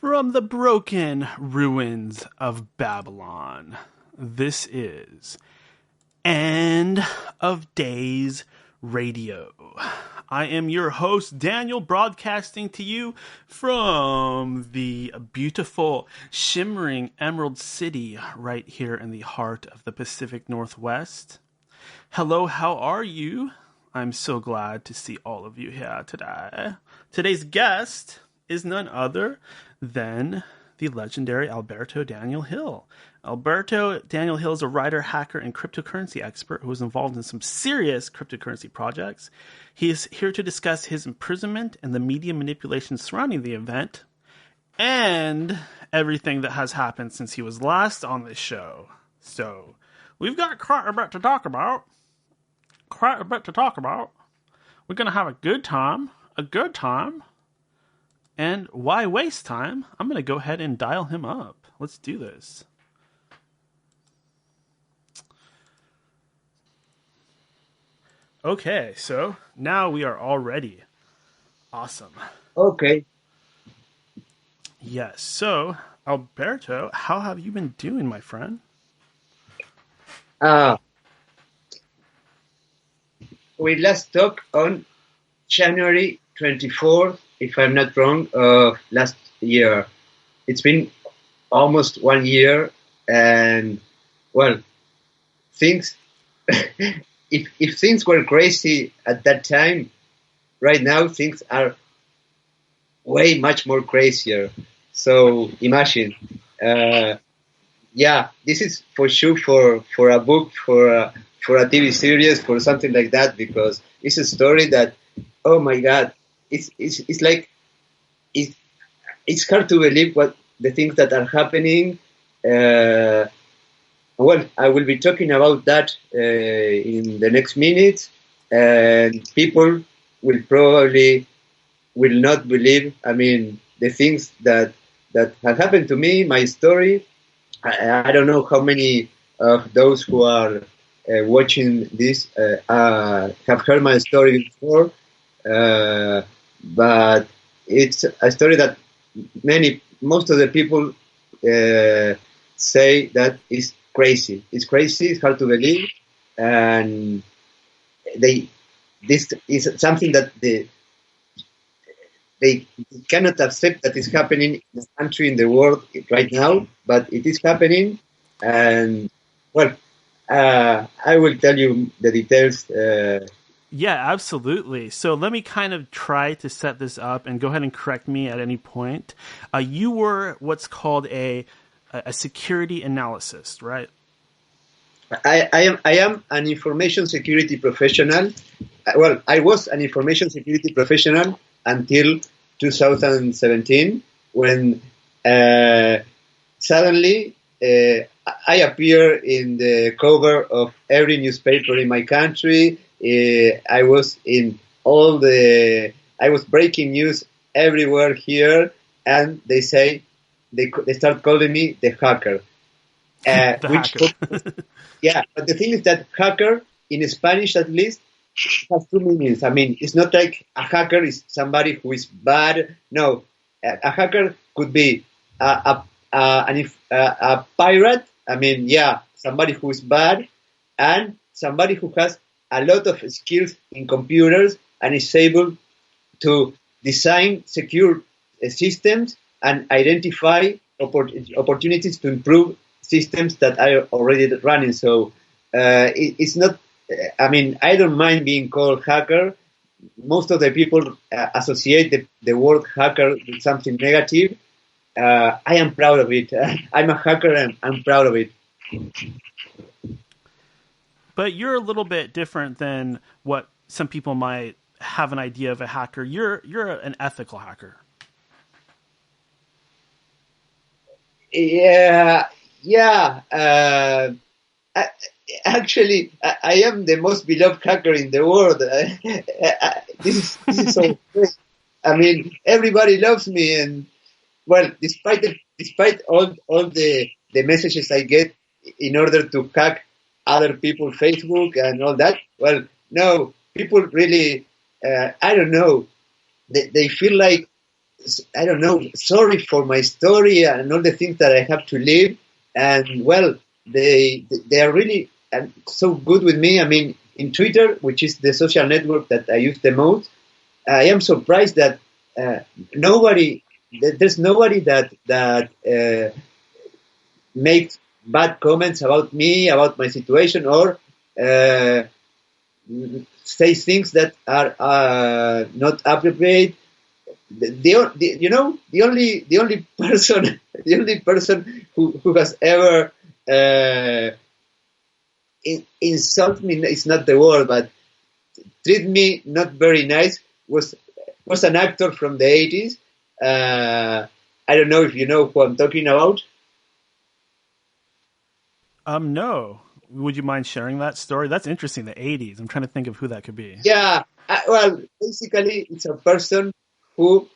From the broken ruins of Babylon, this is End of Days Radio. I am your host, Daniel, broadcasting to you from the beautiful, shimmering Emerald City right here in the heart of the Pacific Northwest. Hello, how are you? I'm so glad to see all of you here today. Today's guest is none other than the legendary Alberto Daniel Hill. Alberto Daniel Hill is a writer, hacker, and cryptocurrency expert who is involved in some serious cryptocurrency projects. He is here to discuss his imprisonment and the media manipulation surrounding the event, and everything that has happened since he was last on this show. So, we've got quite a bit to talk about. We're going to have a good time. And why waste time? I'm going to go ahead and dial him up. Let's do this. Okay, so now we are all ready. Awesome. Okay. Yes, so Alberto, how have you been doing, my friend? We last talked on January 24th, if I'm not wrong, of last year. It's been almost 1 year, and well, things. if things were crazy at that time, right now things are way much more crazier. So imagine, this is for sure for a book, for a TV series, for something like that, because it's a story that, oh my God, it's like it's hard to believe what the things that are happening. Well, I will be talking about that in the next minute, and people will probably will not believe. I mean, the things that have happened to me, my story. I don't know how many of those who are watching this have heard my story before, but it's a story that most of the people say that is crazy. It's crazy. It's hard to believe, and this is something that they cannot accept that is happening in the country, in the world right now, but it is happening, and well, I will tell you the details. Yeah, absolutely. So let me kind of try to set this up, and go ahead and correct me at any point. You were what's called a security analyst, right? I am an information security professional. Well, I was an information security professional until 2017, when suddenly I appear in the cover of every newspaper in my country. I was breaking news everywhere here, and they start calling me the hacker. Yeah, but the thing is that hacker, in Spanish at least, has two meanings. I mean, it's not like a hacker is somebody who is bad. No, a hacker could be a pirate. I mean, yeah, somebody who is bad, and somebody who has a lot of skills in computers and is able to design secure systems and identify opportunities to improve systems that are already running. So it's not. I mean, I don't mind being called hacker. Most of the people associate the word hacker with something negative. I am proud of it. I'm a hacker, and I'm proud of it. But you're a little bit different than what some people might have an idea of a hacker. You're an ethical hacker. Yeah. Actually, I am the most beloved hacker in the world. This is so great. I mean, everybody loves me, and well, despite all the messages I get in order to hack other people's Facebook and all that, well, no, people really, I don't know, they feel like I don't know, sorry for my story and all the things that I have to live. And well, they are really so good with me. I mean, in Twitter, which is the social network that I use the most, I am surprised that there's nobody that makes bad comments about me, about my situation, or say things that are not appropriate. The only person who has ever insult me, it's not the word, but treat me not very nice, was an actor from the 80s. I don't know if you know who I'm talking about. No. Would you mind sharing that story? That's interesting. The '80s. I'm trying to think of who that could be. Yeah, well, basically, it's a person who,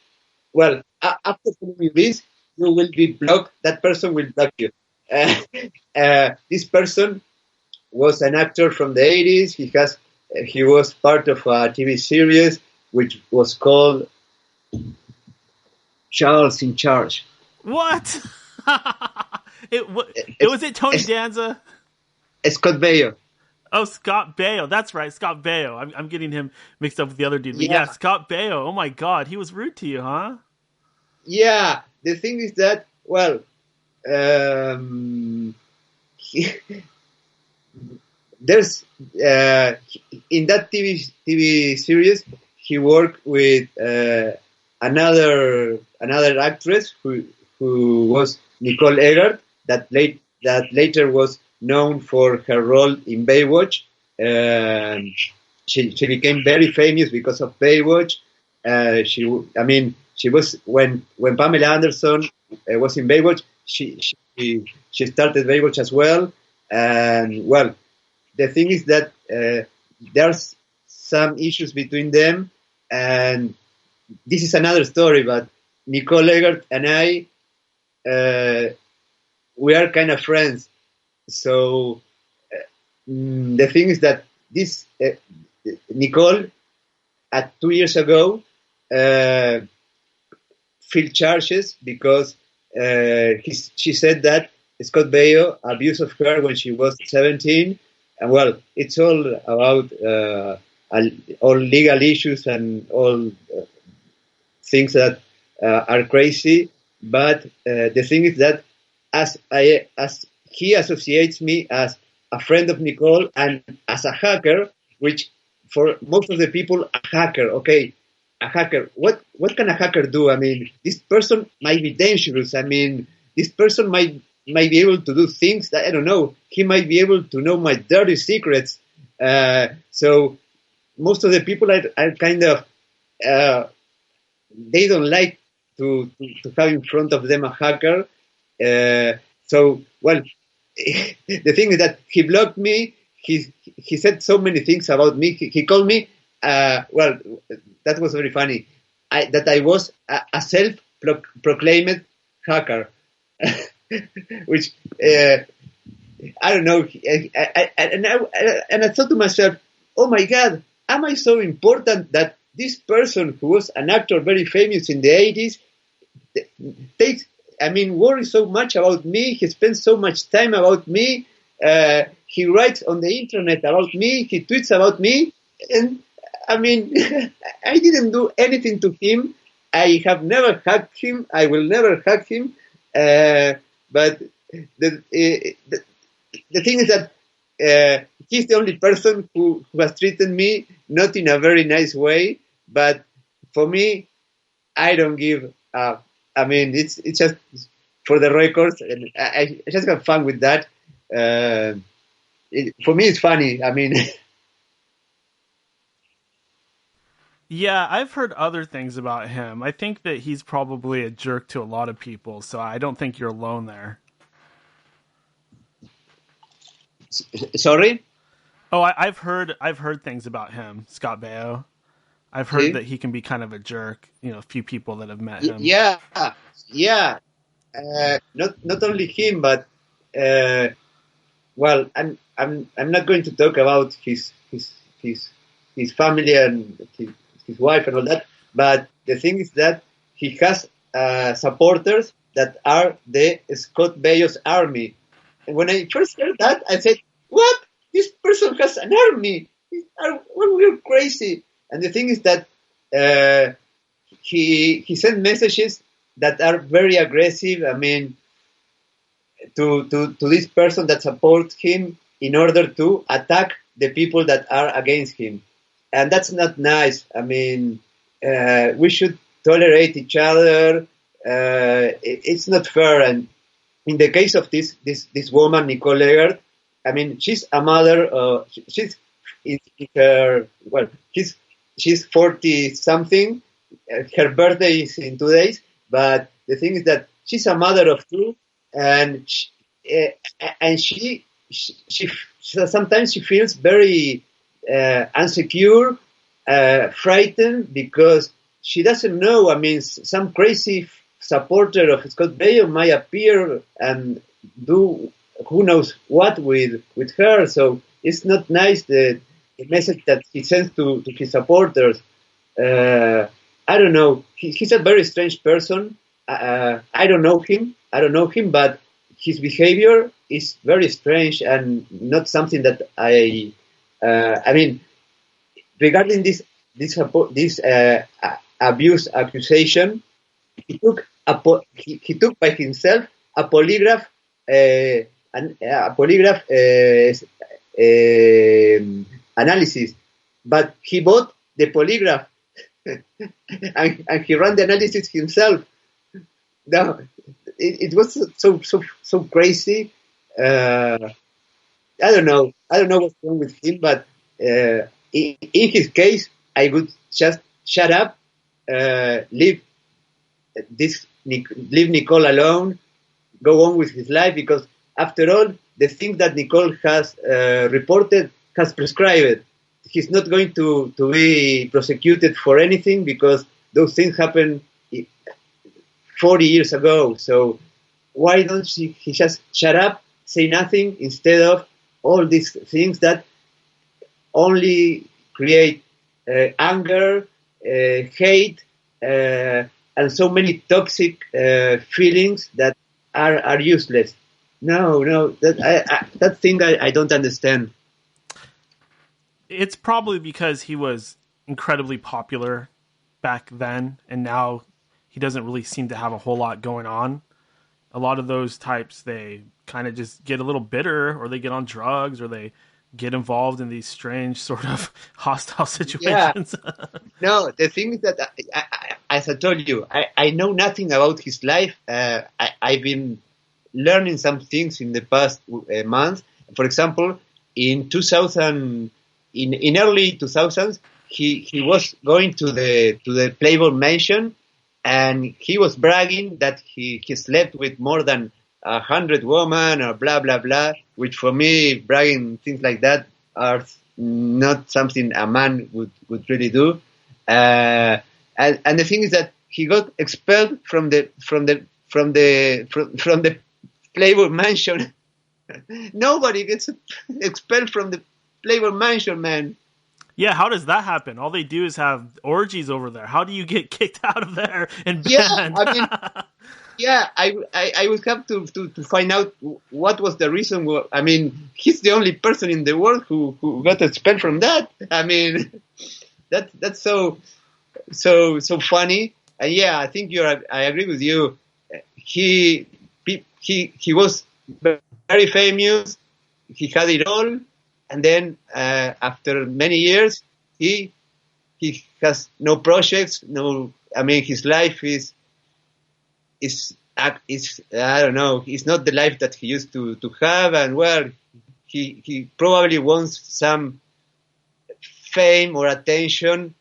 well, after telling me this, you will be blocked. That person will block you. This person was an actor from the 80s. He was part of a TV series which was called Charles in Charge. What? it was it Tony Danza? Scott Baio. Oh, Scott Baio. That's right, Scott Baio. I'm getting him mixed up with the other dude. But yeah, Scott Baio. Oh my God, he was rude to you, huh? Yeah. The thing is that, well, there's in that TV series he worked with another actress who was Nicole Eggert, that later was known for her role in Baywatch. She became very famous because of Baywatch. She was when Pamela Anderson was in Baywatch. She started Baywatch as well. And well, the thing is that there's some issues between them, and this is another story. But Nicole Eggert and I, we are kind of friends. So the thing is that this Nicole, 2 years ago, filed charges because she said that Scott Baio abused her when she was 17. And well, it's all about all legal issues and all things that are crazy. But the thing is that as he associates me as a friend of Nicole and as a hacker, which for most of the people, a hacker, okay, a hacker. What can a hacker do? I mean, this person might be dangerous. I mean, this person might be able to do things that, I don't know, he might be able to know my dirty secrets. So most of the people are kind of, they don't like to have in front of them a hacker. So, well, the thing is that he blocked me. He said so many things about me. He called me, well, that was very funny, that I was a self-proclaimed hacker. Which I don't know, and I thought to myself, oh my God, am I so important that this person who was an actor very famous in the 80s worries so much about me? He spends so much time about me. He writes on the internet about me. He tweets about me, and I mean, I didn't do anything to him. I have never hugged him. I will never hug him. But the thing is that he's the only person who has treated me not in a very nice way. But for me, I don't give up. I mean, it's just for the records, and I just have fun with that. For me, it's funny. I mean. Yeah, I've heard other things about him. I think that he's probably a jerk to a lot of people, so I don't think you're alone there. Sorry? Oh, I've heard things about him, Scott Baio. I've heard that he can be kind of a jerk. You know, a few people that have met him. Yeah. Not only him, but well, I'm not going to talk about his family and his wife and all that. But the thing is that he has supporters that are the Scott Baio's army. And when I first heard that, I said, "What? This person has an army? Well, we're crazy." And the thing is that he sent messages that are very aggressive. I mean, to this person that supports him in order to attack the people that are against him, and that's not nice. I mean, we should tolerate each other. It's not fair. And in the case of this woman, Nicole Legard, I mean, she's a mother. She's in her she's 40 something. Her birthday is in 2 days, but the thing is that she's a mother of two, and she sometimes she feels very insecure, frightened, because she doesn't know. I mean, some crazy supporter of Scott Baio might appear and do who knows what with her. So it's not nice, the message that he sends to his supporters. I don't know. He's a very strange person. I don't know him. But his behavior is very strange and not something that I mean, regarding this abuse accusation, he took by himself a polygraph analysis, but he bought the polygraph and he ran the analysis himself. No, it was so crazy. I don't know what's wrong with him, but in his case, I would just shut up, leave Nicole alone, go on with his life, because after all, the things that Nicole has reported has prescribed. He's not going to be prosecuted for anything because those things happened 40 years ago. So why don't he just shut up, say nothing, instead of all these things that only create anger, hate, and so many toxic feelings that are useless. No, that thing I don't understand. It's probably because he was incredibly popular back then, and now he doesn't really seem to have a whole lot going on. A lot of those types, they kind of just get a little bitter, or they get on drugs, or they get involved in these strange sort of hostile situations. Yeah. No, the thing is that, as I told you, I know nothing about his life. I've been learning some things in the past months. For example, in early 2000s, he was going to the Playboy Mansion, and he was bragging that he slept with more than 100 women, or blah blah blah. Which for me, bragging things like that are not something a man would really do. And the thing is that he got expelled from the Playboy Mansion. Nobody gets expelled from the Playboy Mansion, man. Yeah, how does that happen? All they do is have orgies over there. How do you get kicked out of there and Yeah, banned? I mean, yeah, I would have to find out what was the reason. I mean, he's the only person in the world who got expelled from that. I mean, that's so funny. And yeah, I think I agree with you. He was very famous. He had it all, and then after many years, he has no projects. No, I mean, his life is I don't know. It's not the life that he used to have, and well, he probably wants some fame or attention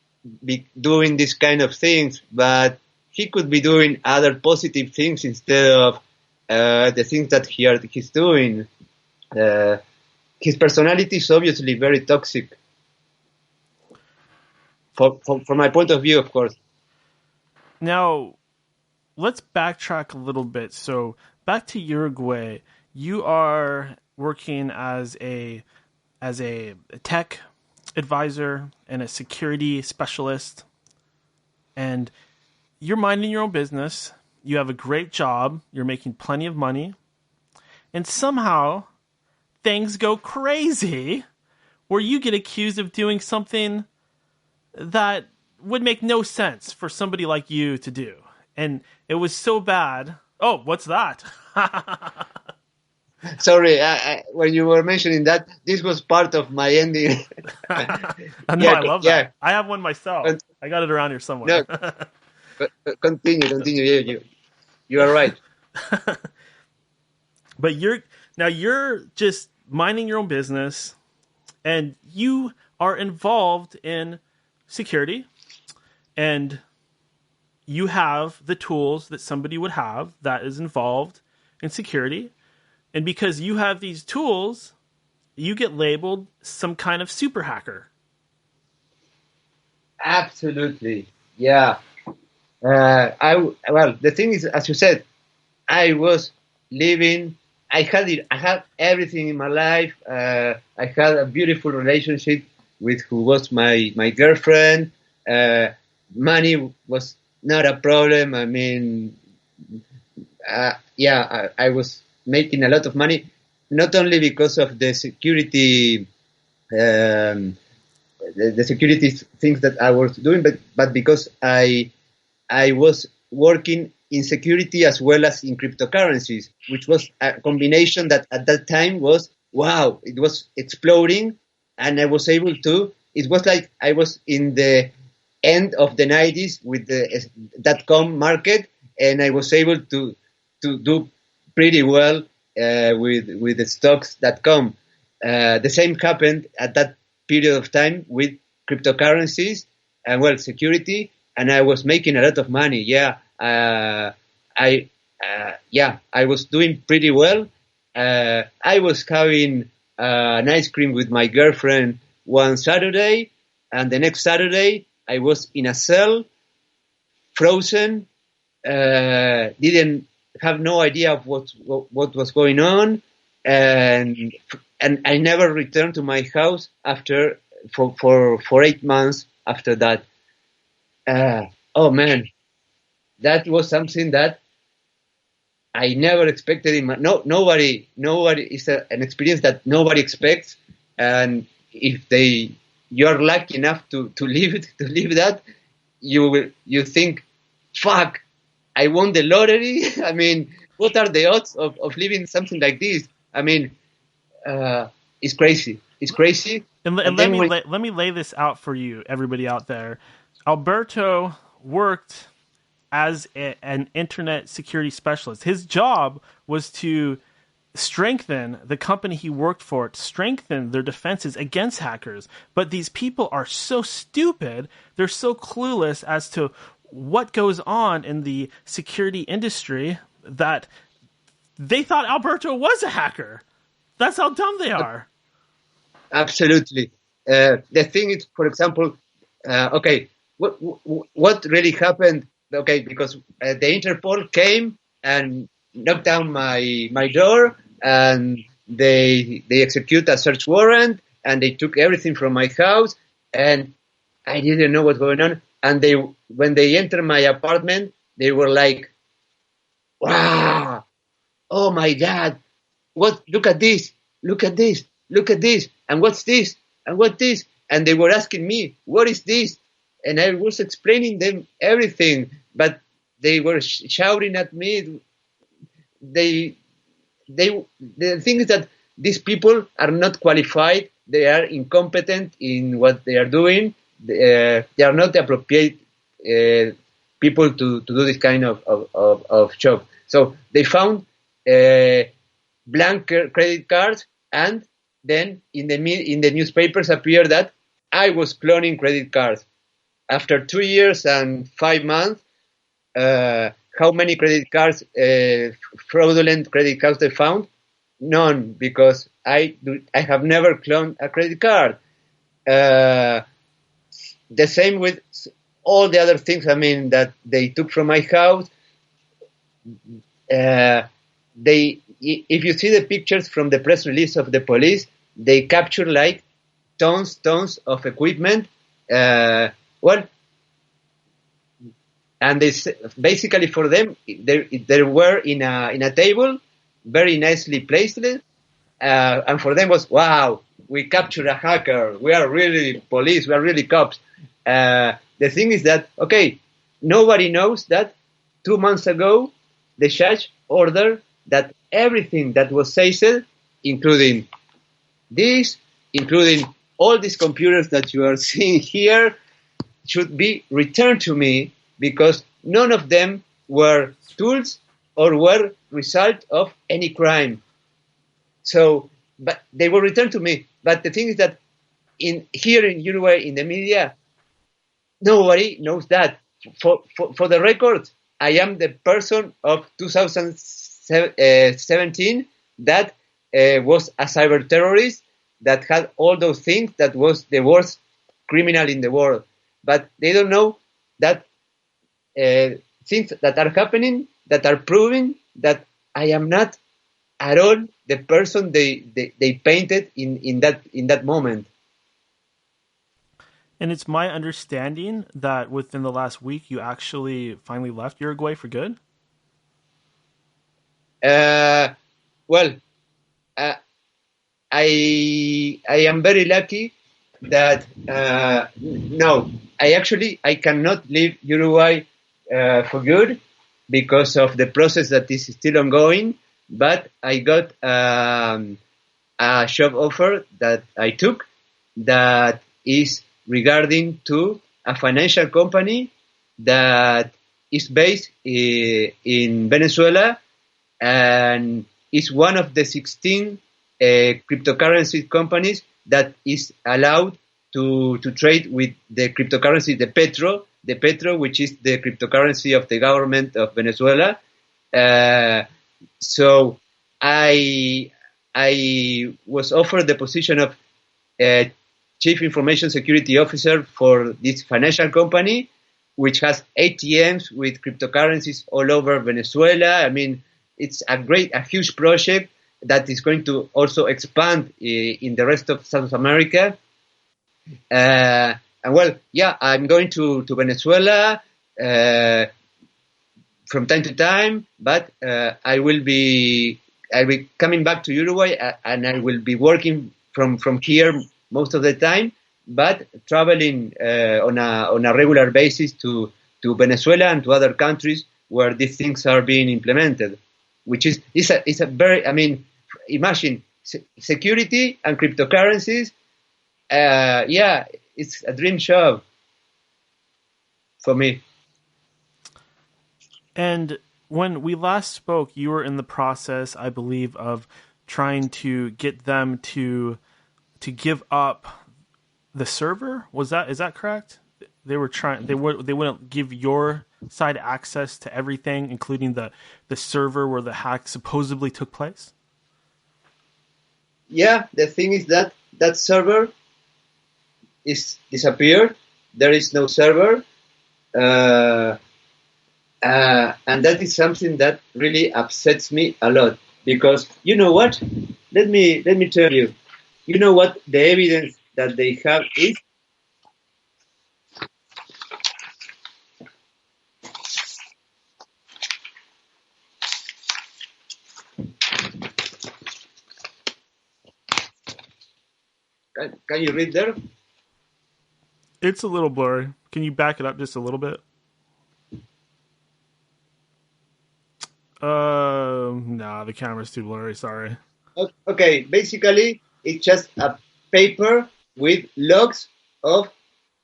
doing this kind of things, but he could be doing other positive things instead of the things that he's doing. His personality is obviously very toxic, from my point of view, of course. Now, let's backtrack a little bit. So, back to Uruguay, you are working as a tech advisor and a security specialist, and you're minding your own business. You have a great job. You're making plenty of money. And somehow things go crazy where you get accused of doing something that would make no sense for somebody like you to do. And it was so bad. Oh, what's that? Sorry, when you were mentioning that, this was part of my ending. No, I love that. I have one myself. I got it around here somewhere. No, continue. You are right. But you're just minding your own business, and you are involved in security, and you have the tools that somebody would have that is involved in security. And because you have these tools, you get labeled some kind of super hacker. Absolutely. Yeah. The thing is, as you said, I was living, I had everything in my life. I had a beautiful relationship with who was my girlfriend. Money was not a problem. I mean, I was making a lot of money, not only because of the security, the security things that I was doing, but because I was working in security as well as in cryptocurrencies, which was a combination that at that time was, wow, it was exploding. And I was able to, it was like I was in the end of the 90s with the .com market, and I was able to do pretty well with the stocks.com. The same happened at that period of time with cryptocurrencies and security, and I was making a lot of money. I was doing pretty well. I was having an ice cream with my girlfriend one Saturday, and the next Saturday I was in a cell, frozen, didn't have no idea of what was going on, and I never returned to my house for 8 months after that. Oh man, that was something that I never expected. Nobody is an experience that nobody expects, and if you're lucky enough to live that, you think, fuck, I won the lottery. I mean, what are the odds of living something like this? I mean, it's crazy. It's crazy. And let me lay this out for you, everybody out there. Alberto worked as an internet security specialist. His job was to strengthen the company he worked for, to strengthen their defenses against hackers. But these people are so stupid, they're so clueless as to what goes on in the security industry that they thought Alberto was a hacker. That's how dumb they are. Absolutely. The thing is, for example, what really happened? Okay, because the Interpol came and knocked down my door, and they execute a search warrant, and they took everything from my house, and I didn't know what's going on. And when they entered my apartment, they were like, "Wow, oh my God, look at this, and what's this, and what's this?" And they were asking me, "What is this?" And I was explaining them everything, but they were shouting at me. The thing is that these people are not qualified. They are incompetent in what they are doing. They are not the appropriate people to do this kind of job. So they found blank credit cards, and then in the newspapers appeared that I was cloning credit cards. After 2 years and 5 months, how many credit cards, fraudulent credit cards they found? None, because I have never cloned a credit card. The same with all the other things, I mean, that they took from my house. If you see the pictures from the press release of the police, they capture like tons of equipment. and basically for them, they were in a table, very nicely placed, and for them was, wow, we captured a hacker. We are really police. We are really cops. The thing is that, okay, nobody knows that 2 months ago, the judge ordered that everything that was seized, including this, including all these computers that you are seeing here, should be returned to me, because none of them were tools or were result of any crime. So, but they were returned to me. But the thing is that here in Uruguay, in the media, nobody knows that. For the record, I am the person of 2017 that was a cyber terrorist that had all those things, that was the worst criminal in the world. But they don't know that things that are happening, that are proving that I am not at all the person they painted in that moment. And it's my understanding that within the last week, you actually finally left Uruguay for good? Well, I am very lucky that no, I cannot leave Uruguay for good because of the process that is still ongoing. But I got a job offer that I took that is regarding to a financial company that is based in Venezuela and is one of the 16 cryptocurrency companies that is allowed to trade with the cryptocurrency, the Petro, which is the cryptocurrency of the government of Venezuela. So I was offered the position of Chief Information Security Officer for this financial company, which has ATMs with cryptocurrencies all over Venezuela. I mean, it's a huge project that is going to also expand in the rest of South America. And well, yeah, I'm going to Venezuela from time to time, but I will be coming back to Uruguay, and I will be working from here most of the time, but traveling on a regular basis to Venezuela and to other countries where these things are being implemented, which is a very, I mean, imagine security and cryptocurrencies. Yeah, it's a dream job for me. And when we last spoke, you were in the process, I believe, of trying to get them to give up the server. Is that correct? They wouldn't give your side access to everything, including the server where the hack supposedly took place? Yeah, the thing is that server is disappeared. There is no server. And that is something that really upsets me a lot, because you know what? Let me tell you. You know what the evidence that they have is? Can you read there? It's a little blurry. Can you back it up just a little bit? Nah, the camera's too blurry. Sorry. Okay, basically, it's just a paper with logs of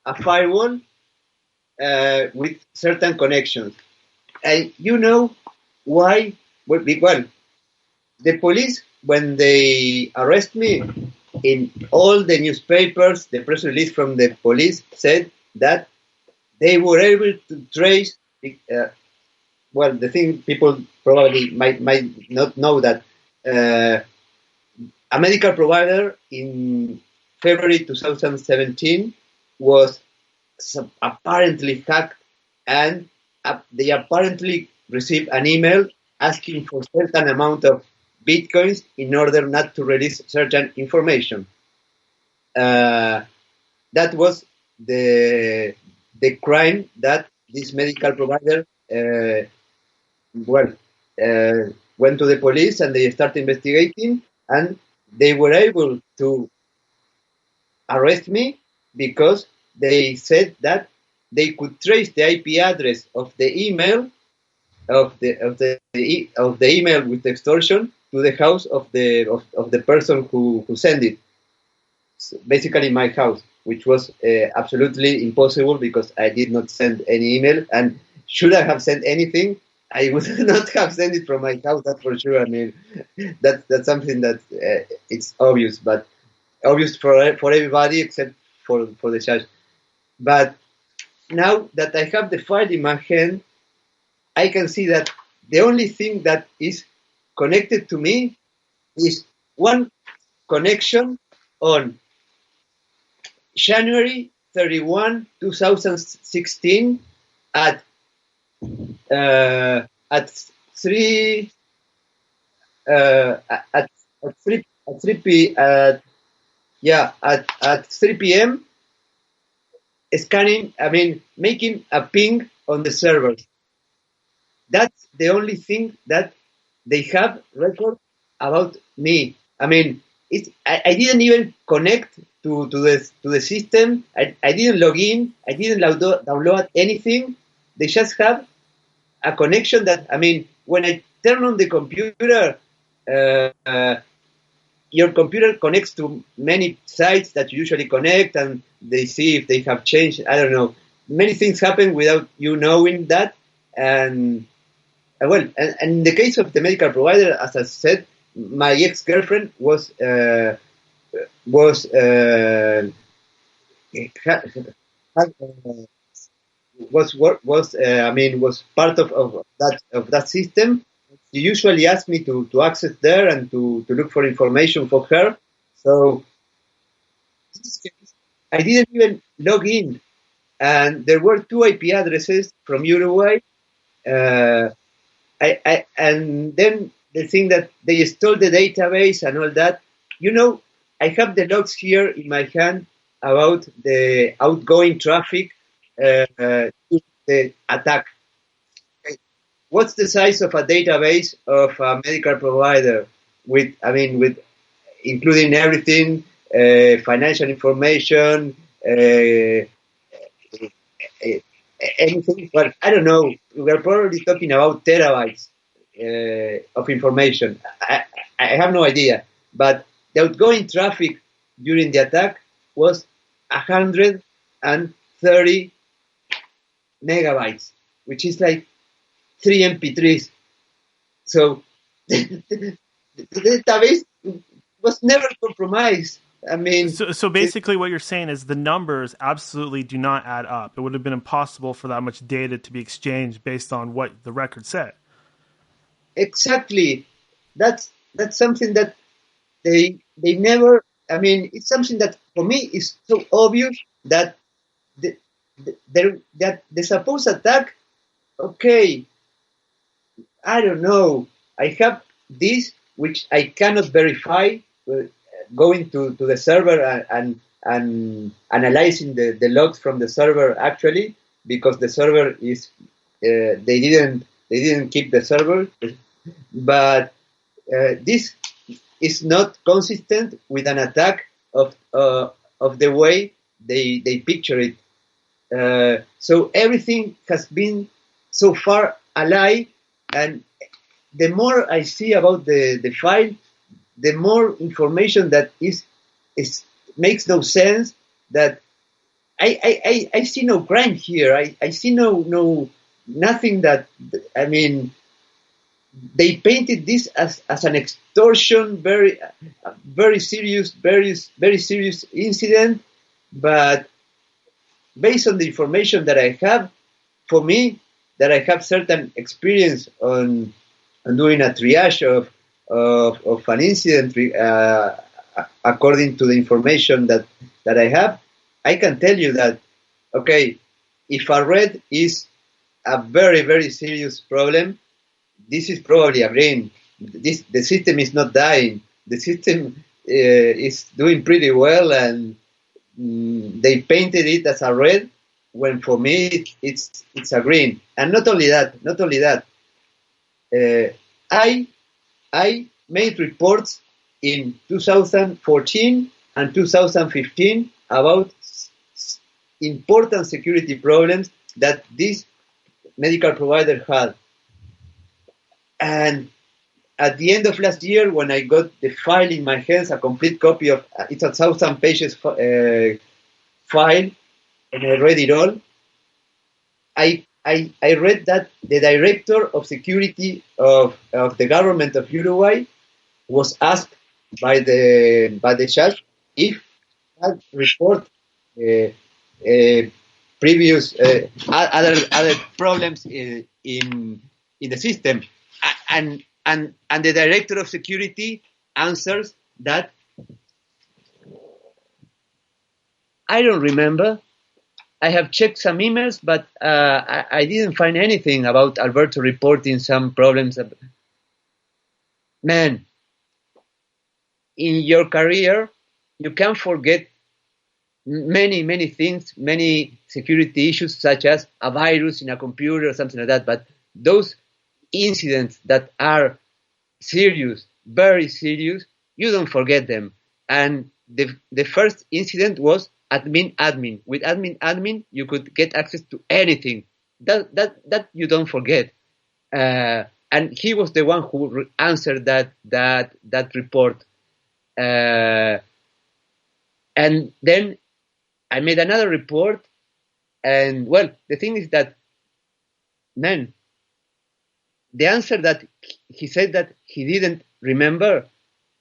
a firewall with certain connections. And you know why? Well, the police, when they arrest me, in all the newspapers, the press release from the police said that they were able to trace. Well, the thing people probably might not know that a medical provider in February 2017 was apparently hacked, and they apparently received an email asking for certain amount of bitcoins in order not to release certain information. That was the crime that this medical provider well, went to the police and they started investigating, and they were able to arrest me because they said that they could trace the IP address of the email of the email with extortion to the house of the person who sent it. So basically, my house, which was absolutely impossible because I did not send any email, and should I have sent anything, I would not have sent it from my house. That's for sure. I mean, that's something that it's obvious, but obvious for everybody except for the judge. But now that I have the file in my hand, I can see that the only thing that is connected to me is one connection on January 31, 2016 at at 3 at 3 p.m. scanning. I mean, making a ping on the server. That's the only thing that they have record about me. I mean, I didn't even connect to the system. I didn't log in. I didn't download anything. They just have a connection that, I mean, when I turn on the computer, your computer connects to many sites that you usually connect, and they see if they have changed. I don't know. Many things happen without you knowing that. And well, and in the case of the medical provider, as I said, my ex-girlfriend was I mean, was part of that system. She usually asked me to access there and to look for information for her. So in this case, I didn't even log in, and there were two IP addresses from Uruguay. And then the thing that they stole the database and all that. You know, I have the logs here in my hand about the outgoing traffic to the attack. Okay. What's the size of a database of a medical provider with including everything, financial information, anything? Well, I don't know. We're probably talking about terabytes of information. I have no idea. But the outgoing traffic during the attack was 130 megabytes, which is like 3 MP3s. So the database was never compromised. I mean, so basically what you're saying is the numbers absolutely do not add up. It would have been impossible for that much data to be exchanged based on what the record said. Exactly. That's something that they never. I mean, it's something that for me is so obvious that that the supposed attack. Okay, I don't know. I have this which I cannot verify. Going to the server and analyzing the logs from the server actually, because the server is they didn't keep the server, but this is not consistent with an attack of the way they picture it. So everything has been so far a lie, and the more I see about the file, the more information that is makes no sense. That I see no crime here. I see nothing that, I mean, they painted this as an extortion, very serious, very serious incident. But based on the information that I have, for me, that I have certain experience on doing a triage of an incident according to the information that I have, I can tell you that, okay, if a red is a very, very serious problem, this is probably a green. The system is not dying. The system is doing pretty well, and they painted it as a red. when for me it's a green. And not only that, I made reports in 2014 and 2015 about important security problems that this medical provider had. And at the end of last year, when I got the file in my hands, a complete copy of it's a 1,000 pages file, and I read it all. I read that the director of security of the government of Uruguay was asked by the judge if that report previous other problems in the system, and the director of security answers that I don't remember. I have checked some emails, but I didn't find anything about Alberto reporting some problems. Man, in your career, you can forget many things, many security issues, such as a virus in a computer or something like that. But those incidents that are serious, very serious, you don't forget them. And the first incident was admin. With admin, you could get access to anything. That you don't forget. And he was the one who answered that report. And then I made another report, and well, the thing is that, man, the answer that he said that he didn't remember.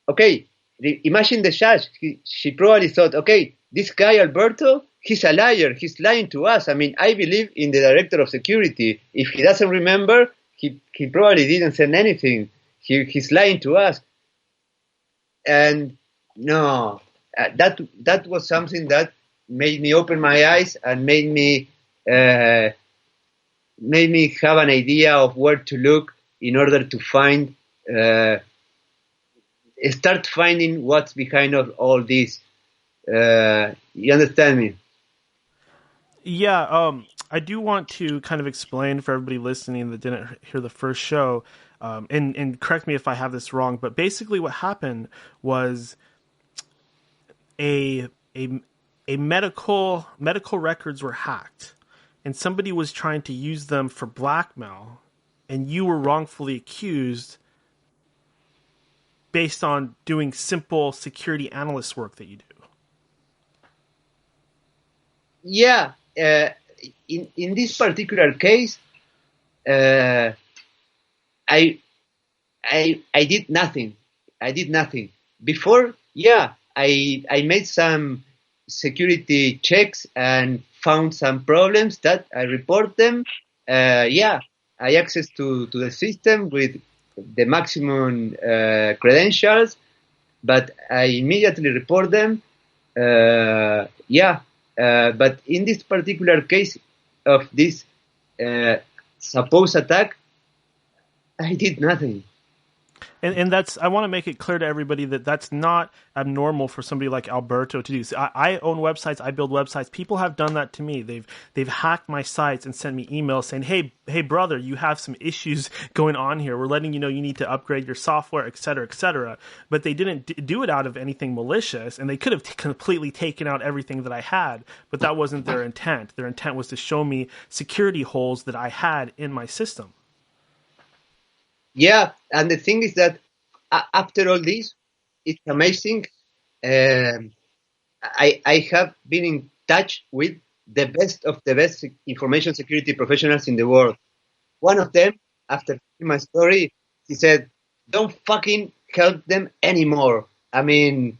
Okay, imagine the judge. She probably thought, okay, this guy Alberto, he's a liar. He's lying to us. I mean, I believe in the director of security. If he doesn't remember, he probably didn't send anything. He's lying to us. And no, that was something that made me open my eyes and made me have an idea of where to look in order to start finding what's behind of all this. You understand me? Yeah, I do want to kind of explain for everybody listening that didn't hear the first show, and correct me if I have this wrong, but basically what happened was a medical records were hacked, and somebody was trying to use them for blackmail, and you were wrongfully accused based on doing simple security analyst work that you do. Yeah. In this particular case, I did nothing. Before, yeah, I made some security checks and found some problems that I report them. Yeah, I access to the system with the maximum credentials, but I immediately report them. Yeah. But in this particular case of this supposed attack, I did nothing. And that's, I want to make it clear to everybody that that's not abnormal for somebody like Alberto to do. So I own websites, I build websites. People have done that to me. They've hacked my sites and sent me emails saying, hey brother, you have some issues going on here. We're letting you know you need to upgrade your software, et cetera, et cetera. But they didn't do it out of anything malicious, and they could have completely taken out everything that I had, but that wasn't their intent. Their intent was to show me security holes that I had in my system. Yeah, and the thing is that after all this, it's amazing. I have been in touch with the best of the best information security professionals in the world. One of them, after hearing my story, he said, "Don't fucking help them anymore. I mean,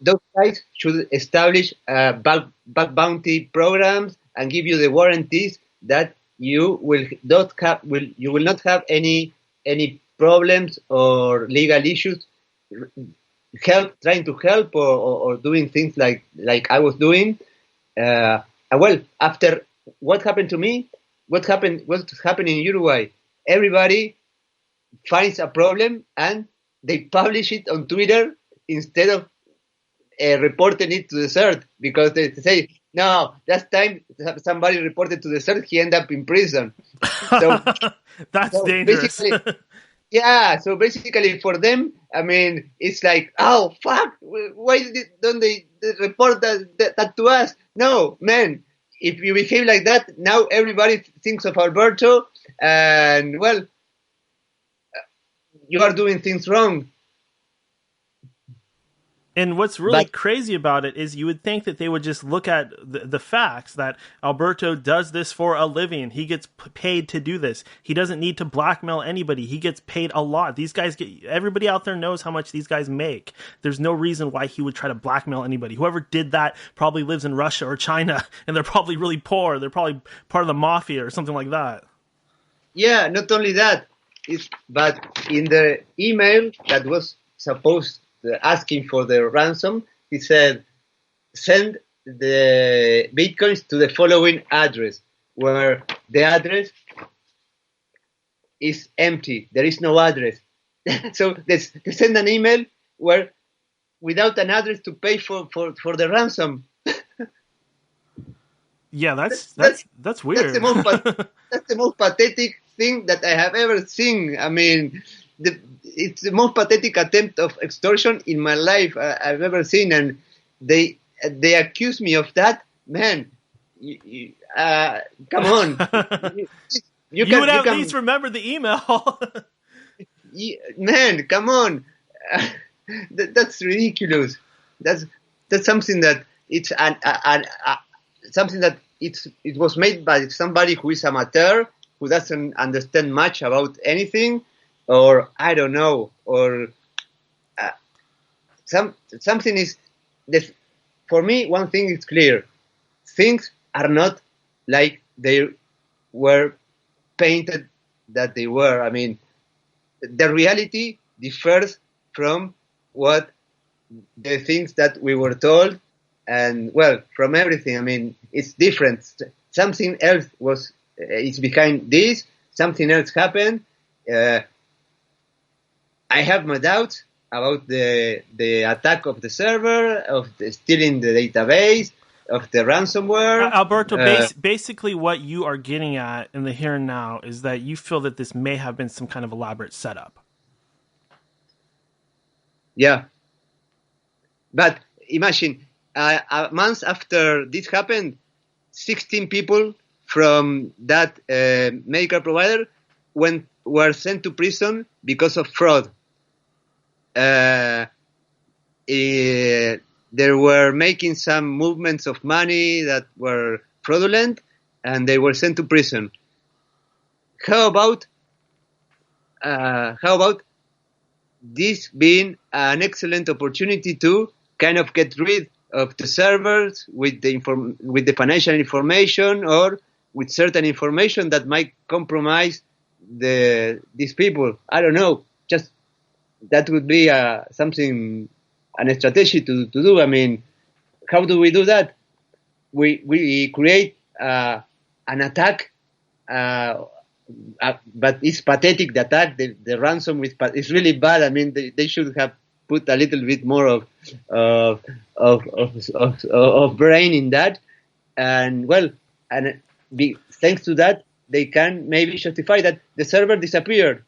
those guys should establish bug bounty programs and give you the warranties that you will not have any problems or legal issues trying to help or doing things like I was doing. Well, after what happened to me, what's happening in Uruguay, everybody finds a problem and they publish it on Twitter instead of reporting it to the CERT, because they say, No, that time somebody reported to the CERT, he ended up in prison. So, That's so dangerous. basically, yeah. So basically, for them, I mean, it's like, oh fuck, why don't they report that to us? No, man. If you behave like that, now everybody thinks of Alberto, and well, you are doing things wrong. And what's really But crazy about it is you would think that they would just look at the facts that Alberto does this for a living. He gets paid to do this. He doesn't need to blackmail anybody. He gets paid a lot. These guys everybody out there knows how much these guys make. There's no reason why he would try to blackmail anybody. Whoever did that probably lives in Russia or China, and they're probably really poor. They're probably part of the mafia or something like that. yeah, not only that, but in the email that was supposed asking for the ransom, he said, send the bitcoins to the following address, where the address is empty. There is no address. So they send an email where without an address to pay for the ransom. Yeah, that's That's weird. that's the most pathetic thing that I have ever seen. I mean, it's the most pathetic attempt of extortion in my life I've ever seen, and they accuse me of that. Man, come on, you would have at least remember the email. Man, come on, that's ridiculous. That's something that it's something that it was made by somebody who is amateur, who doesn't understand much about anything, or I don't know, or something is this. For me, one thing is clear: things are not like they were painted that they were. I mean, the reality differs from what the things that we were told, and well, from everything. I mean, it's different. Something else is behind this. Something else happened. I have my doubts about the attack of the server, of stealing the database, of the ransomware. Alberto, basically what you are getting at in the here and now is that you feel that this may have been some kind of elaborate setup. Yeah. But imagine, a month after this happened, 16 people from that medical provider were sent to prison because of fraud. They were making some movements of money that were fraudulent, and they were sent to prison. How about this being an excellent opportunity to kind of get rid of the servers with the financial information, or with certain information that might compromise these people? I don't know. Just that would be an strategy to do. I mean, how do we do that? We create an attack, but it's pathetic. The attack, the ransom is really bad. I mean, they should have put a little bit more of brain in that, and well, thanks to that, they can maybe justify that the server disappeared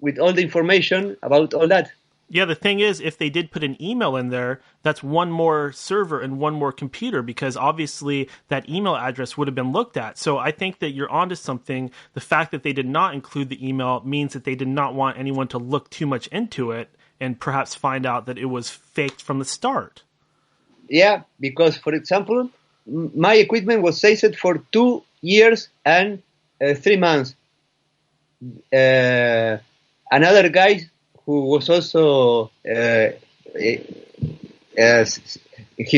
with all the information about all that. Yeah, the thing is, if they did put an email in there, that's one more server and one more computer, because obviously that email address would have been looked at. So I think that you're onto something. The fact that they did not include the email means that they did not want anyone to look too much into it and perhaps find out that it was faked from the start. Yeah, because, for example, my equipment was saved for 2 years and 3 months. Another guy who was also his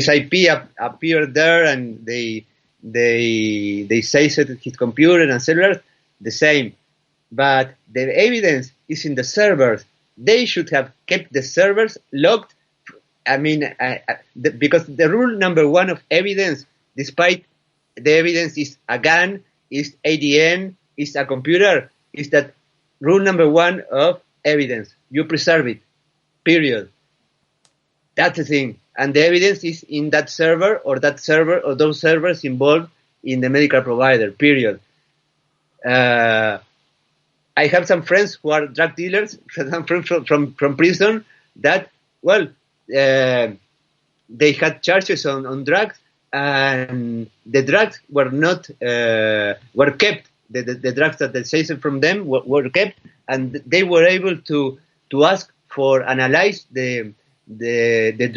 IP appeared there, and they seized his computer and cellular, the same. But the evidence is in the servers. They should have kept the servers locked. I mean, because the rule number one of evidence, despite the evidence is a gun, is ADN, is a computer, is that rule number one of evidence. You preserve it. Period. That's the thing. and the evidence is in that server or those servers involved in the medical provider. Period. I have some friends who are drug dealers from prison that, well, they had charges on drugs, and the drugs were not were kept. The drugs that they seized from them were kept, and they were able to ask for analyze the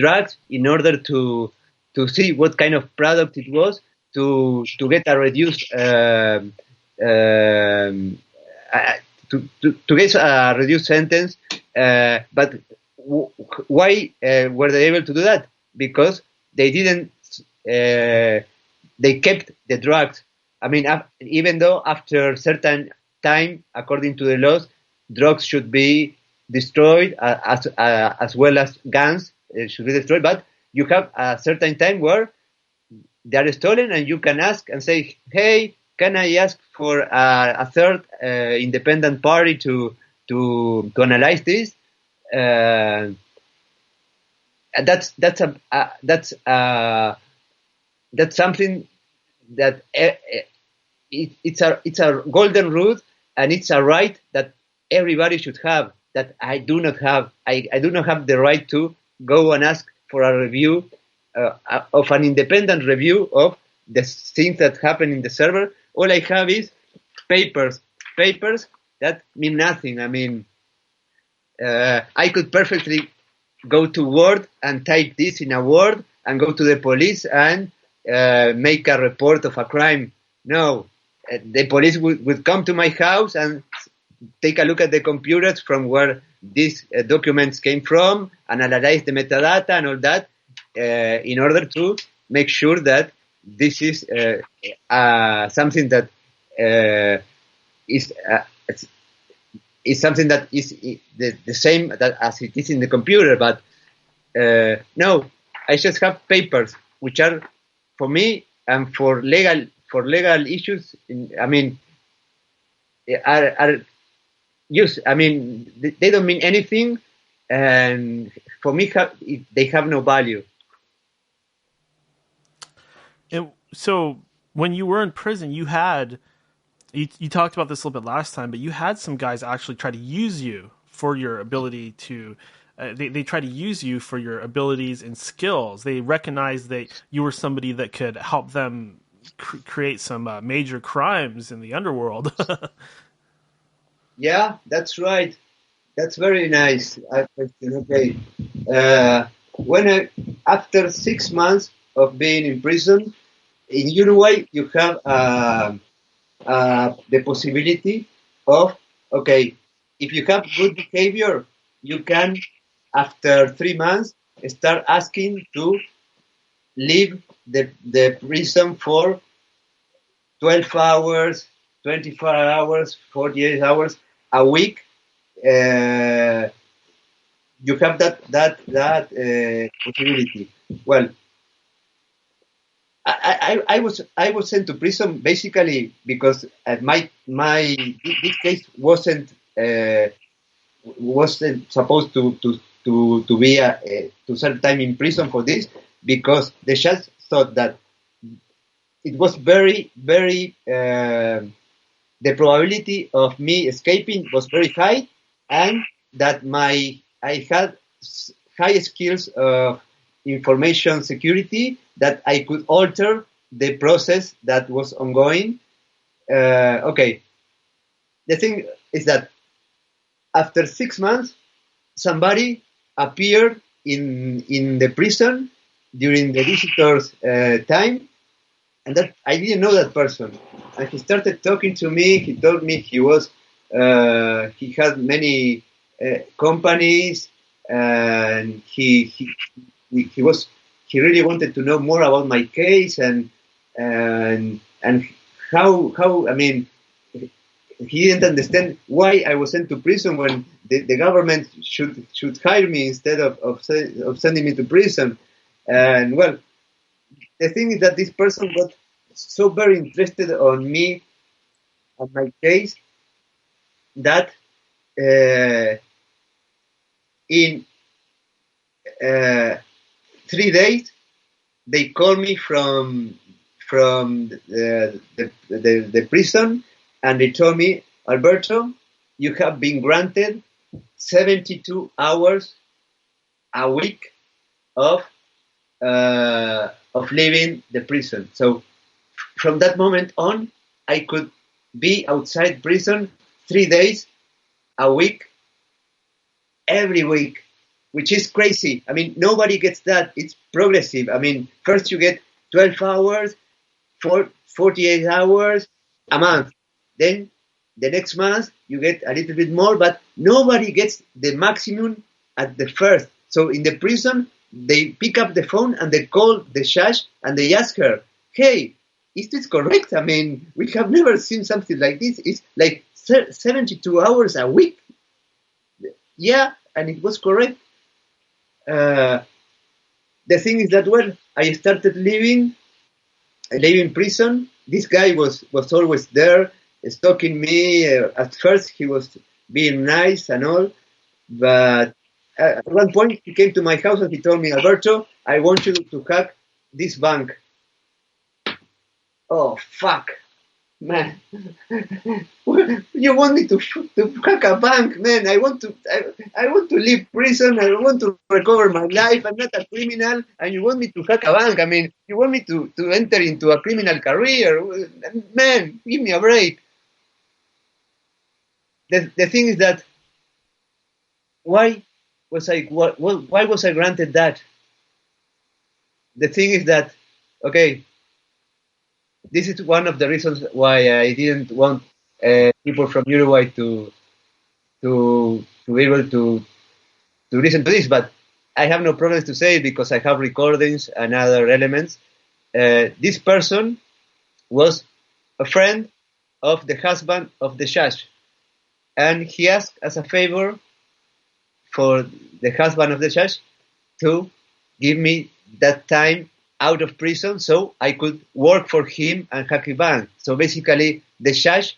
drugs in order to see what kind of product it was, to get a reduced to get a reduced sentence. But why were they able to do that? Because they didn't. They kept the drugs. I mean, even though after a certain time, according to the laws, drugs should be destroyed, as well as guns should be destroyed. But you have a certain time where they are stolen, and you can ask and say, "Hey, can I ask for a third independent party to analyze this?" That's something that it's a golden rule, and it's a right that everybody should have. That I do not have. I do not have the right to go and ask for a review of an independent review of the things that happen in the server. All I have is papers that mean nothing. I mean, I could perfectly go to Word and type this in a Word and go to the police and make a report of a crime. No, the police would come to my house and take a look at the computers from where these documents came from and analyze the metadata and all that in order to make sure that this is something that is something that is the same that as it is in the computer. But no, I just have papers which are, for me and for legal issues, I mean, are used. I mean, they don't mean anything, and for me, they have no value. And so, when you were in prison, you talked about this a little bit last time, but you had some guys actually try to use you for your ability to. They try to use you for your abilities and skills. They recognized that you were somebody that could help them create some major crimes in the underworld. Yeah, that's right. That's very nice. Okay. After 6 months of being in prison in Uruguay, you have the possibility of, okay, if you have good behavior, you can, after 3 months, start asking to leave the prison for 12 hours, 24 hours, 48 hours a week. You have that possibility. Well, I was sent to prison basically because this case wasn't supposed to be to serve time in prison for this, because the judge thought that it was very the probability of me escaping was very high, and that I had high skills of information security, that I could alter the process that was ongoing. Okay. The thing is that after 6 months, somebody appeared in the prison during the visitor's time, and that I didn't know that person. And he started talking to me. He told me he had many companies, and he really wanted to know more about my case, and how, I mean, he didn't understand why I was sent to prison when the government should hire me instead of sending me to prison. And well, the thing is that this person got so very interested on me and my case that in 3 days, they called me from the prison, and they told me, Alberto, you have been granted 72 hours a week of leaving the prison. So from that moment on, I could be outside prison 3 days a week, every week, which is crazy. I mean, nobody gets that. It's progressive. I mean, first you get 12 hours, 48 hours a month. Then the next month you get a little bit more, but nobody gets the maximum at the first. So in the prison, they pick up the phone and they call the judge and they ask her, hey, is this correct? I mean, we have never seen something like this. It's like 72 hours a week. Yeah, and it was correct. The thing is that, well, I started leaving prison. This guy was always there, stalking me. At first, he was being nice and all, but at one point, he came to my house and he told me, Alberto, I want you to hack this bank. Oh, fuck. Man, you want me to hack a bank, man? I want to leave prison. I want to recover my life. I'm not a criminal, and you want me to hack a bank? I mean, you want me to enter into a criminal career? Man, give me a break. The thing is that why was I granted that? The thing is that, okay, this is one of the reasons why I didn't want people from Uruguay to be able to listen to this, but I have no problems to say it because I have recordings and other elements. This person was a friend of the husband of the judge, and he asked as a favor for the husband of the judge to give me that time out of prison so I could work for him and hack a bank. So basically, the judge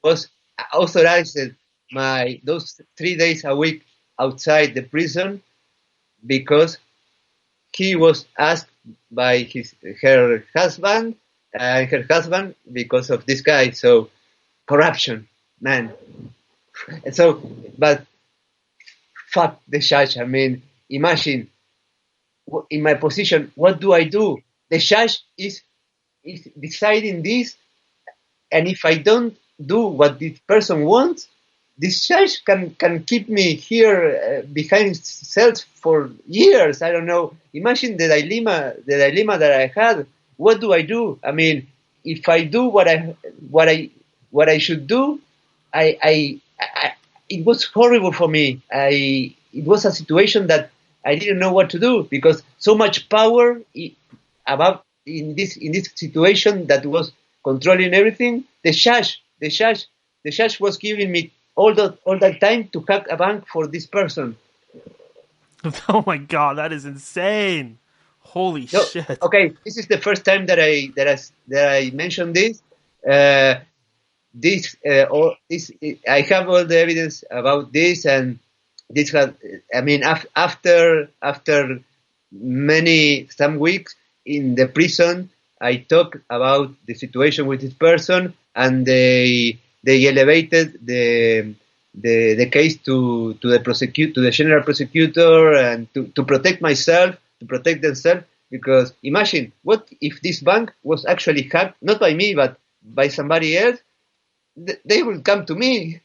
was authorized those 3 days a week outside the prison because he was asked by her husband and her husband because of this guy. So corruption, man. And so, but fuck the judge. I mean, imagine in my position, what do I do? The judge is deciding this, and if I don't do what this person wants, this judge can keep me here behind cells for years. I don't know. Imagine the dilemma that I had. What do I do? I mean, if I do what I should do, it was horrible for me. It was a situation that I didn't know what to do because so much power about in this situation that was controlling everything. The judge was giving me all that time to hack a bank for this person. Oh my god, that is insane! Holy shit! Okay, this is the first time that I mentioned this. I have all the evidence about this, and this had. I mean, after some weeks in the prison, I talked about the situation with this person, and they elevated the case to the general prosecutor, and to protect myself, to protect themselves. Because imagine, what if this bank was actually hacked, not by me, but by somebody else? They will come to me.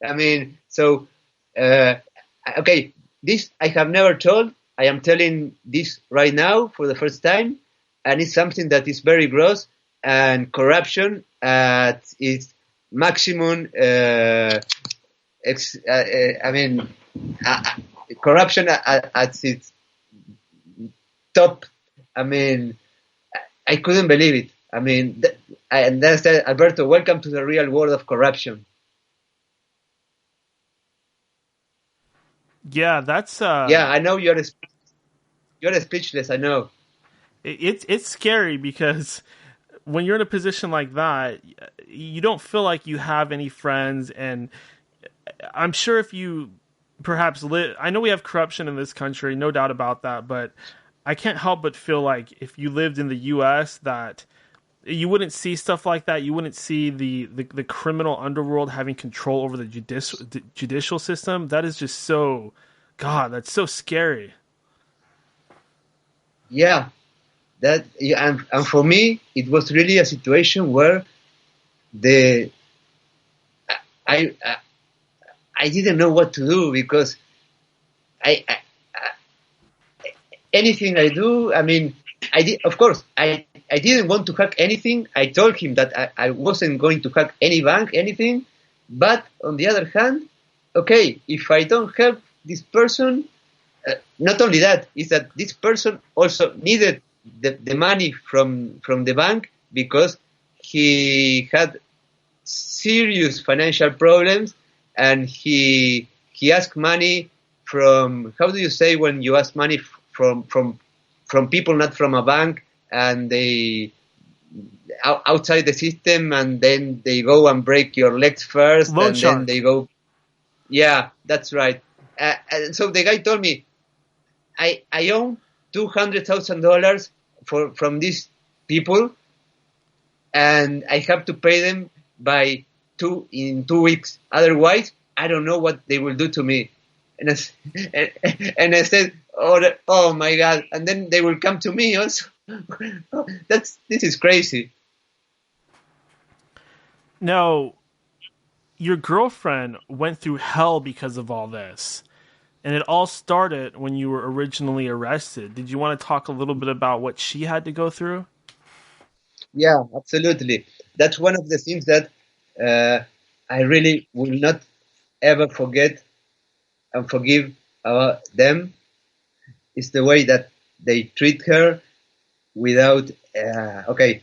I mean, so, okay, this I have never told. I am telling this right now for the first time, and it's something that is very gross, and corruption at its maximum. Corruption at its top. I mean, I couldn't believe it. I mean, and then I said, Alberto, welcome to the real world of corruption. Yeah, that's Yeah, I know you're speechless. I know. It's scary because when you're in a position like that, you don't feel like you have any friends, and I'm sure if you perhaps I know we have corruption in this country, no doubt about that, but I can't help but feel like if you lived in the US that you wouldn't see stuff like that. You wouldn't see the criminal underworld having control over the judicial system. That is just so, God, that's so scary. Yeah, and for me, it was really a situation where the I I, I didn't know what to do because I anything I do, I mean, I did, of course, I didn't want to hack anything. I told him that I wasn't going to hack any bank, anything. But on the other hand, okay, if I don't help this person, not only that, is that this person also needed the money from the bank because he had serious financial problems and he asked money from, how do you say when you ask money from people not from a bank and they outside the system and then they go and break your legs first Loan and shark. then they go, yeah, that's right. And so the guy told me I own $200,000 from these people and I have to pay them in 2 weeks. Otherwise, I don't know what they will do to me. And I said, oh my God. And then they will come to me also. This is crazy. Now, your girlfriend went through hell because of all this. And it all started when you were originally arrested. Did you want to talk a little bit about what she had to go through? Yeah, absolutely. That's one of the things that I really will not ever forget and forgive them is the way that they treat her without. Okay,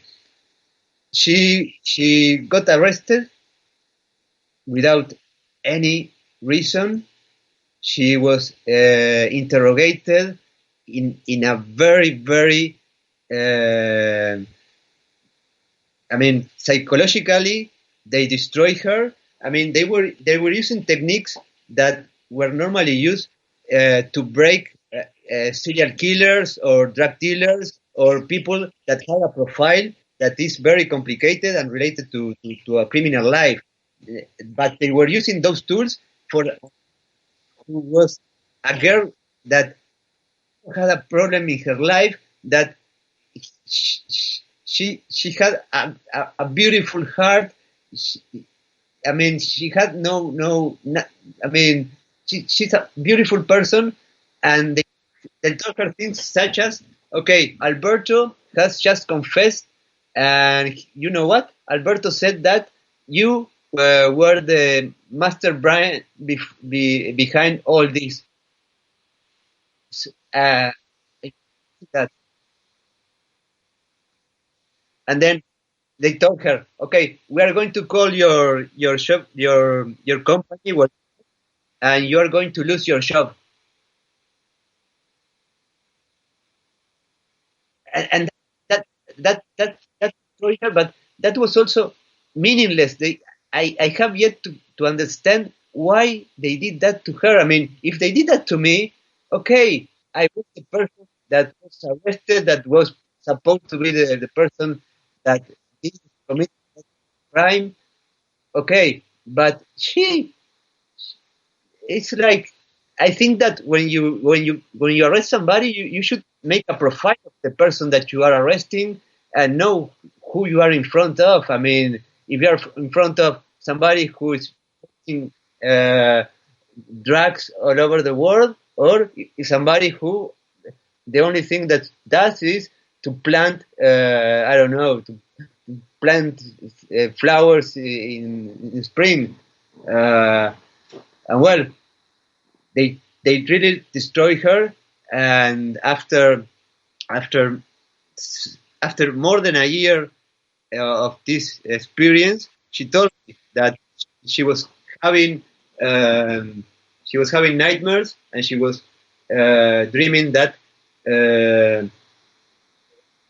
she got arrested without any reason. She was interrogated in a very I mean, psychologically, they destroyed her. I mean, they were using techniques that were normally used to break serial killers or drug dealers or people that have a profile that is very complicated and related to a criminal life. But they were using those tools for who was a girl that had a problem in her life that she had a beautiful heart. I mean, she had I mean, she's a beautiful person, and they told her things such as, okay, Alberto has just confessed, and you know what? Alberto said that you were the master brain behind all this. Uh, that, and then they told her, okay, we are going to call your shop, your company, and you are going to lose your job. And that destroyed her, but that was also meaningless. I have yet to understand why they did that to her. I mean, if they did that to me, okay, I was the person that was arrested, that was supposed to be the person that did commit crime. Okay, but it's like, I think that when you arrest somebody, you should make a profile of the person that you are arresting and know who you are in front of. I mean, if you are in front of somebody who is using drugs all over the world, or somebody who the only thing that does is to plant, I don't know, to plant flowers in spring. And well, they really destroyed her, and after after more than a year of this experience, she told me that she was having nightmares, and she was dreaming that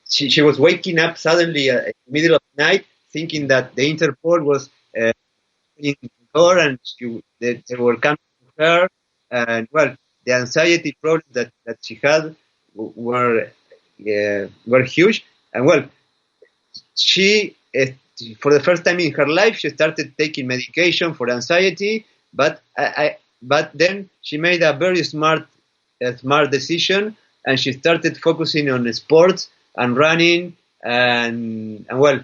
she was waking up suddenly in the middle of the night, thinking that the Interpol was in her and they were coming to her. And well, the anxiety problems that she had were huge. And well, she for the first time in her life she started taking medication for anxiety, but then she made a very smart decision, and she started focusing on sports and running, and well,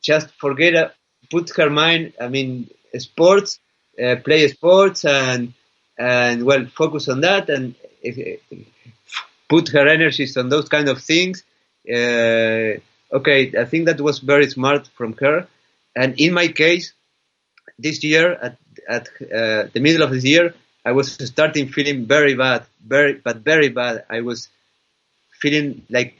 just put her mind, I mean, sports, play sports, and well, focus on that, and put her energies on those kind of things. Okay, I think that was very smart from her. And in my case, this year, at the middle of this year, I was starting feeling very bad, very bad. I was feeling like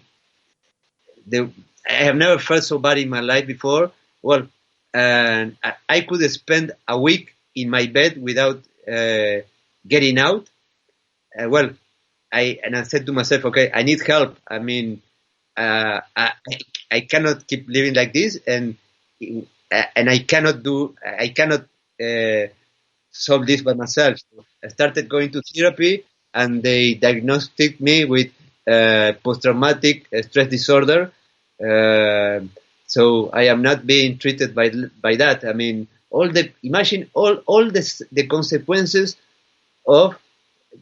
I have never felt so bad in my life before. Well, and I could spend a week in my bed without getting out. Well, I said to myself, okay, I need help. I mean, I cannot keep living like this, and I cannot solve this by myself. So I started going to therapy, and they diagnosed me with post-traumatic stress disorder. So I am not being treated by that. I mean, imagine all the consequences of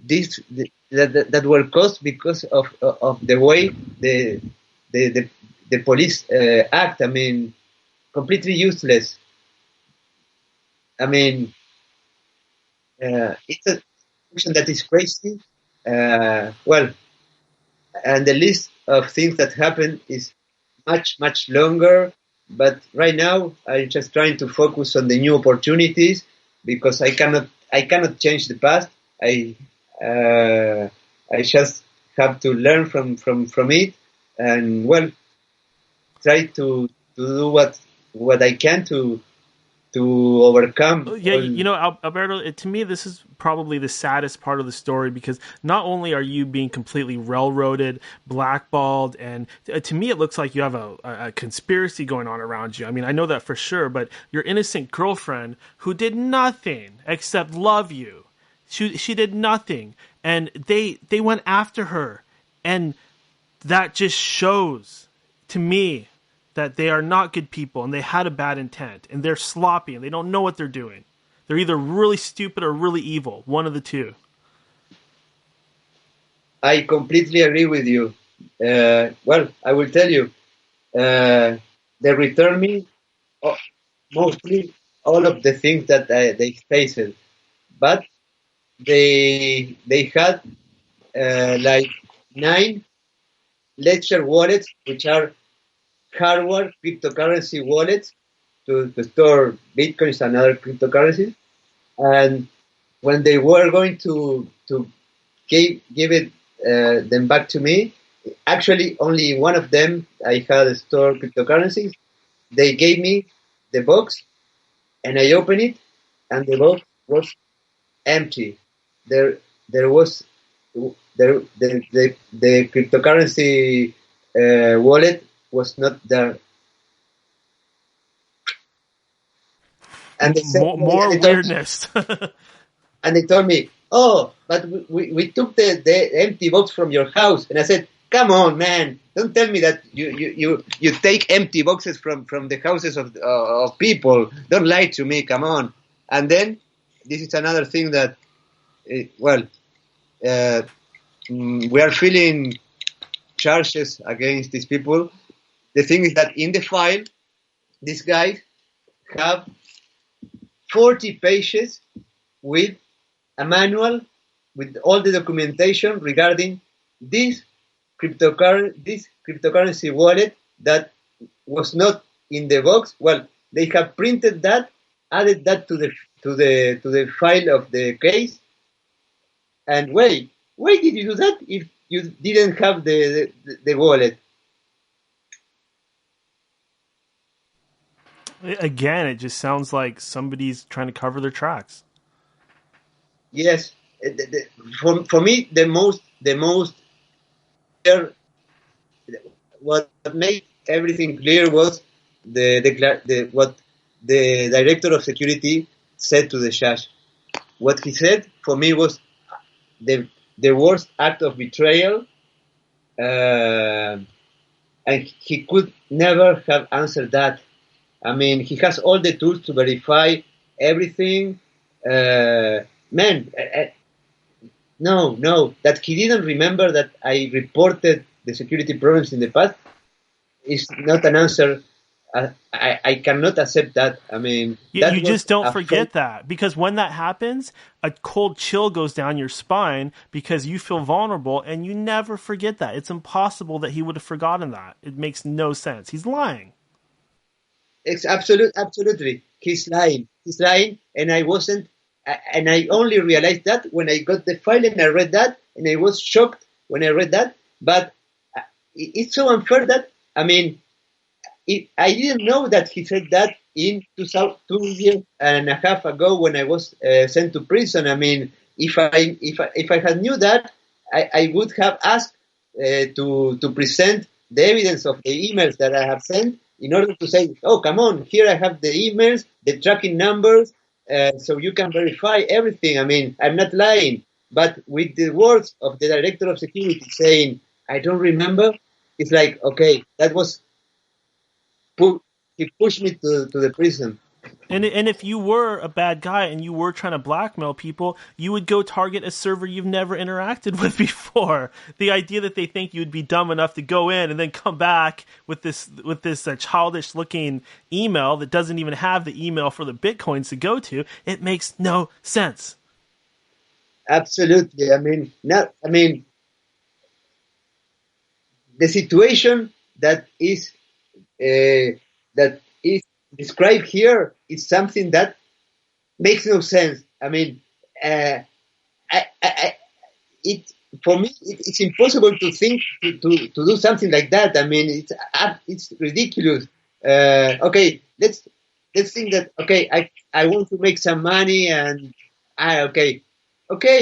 this that were caused because of the way the police act. I mean, completely useless. I mean, it's a situation that is crazy. Well, and the list of things that happen is much longer. But right now, I'm just trying to focus on the new opportunities, because I cannot change the past. I just have to learn from it, and well, try to do what I can to overcome Yeah, all. Alberto, to me, this is probably the saddest part of the story, because not only are you being completely railroaded, blackballed, and to me, it looks like you have a conspiracy going on around you. I mean, I know that for sure, but your innocent girlfriend who did nothing except love you, she did nothing, and they went after her, and that just shows to me that they are not good people, and they had a bad intent, and they're sloppy, and they don't know what they're doing. They're either really stupid or really evil, one of the two. I completely agree with you. Well, I will tell you, they return me uh, mostly all of the things that they faced, but they had like 9 ledger wallets, which are hardware cryptocurrency wallets to store bitcoins and other cryptocurrencies. And when they were going to give it them back to me, actually only one of them I had stored cryptocurrencies. They gave me the box, and I opened it, and the box was empty. There was the cryptocurrency wallet was not there. And they said, More weirdness. and they told me, "Oh, but we took the empty box from your house." And I said, "Come on, man! Don't tell me that you take empty boxes from the houses of people. Don't lie to me. Come on!" And then this is another thing that, well, we are feeling charges against these people. The thing is that in the file, these guys have 40 pages with a manual with all the documentation regarding this cryptocurrency wallet that was not in the box. Well, they have printed that, added that to the file of the case. And why did you do that if you didn't have the wallet? Again, it just sounds like somebody's trying to cover their tracks. Yes, for me the most what made everything clear was what the director of security said to the judge. what he said for me was the worst act of betrayal, and he could never have answered that. I mean, he has all the tools to verify everything. No, that he didn't remember that I reported the security problems in the past is not an answer. I cannot accept that. I mean, You just don't forget that, because when that happens, a cold chill goes down your spine because you feel vulnerable, and you never forget that. It's impossible that he would have forgotten that. It makes no sense. He's lying. It's absolutely. He's lying, and I wasn't, and I only realized that when I got the file and I read that, and I was shocked when I read that. But it's so unfair that, I mean, I didn't know that he said that in 2 years and a half ago when I was sent to prison. I mean, if I had knew that, I would have asked to present the evidence of the emails that I have sent in order to say, oh, come on, here I have the emails, the tracking numbers, so you can verify everything. I mean, I'm not lying. But with the words of the director of security saying, I don't remember, it's like, okay, that was... He pushed me to the prison. And if you were a bad guy and you were trying to blackmail people, you would go target a server you've never interacted with before. The idea that they think you'd be dumb enough to go in and then come back with this childish looking email that doesn't even have the email for the bitcoins to go to, it makes no sense. Absolutely. I mean, the situation that is described here is something that makes no sense. I mean, for me, it's impossible to think to do something like that. I mean, it's ridiculous. Okay, let's think that, okay, I want to make some money, and okay,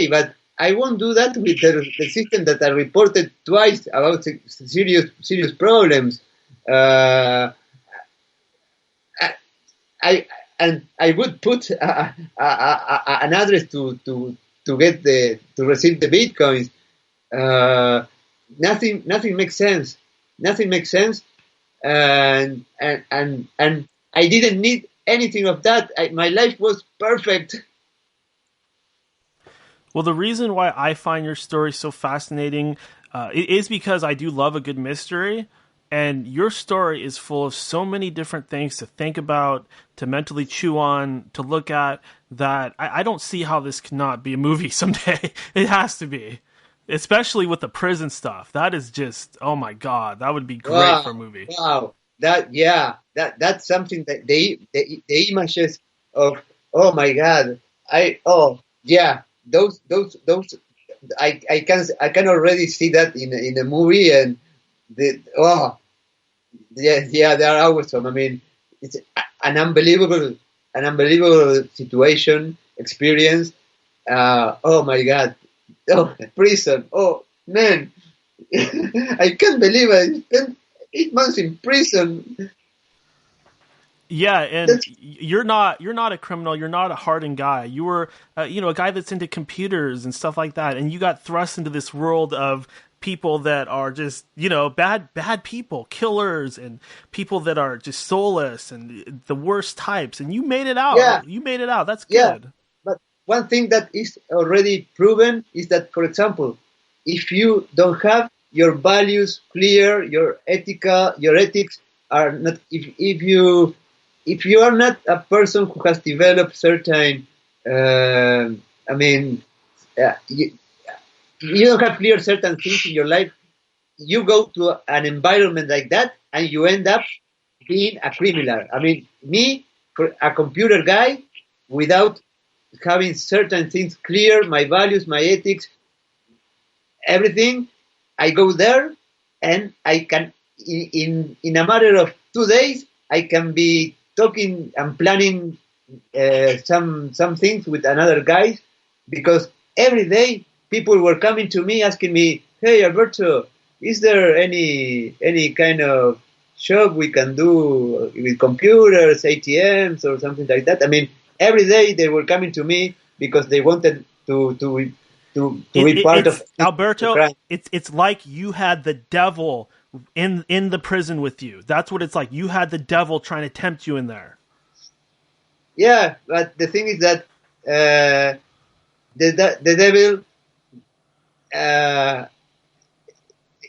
but I won't do that with the system that I reported twice about serious problems. I would put an address to receive the bitcoins. Nothing makes sense. And I didn't need anything of that. My life was perfect. Well, the reason why I find your story so fascinating is because I do love a good mystery. And your story is full of so many different things to think about, to mentally chew on, to look at, that I don't see how this cannot be a movie someday. It has to be. Especially with the prison stuff. That is just, oh my God, that would be great for a movie. Wow. That's something that the images of, oh my God. Those I can already see that in a movie, and they are awesome. I mean, it's an unbelievable situation, experience. Oh my God. Oh, prison. Oh man. I can't believe I spent 8 months in prison. Yeah, and you're not a criminal. You're not a hardened guy. You were, a guy that's into computers and stuff like that. And you got thrust into this world of people that are just, bad people, killers, and people that are just soulless and the worst types. And you made it out. Yeah. You made it out. That's good. Yeah. But one thing that is already proven is that, for example, if you don't have your values clear, your ethics are not, if you are not a person who has developed certain, you don't have clear certain things in your life, you go to an environment like that and you end up being a criminal. I mean, me, for a computer guy, without having certain things clear, my values, my ethics, everything, I go there and I can, in a matter of 2 days, I can be talking and planning some things with another guy, because every day people were coming to me asking me, hey Alberto, is there any kind of shop we can do with computers, ATMs or something like that? I mean, every day they were coming to me because they wanted to be part of the Alberto. crime. It's like you had the devil in the prison with you. That's what it's like. You had the devil trying to tempt you in there. Yeah, but the thing is that the devil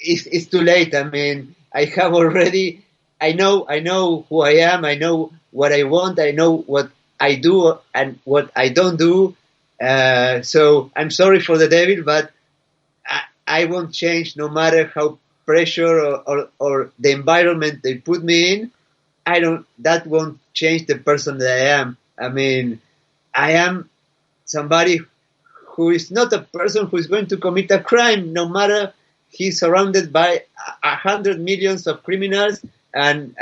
is too late. I mean, I have already. I know who I am. I know what I want. I know what I do and what I don't do. So I'm sorry for the devil, but I won't change no matter how pressure or the environment they put me in. That won't change the person that I am. I mean, I am somebody who is not a person who is going to commit a crime, no matter he's surrounded by 100 millions of criminals and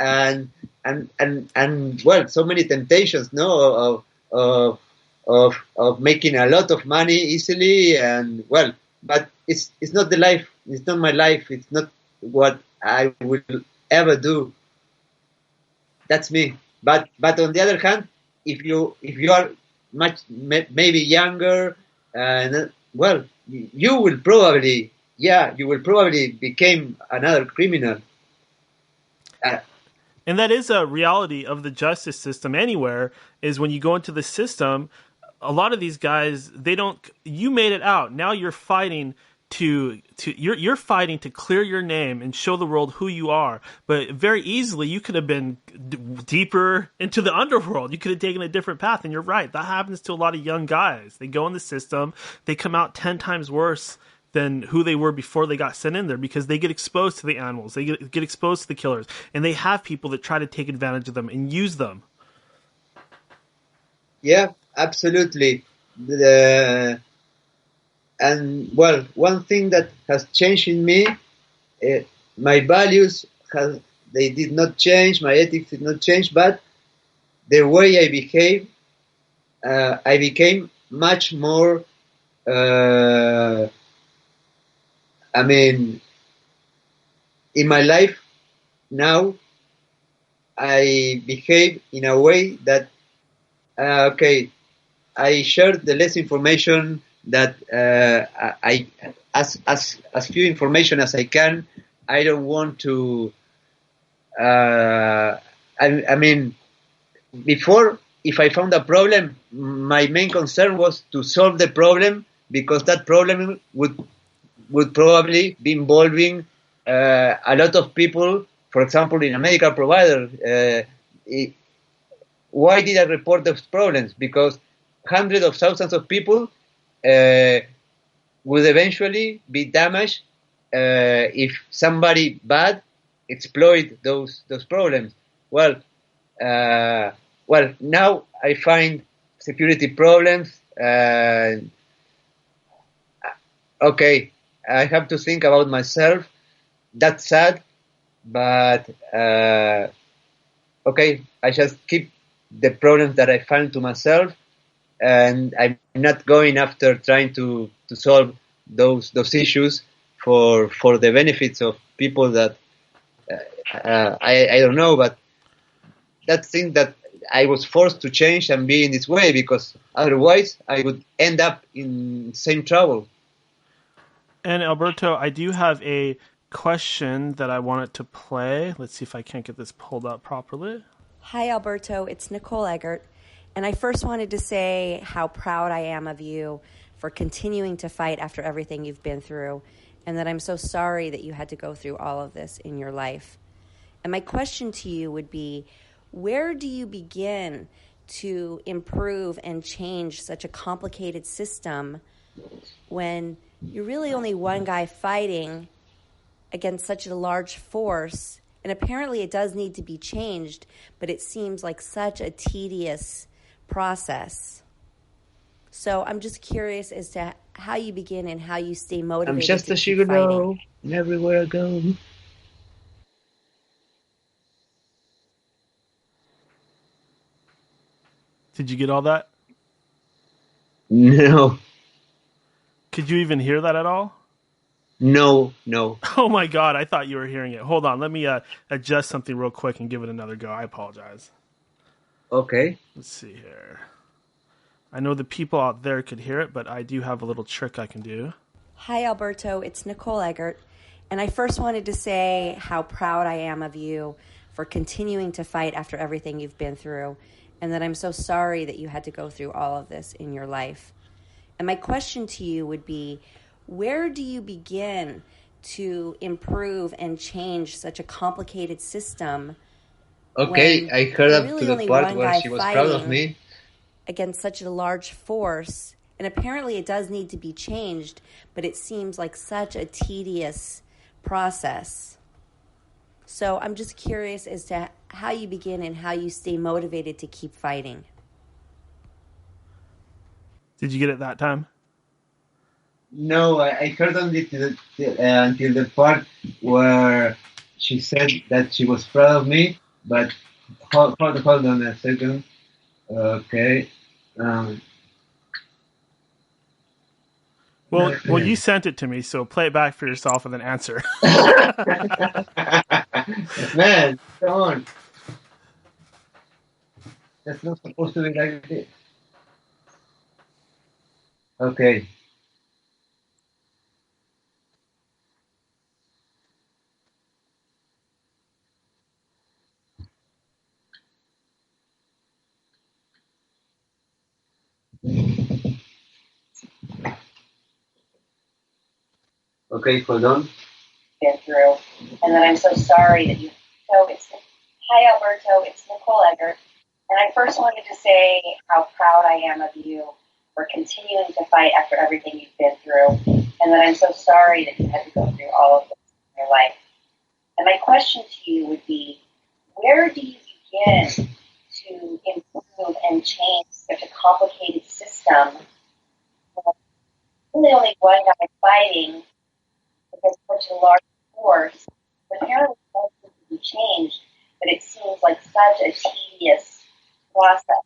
well, so many temptations, no, of making a lot of money easily, and well, but it's not the life. It's not my life. It's not what I will ever do. That's me. But on the other hand, if you are maybe younger, well, you will probably become another criminal. And that is a reality of the justice system anywhere, is when you go into the system, a lot of these guys, you made it out. Now you're fighting you're fighting to clear your name and show the world who you are. But very easily you could have been deeper into the underworld. You could have taken a different path. And you're right. That happens to a lot of young guys. They go in the system, they come out 10 times worse than who they were before they got sent in there, because they get exposed to the animals, they get exposed to the killers, and they have people that try to take advantage of them and use them. Yeah, absolutely. And well, one thing that has changed in me, my values they did not change, my ethics did not change, but the way I behave, I became much more. I mean, in my life now, I behave in a way that, okay, I share the less information that I as few information as I can. I don't want to. I mean, before, if I found a problem, my main concern was to solve the problem, because that problem would probably be involving a lot of people. For example, in a medical provider, why did I report those problems? Because hundreds of thousands of people would eventually be damaged if somebody bad exploit those problems. Well, now I find security problems. Okay, I have to think about myself. That's sad, but okay, I just keep the problems that I find to myself, and I'm not going after trying to solve those issues for the benefits of people that I don't know, but that thing that I was forced to change and be in this way, because otherwise I would end up in the same trouble. And Alberto, I do have a question that I wanted to play. Let's see if I can't get this pulled up properly. Hi, Alberto. It's Nicole Eggert. And I first wanted to say how proud I am of you for continuing to fight after everything you've been through, and that I'm so sorry that you had to go through all of this in your life. And my question to you would be, where do you begin to improve and change such a complicated system when you're really only one guy fighting against such a large force? And apparently it does need to be changed, but it seems like such a tedious process. So I'm just curious as to how you begin and how you stay motivated. I'm just a shigano everywhere I go. Did you get all that? No. Could you even hear that at all? No. Oh my God, I thought you were hearing it. Hold on, let me adjust something real quick and give it another go. I apologize. Okay. Let's see here. I know the people out there could hear it, but I do have a little trick I can do. Hi, Alberto. It's Nicole Eggert. And I first wanted to say how proud I am of you for continuing to fight after everything you've been through, and that I'm so sorry that you had to go through all of this in your life. And my question to you would be, where do you begin to improve and change such a complicated system? Okay, I heard up really to the only part one where guy she was proud of me. Against such a large force, and apparently it does need to be changed, but it seems like such a tedious process. So I'm just curious as to how you begin and how you stay motivated to keep fighting. Did you get it that time? No, I heard only until the part where she said that she was proud of me, but hold on a second. Okay. Well, you sent it to me, so play it back for yourself and then answer. Man, come on. That's not supposed to be like this. Okay. Okay, hold on. Been through, and that I'm so sorry that you. Hi, Alberto. It's Nicole Eggert, and I first wanted to say how proud I am of you for continuing to fight after everything you've been through, and that I'm so sorry that you had to go through all of this in your life. And my question to you would be, where do you begin to improve and change such a complicated system? Really only one guy fighting against such a large force. Apparently, it needs to be changed, but it seems like such a tedious process.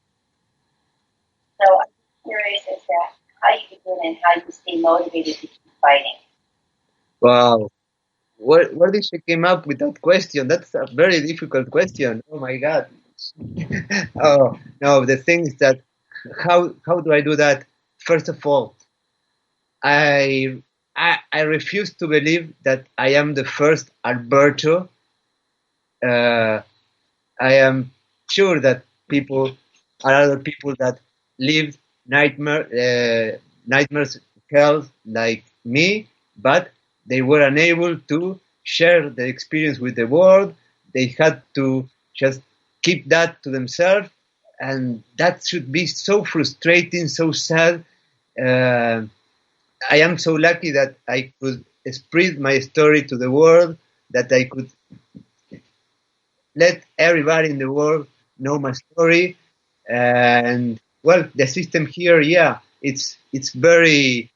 So I'm curious as to how you begin and how you stay motivated to keep fighting. Wow. Where did she came up with that question? That's a very difficult question. Oh my God. Oh no, the thing is that how do I do that? First of all, I refuse to believe that I am the first Alberto. I am sure that people are other people that live nightmares hell like me, but they were unable to share the experience with the world. They had to just keep that to themselves, and that should be so frustrating, so sad. I am so lucky that I could spread my story to the world, that I could let everybody in the world know my story. And well, the system here, yeah, it's very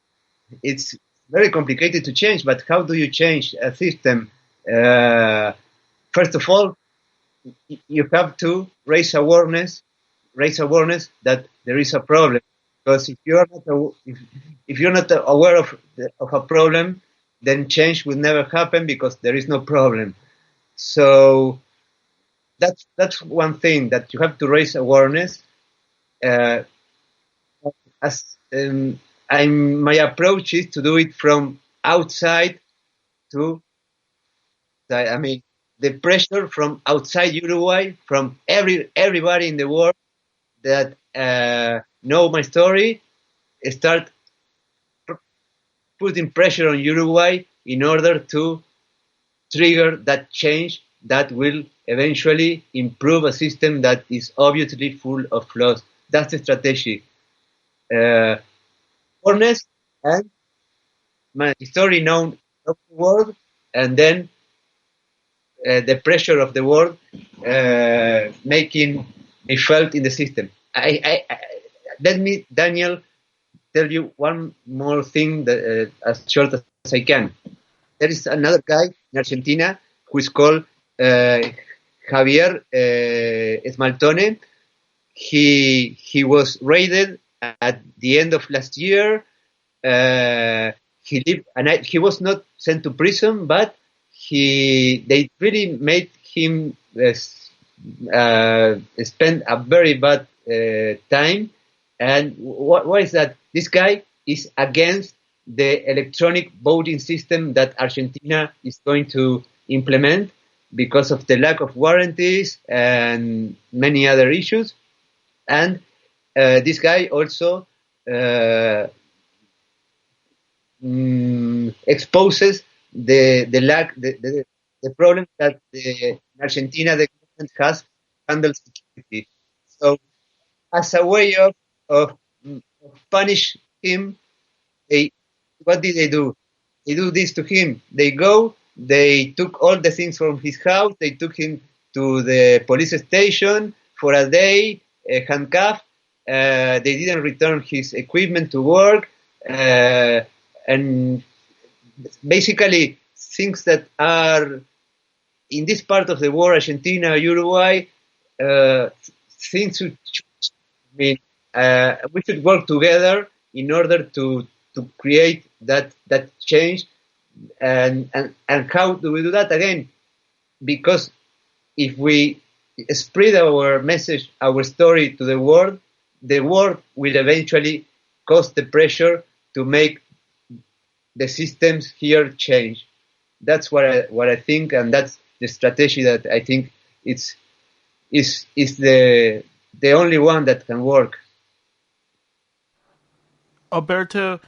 complicated to change. But how do you change a system? First of all, you have to raise awareness that there is a problem. Because if you're not aware of a problem, then change will never happen because there is no problem. So that's one thing, that you have to raise awareness. My approach is to do it from outside to. I mean, the pressure from outside Uruguay, from everybody in the world that know my story, start putting pressure on Uruguay in order to trigger that change that will eventually improve a system that is obviously full of flaws. That's the strategy. Honest and my story known of the world, and then the pressure of the world making me felt in the system. Let me, Daniel, tell you one more thing that, as short as I can. There is another guy in Argentina who is called Javier Esmaltone. He was raided at the end of last year. He lived, and he was not sent to prison, but they really made him spend a very bad time. And what is that? This guy is against the electronic voting system that Argentina is going to implement because of the lack of warranties and many other issues. And this guy also exposes the problem that in Argentina the government has handled security. So as a way of punish him, they what did they do? They do this to him. They took all the things from his house, they took him to the police station for a day, handcuffed. They didn't return his equipment to work, and basically things that are in this part of the world, Argentina, Uruguay, things should, I mean, we should work together in order to create that change. And how do we do that? Again, because if we spread our message, our story to the world will eventually cause the pressure to make the systems here change. That's what I think, and that's the strategy that I think is the only one that can work. Alberto,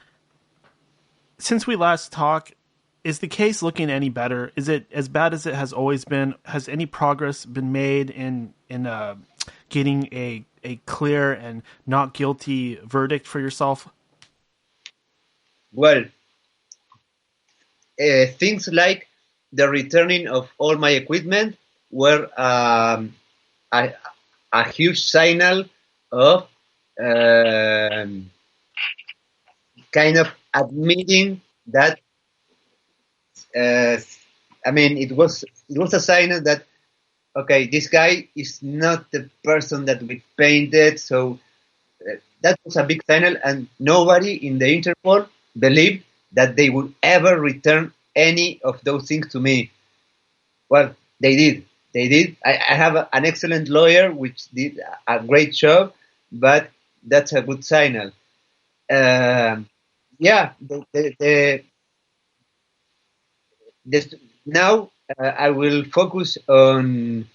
since we last talked, is the case looking any better? Is it as bad as it has always been? Has any progress been made in getting a clear and not guilty verdict for yourself? Well, things like the returning of all my equipment were a huge signal of kind of admitting that. I mean, it was a signal that, okay, this guy is not the person that we painted. So that was a big signal, and nobody in the Interpol believed that they would ever return any of those things to me. Well, they did. They did. I have an excellent lawyer which did a great job, but that's a good signal. Yeah, now I will focus on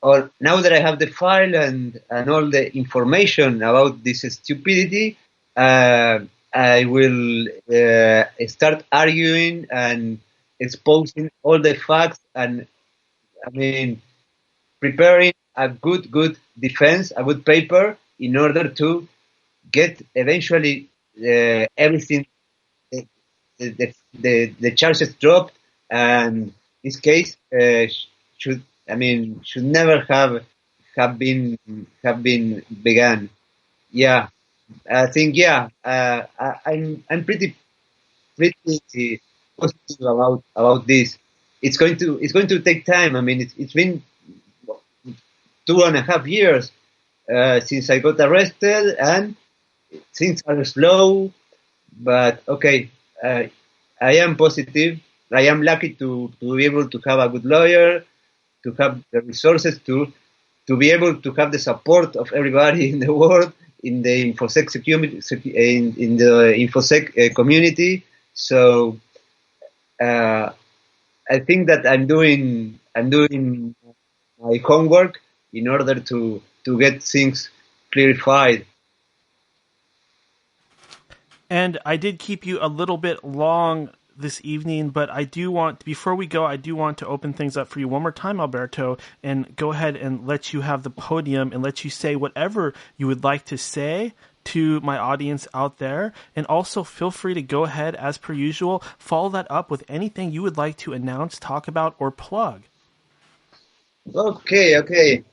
now that I have the file and all the information about this stupidity. I will start arguing and exposing all the facts, and I mean preparing a good defense, a good paper, in order to get eventually everything, the charges dropped, and this case should never have been begun. Yeah, I think I'm pretty positive about this. It's going to take time. I mean, it's been 2.5 years since I got arrested, and things are slow, but okay. I am positive. I am lucky to be able to have a good lawyer, to have the resources to be able to have the support of everybody in the world, in the infosec in the infosec community. So I think that I'm doing my homework in order to get things clarified. And I did keep you a little bit long this evening, but I do want, before we go, I do want to open things up for you one more time, Alberto, and go ahead and let you have the podium and let you say whatever you would like to say to my audience out there. And also feel free to go ahead, as per usual, follow that up with anything you would like to announce, talk about, or plug. Okay.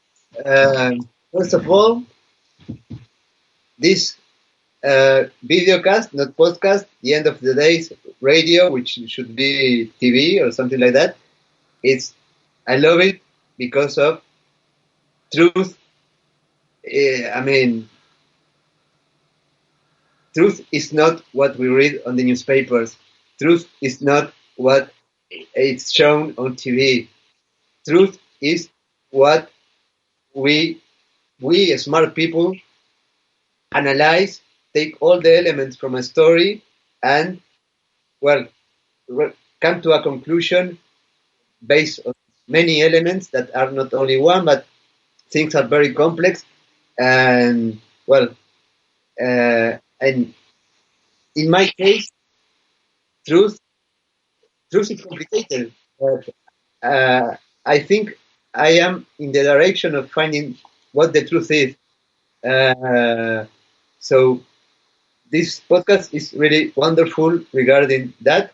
First of all, this videocast, not podcast, the end of the day's radio, which should be TV or something like that. I love it because of truth. Truth is not what we read on the newspapers. Truth is not what it's shown on TV. Truth is what we smart people analyze, take all the elements from a story, and well, come to a conclusion based on many elements that are not only one, but things are very complex. And well, and in my case, truth is complicated. But I think I am in the direction of finding what the truth is. So this podcast is really wonderful regarding that.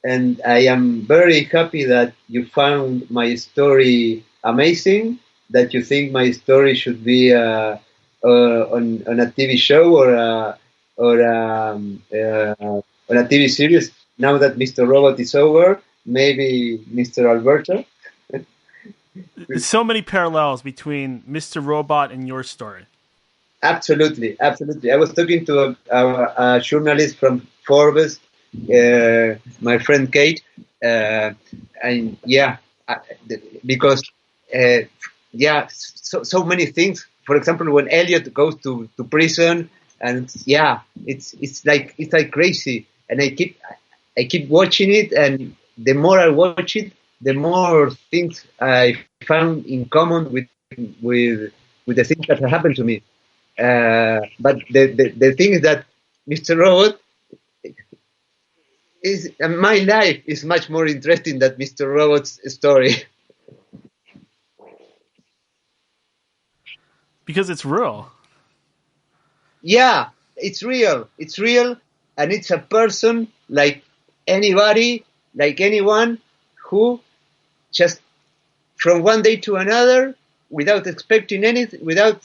And I am very happy that you found my story amazing, that you think my story should be on a TV show on a TV series. Now that Mr. Robot is over, maybe Mr. Alberto. So many parallels between Mr. Robot and your story. Absolutely. I was talking to a journalist from Forbes, my friend Kate, and yeah, because so many things. For example, when Elliot goes to prison, and yeah, it's like crazy, and I keep watching it, and the more I watch it, the more things I found in common with the things that happened to me. But the thing is that Mr. Robot my life is much more interesting than Mr. Robot's story. Because it's real. Yeah, it's real. It's real, and it's a person like anybody, like anyone, who just from one day to another, without expecting anything, without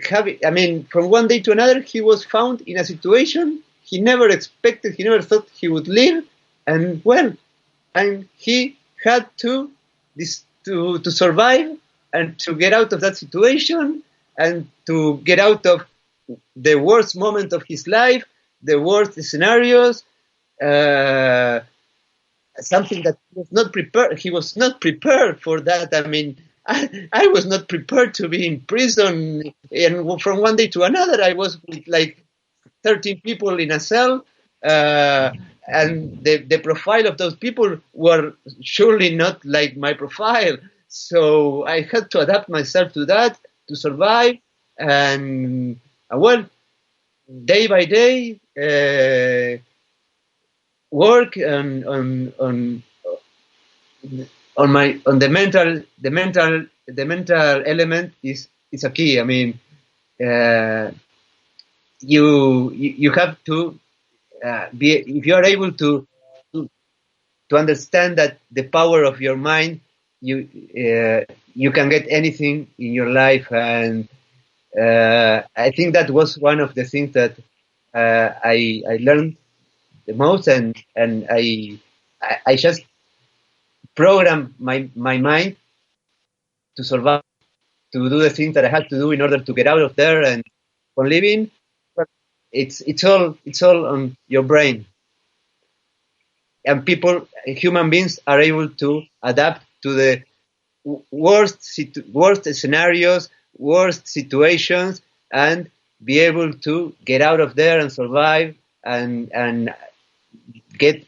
having, I mean, from one day to another, he was found in a situation he never expected, he never thought he would live, and well, and he had to survive and to get out of that situation and to get out of the worst moment of his life, the worst scenarios, something that he was not prepared. He was not prepared for that. I mean, I was not prepared to be in prison, and from one day to another, I was with like 13 people in a cell, and the profile of those people were surely not like my profile. So I had to adapt myself to that to survive, and well, day by day, work on the mental element is a key. I mean, you have to be, if you are able to understand that the power of your mind, you can get anything in your life. And I think that was one of the things that I learned the most, and I just programmed my mind to survive, to do the things that I had to do in order to get out of there and for living. But it's all on your brain, and human beings are able to adapt to the worst scenarios, worst situations, and be able to get out of there and survive and get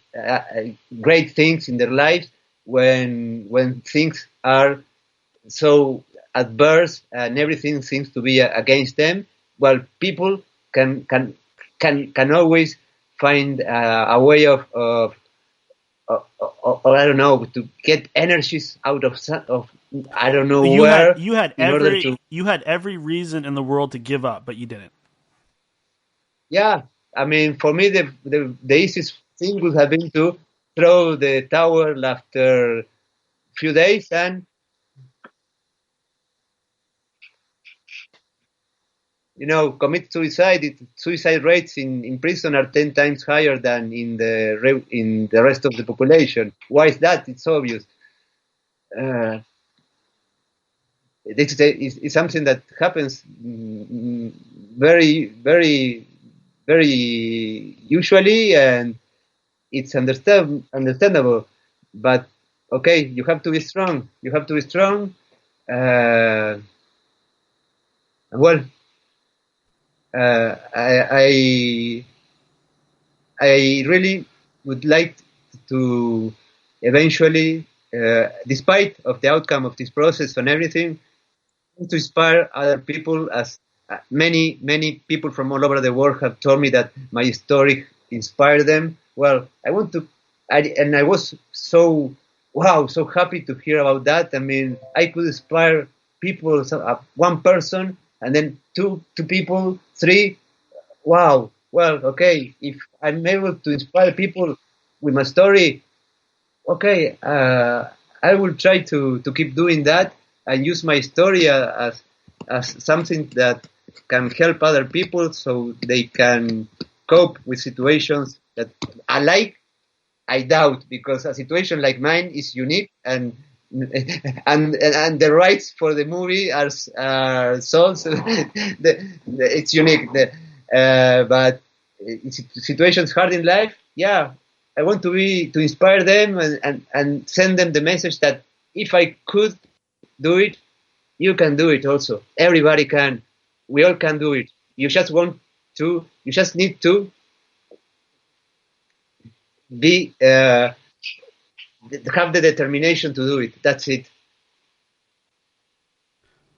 great things in their lives when things are so adverse and everything seems to be against them. Well, people can always find a way of I don't know, to get energies out of I don't know where. You had every reason in the world to give up, but you didn't. Yeah, I mean, for me, the easiest thing would have been to throw the towel after a few days and, commit suicide. Suicide rates in prison are 10 times higher than in the rest of the population. Why is that? It's obvious. It's something that happens very, very, very usually, and it's understandable. But okay, you have to be strong. You have to be strong. Well, uh, I, I I really would like to eventually, despite of the outcome of this process and everything, to inspire other people. As many people from all over the world have told me that my story inspired them. Well, I want to, and I was so so happy to hear about that. I mean, I could inspire people, one person, and then two people, three. Wow. Well, okay. If I'm able to inspire people with my story, okay, I will try to keep doing that and use my story as something that can help other people so they can cope with situations that I like. I doubt, because a situation like mine is unique, and and the rights for the movie are sold. So it's unique. But situations hard in life, yeah, I want to inspire them and send them the message that if I could do it, you can do it also. Everybody can. We all can do it. You just want to. You just need to be have the determination to do it. That's it.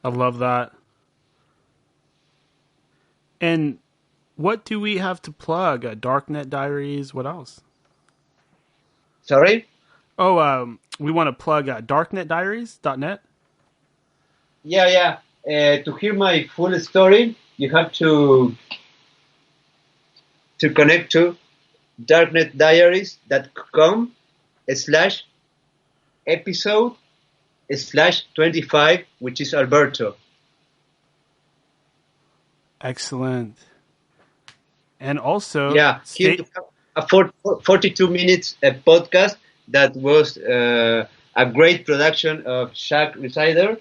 I love that. And what do we have to plug? Darknet Diaries. What else? Sorry. Oh, we want to plug darknetdiaries.net. Yeah. To hear my full story, you have to connect to darknetdiaries.com/episode/25, which is Alberto. Excellent. And also, Yeah, here you have a 42 minutes podcast that was a great production of Shaq Resider.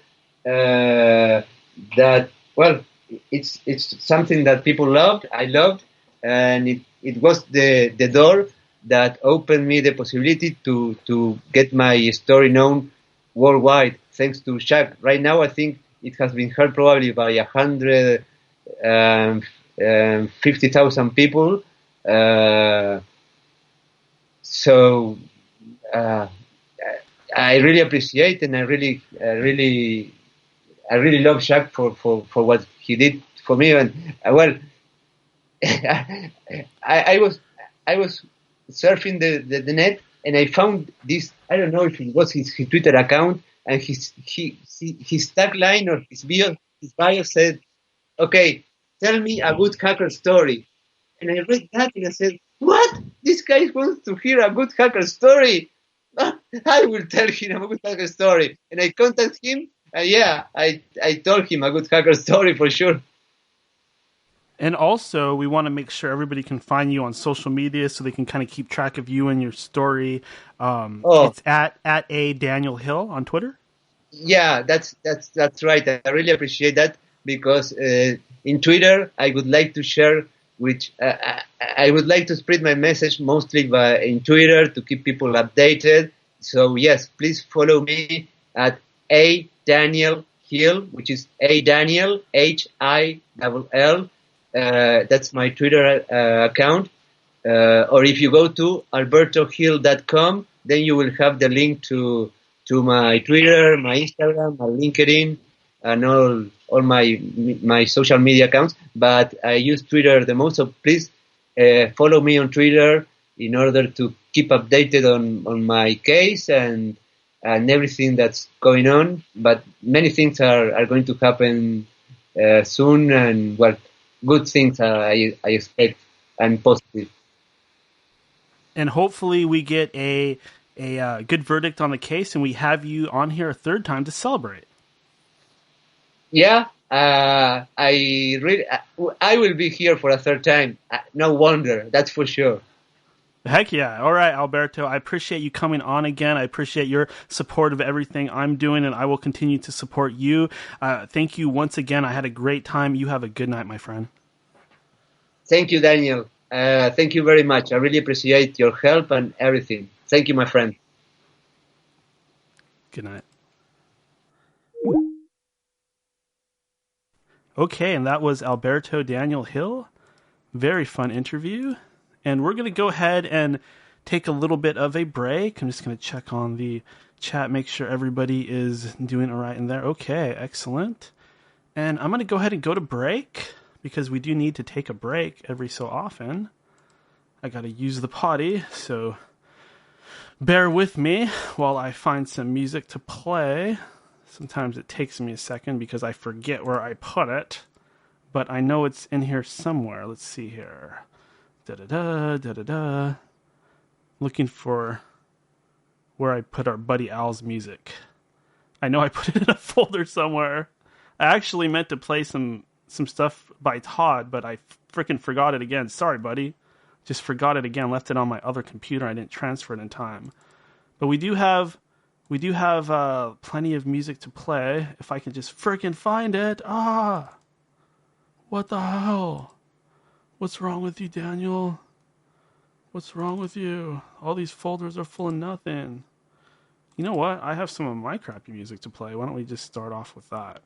That, well, it's something that people loved. I loved, and it was the door that opened me the possibility to get my story known worldwide. Thanks to Shaq. Right now, I think it has been heard probably by 150,000 people. Uh, so uh, I really appreciate, and I really love Shaq for what he did for me. And well, I was surfing the net, and I found this. I don't know if it was his Twitter account, and his tagline or his bio said, "Okay, tell me a good hacker story." And I read that and I said, "What? This guy wants to hear a good hacker story. I will tell him a good hacker story." And I contacted him, and yeah, I told him a good hacker story for sure. and also, we want to make sure everybody can find you on social media so they can kind of keep track of you and your story. Oh, It's at a Daniel Hill on Twitter. yeah, that's right. I really appreciate that, because in Twitter I would like to share, which I would like to spread my message mostly in Twitter to keep people updated. So yes, please follow me at a Daniel Hill, which is a Daniel Hill. That's my Twitter account. Or if you go to albertohill.com, then you will have the link to my Twitter, my Instagram, my LinkedIn, and all my social media accounts. But I use Twitter the most, so please follow me on Twitter in order to keep updated on my case and everything that's going on. But many things are going to happen soon, and well, good things I expect, and positive. And hopefully, we get a good verdict on the case, and we have you on here a third time to celebrate. Yeah, I will be here for a third time. No wonder, that's for sure. Heck yeah. All right, Alberto. I appreciate you coming on again. I appreciate your support of everything I'm doing, and I will continue to support you. Thank you once again. I had a great time. You have a good night, my friend. Thank you, Daniel. Thank you very much. I really appreciate your help and everything. Thank you, my friend. Good night. Okay, and that was Alberto Daniel Hill. Very fun interview. And we're going to go ahead and take a little bit of a break. I'm just going to check on the chat, make sure everybody is doing all right in there. Okay, excellent. And I'm going to go ahead and go to break because we do need to take a break every so often. I got to use the potty, so bear with me while I find some music to play. Sometimes it takes me a second because I forget where I put it, but I know it's in here somewhere. Let's see here. Da-da-da, da-da-da. Looking for where I put our buddy Al's music. I know I put it in a folder somewhere. I actually meant to play some stuff by Todd, but I freaking forgot it again. Sorry, buddy. Just forgot it again. Left it on my other computer. I didn't transfer it in time. But we do have plenty of music to play. If I can just freaking find it. What the hell? What's wrong with you, Daniel? What's wrong with you? All these folders are full of nothing. You know what? I have some of my crappy music to play. Why don't we just start off with that?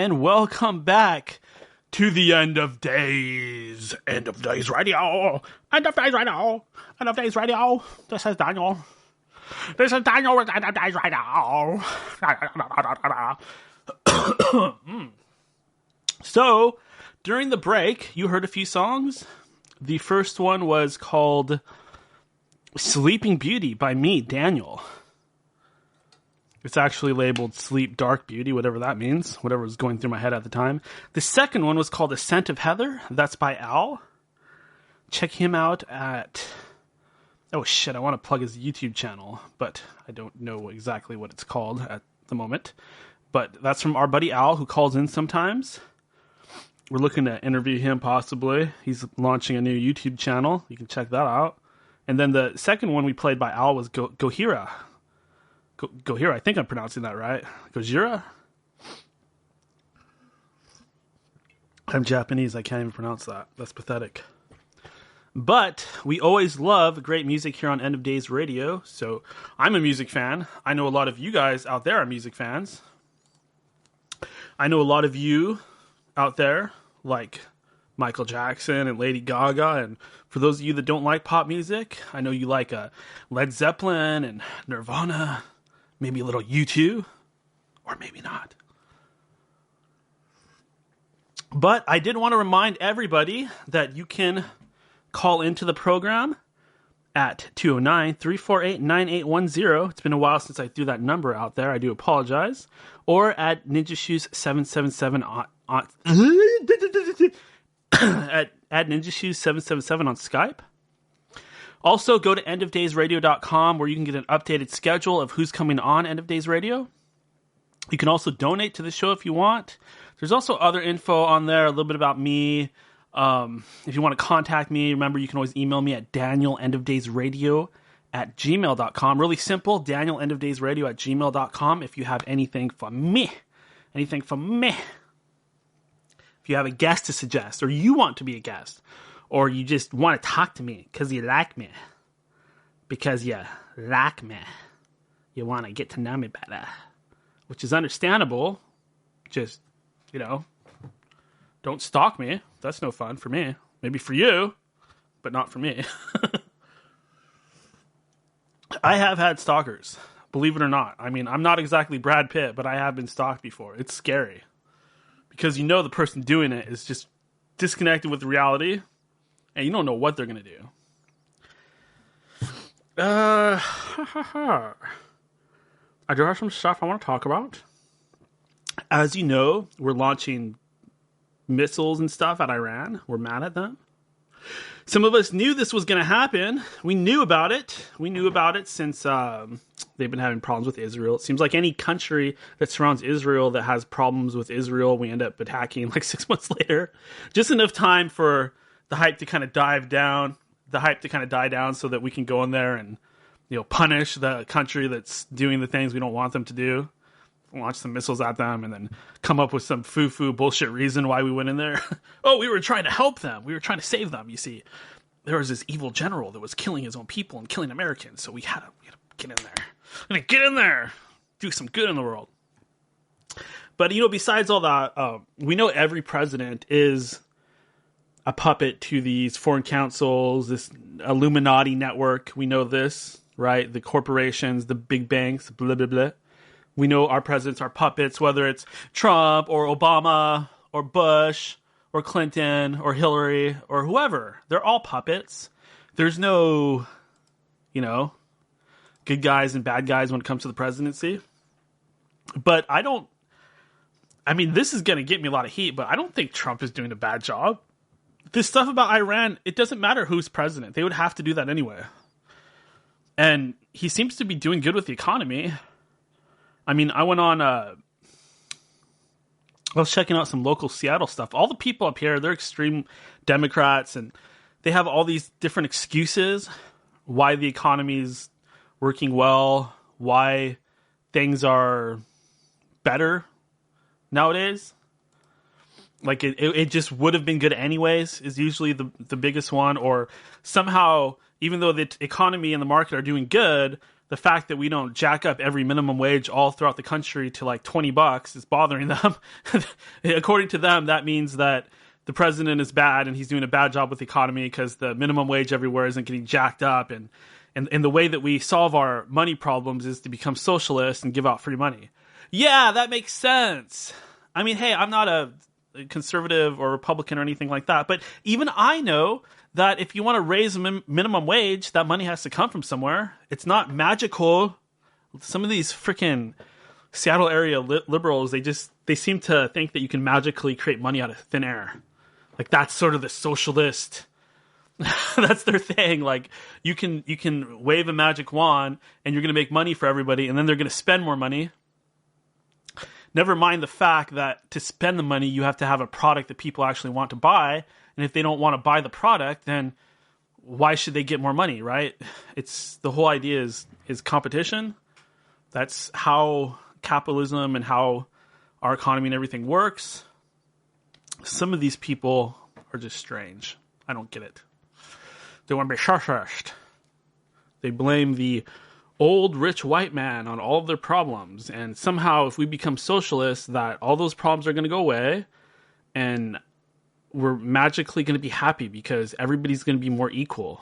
and welcome back to the End of Days. End of Days Radio. End of Days Radio. End of Days Radio. This is Daniel. This is Daniel with End of Days Radio. So, during the break, you heard a few songs. The first one was called Sleeping Beauty by me, Daniel. It's actually labeled Sleep Dark Beauty, whatever that means, whatever was going through my head at the time. The second one was called The Scent of Heather. That's by Al. Check him out at... Oh shit, I want to plug his YouTube channel, but I don't know exactly what it's called at the moment. But that's from our buddy Al, who calls in sometimes. We're looking to interview him possibly. He's launching a new YouTube channel. You can check that out. And then the second one we played by Al was Gohira. Gohira, I think I'm pronouncing that right. Gojira? I'm Japanese, I can't even pronounce that. That's pathetic. But we always love great music here on End of Days Radio, so I'm a music fan. I know a lot of you guys out there are music fans. I know a lot of you out there like Michael Jackson and Lady Gaga, and for those of you that don't like pop music, I know you like Led Zeppelin and Nirvana. Maybe a little U2, or maybe not. But I did want to remind everybody that you can call into the program at 209-348-9810. It's been a while since I threw that number out there. I do apologize. Or at Ninja Shoes 777 at Ninja Shoes 777 on Skype. Also, go to endofdaysradio.com where you can get an updated schedule of who's coming on End of Days Radio. You can also donate to the show if you want. There's also other info on there, a little bit about me. If you want to contact me, remember you can always email me at danielendofdaysradio@gmail.com. Really simple, danielendofdaysradio@gmail.com if you have anything for me. Anything for me. If you have a guest to suggest, or you want to be a guest, or you just want to talk to me because you like me. Because you like me. You want to get to know me better. Which is understandable. Just, don't stalk me. That's no fun for me. Maybe for you, but not for me. I have had stalkers, believe it or not. I mean, I'm not exactly Brad Pitt, but I have been stalked before. It's scary. Because the person doing it is just disconnected with reality. And you don't know what they're going to do. I do have some stuff I want to talk about. As you know, we're launching missiles and stuff at Iran. We're mad at them. Some of us knew this was going to happen. We knew about it. We knew about it since they've been having problems with Israel. It seems like any country that surrounds Israel that has problems with Israel, we end up attacking like 6 months later. Just enough time for the hype to kind of die down so that we can go in there and, punish the country that's doing the things we don't want them to do. Launch some missiles at them and then come up with some foo-foo bullshit reason why we went in there. Oh, we were trying to help them. We were trying to save them, you see. There was this evil general that was killing his own people and killing Americans, so we had to get in there. Get in there! Do some good in the world. But, besides all that, we know every president is a puppet to these foreign councils, this Illuminati network. We know this, right? The corporations, the big banks, blah, blah, blah. We know our presidents are puppets, whether it's Trump or Obama or Bush or Clinton or Hillary or whoever. They're all puppets. There's no, good guys and bad guys when it comes to the presidency. But this is going to get me a lot of heat, but I don't think Trump is doing a bad job. This stuff about Iran, it doesn't matter who's president. They would have to do that anyway. And he seems to be doing good with the economy. I went on, I was checking out some local Seattle stuff. All the people up here, they're extreme Democrats, and they have all these different excuses why the economy's working well, why things are better nowadays. Like, it just would have been good anyways, is usually the biggest one. Or somehow, even though the economy and the market are doing good, the fact that we don't jack up every minimum wage all throughout the country to like $20 is bothering them. According to them, that means that the president is bad and he's doing a bad job with the economy because the minimum wage everywhere isn't getting jacked up. And the way that we solve our money problems is to become socialist and give out free money. Yeah, that makes sense. I mean, hey, I'm not a conservative or Republican or anything like that, but even I know that if you want to raise a minimum wage, that money has to come from somewhere. It's not magical. Some of these freaking Seattle area liberals, they seem to think that you can magically create money out of thin air. Like that's sort of the socialist. That's their thing. Like you can wave a magic wand and you're going to make money for everybody, and then they're going to spend more money. Never mind the fact that to spend the money, you have to have a product that people actually want to buy. And if they don't want to buy the product, then why should they get more money, right? It's the whole idea is competition. That's how capitalism and how our economy and everything works. Some of these people are just strange. I don't get it. They want to be socialist. They blame the old rich white man on all of their problems, and somehow if we become socialists, that all those problems are going to go away and we're magically going to be happy because everybody's going to be more equal.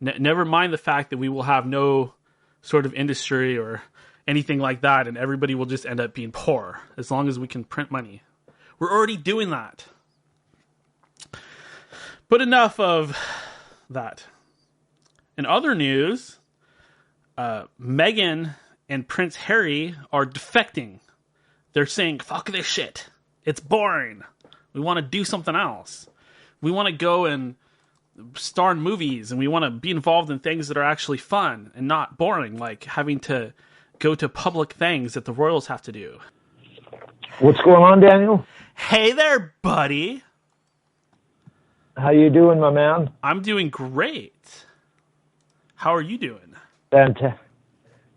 Never mind the fact that we will have no sort of industry or anything like that, and everybody will just end up being poor as long as we can print money. We're already doing that. But enough of that. In other news, Meghan and Prince Harry are defecting. They're saying, fuck this shit. It's boring. We want to do something else. We want to go and star in movies, and we want to be involved in things that are actually fun and not boring, like having to go to public things that the royals have to do. What's going on, Daniel? Hey there, buddy. How you doing, my man? I'm doing great. How are you doing?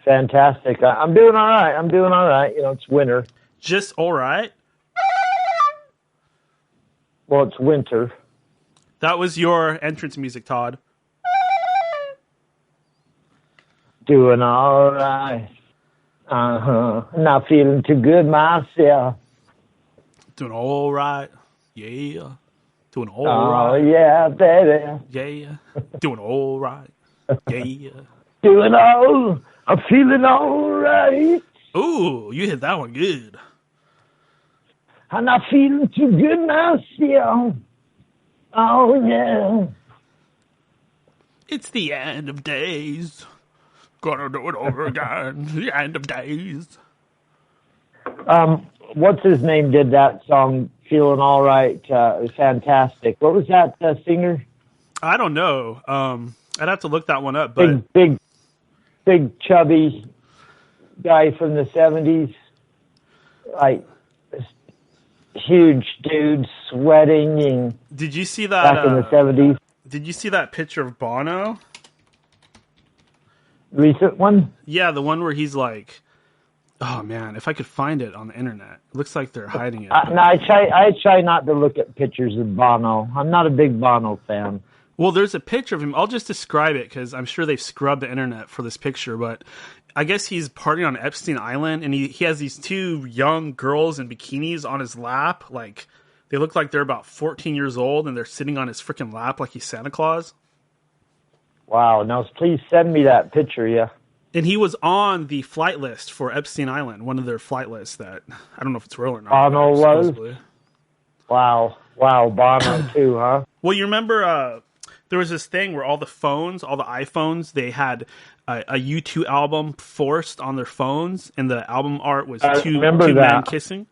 Fantastic. I'm doing all right. You know, it's winter. Just all right? Well, it's winter. That was your entrance music, Todd. Doing all right. Not feeling too good myself. Doing all right. Yeah. Doing all right. Oh, yeah, baby. Yeah. Doing all right. Yeah. I'm feeling all right. Ooh, you hit that one good. I'm not feeling too good myself. Oh, yeah. It's the end of days. Gonna do it over again. The end of days. What's his name did that song, Feeling All Right? It was fantastic. What was that singer? I don't know. I'd have to look that one up. But big chubby guy from the 70s. Like, huge dude sweating. And did you see that? Back in the 70s. Did you see that picture of Bono? Recent one? Yeah, the one where he's like, oh man, if I could find it on the internet. It looks like they're hiding it. No, I try not to look at pictures of Bono. I'm not a big Bono fan. Well, there's a picture of him. I'll just describe it because I'm sure they've scrubbed the internet for this picture, but I guess he's partying on Epstein Island, and he has these two young girls in bikinis on his lap. Like, they look like they're about 14 years old, and they're sitting on his freaking lap like he's Santa Claus. Wow. Now, please send me that picture, yeah. And he was on the flight list for Epstein Island, one of their flight lists that, I don't know if it's real or not. Bono was? Wow, Bono too, huh? Well, you remember there was this thing where all the iPhones, they had a U2 album forced on their phones, and the album art was two men kissing.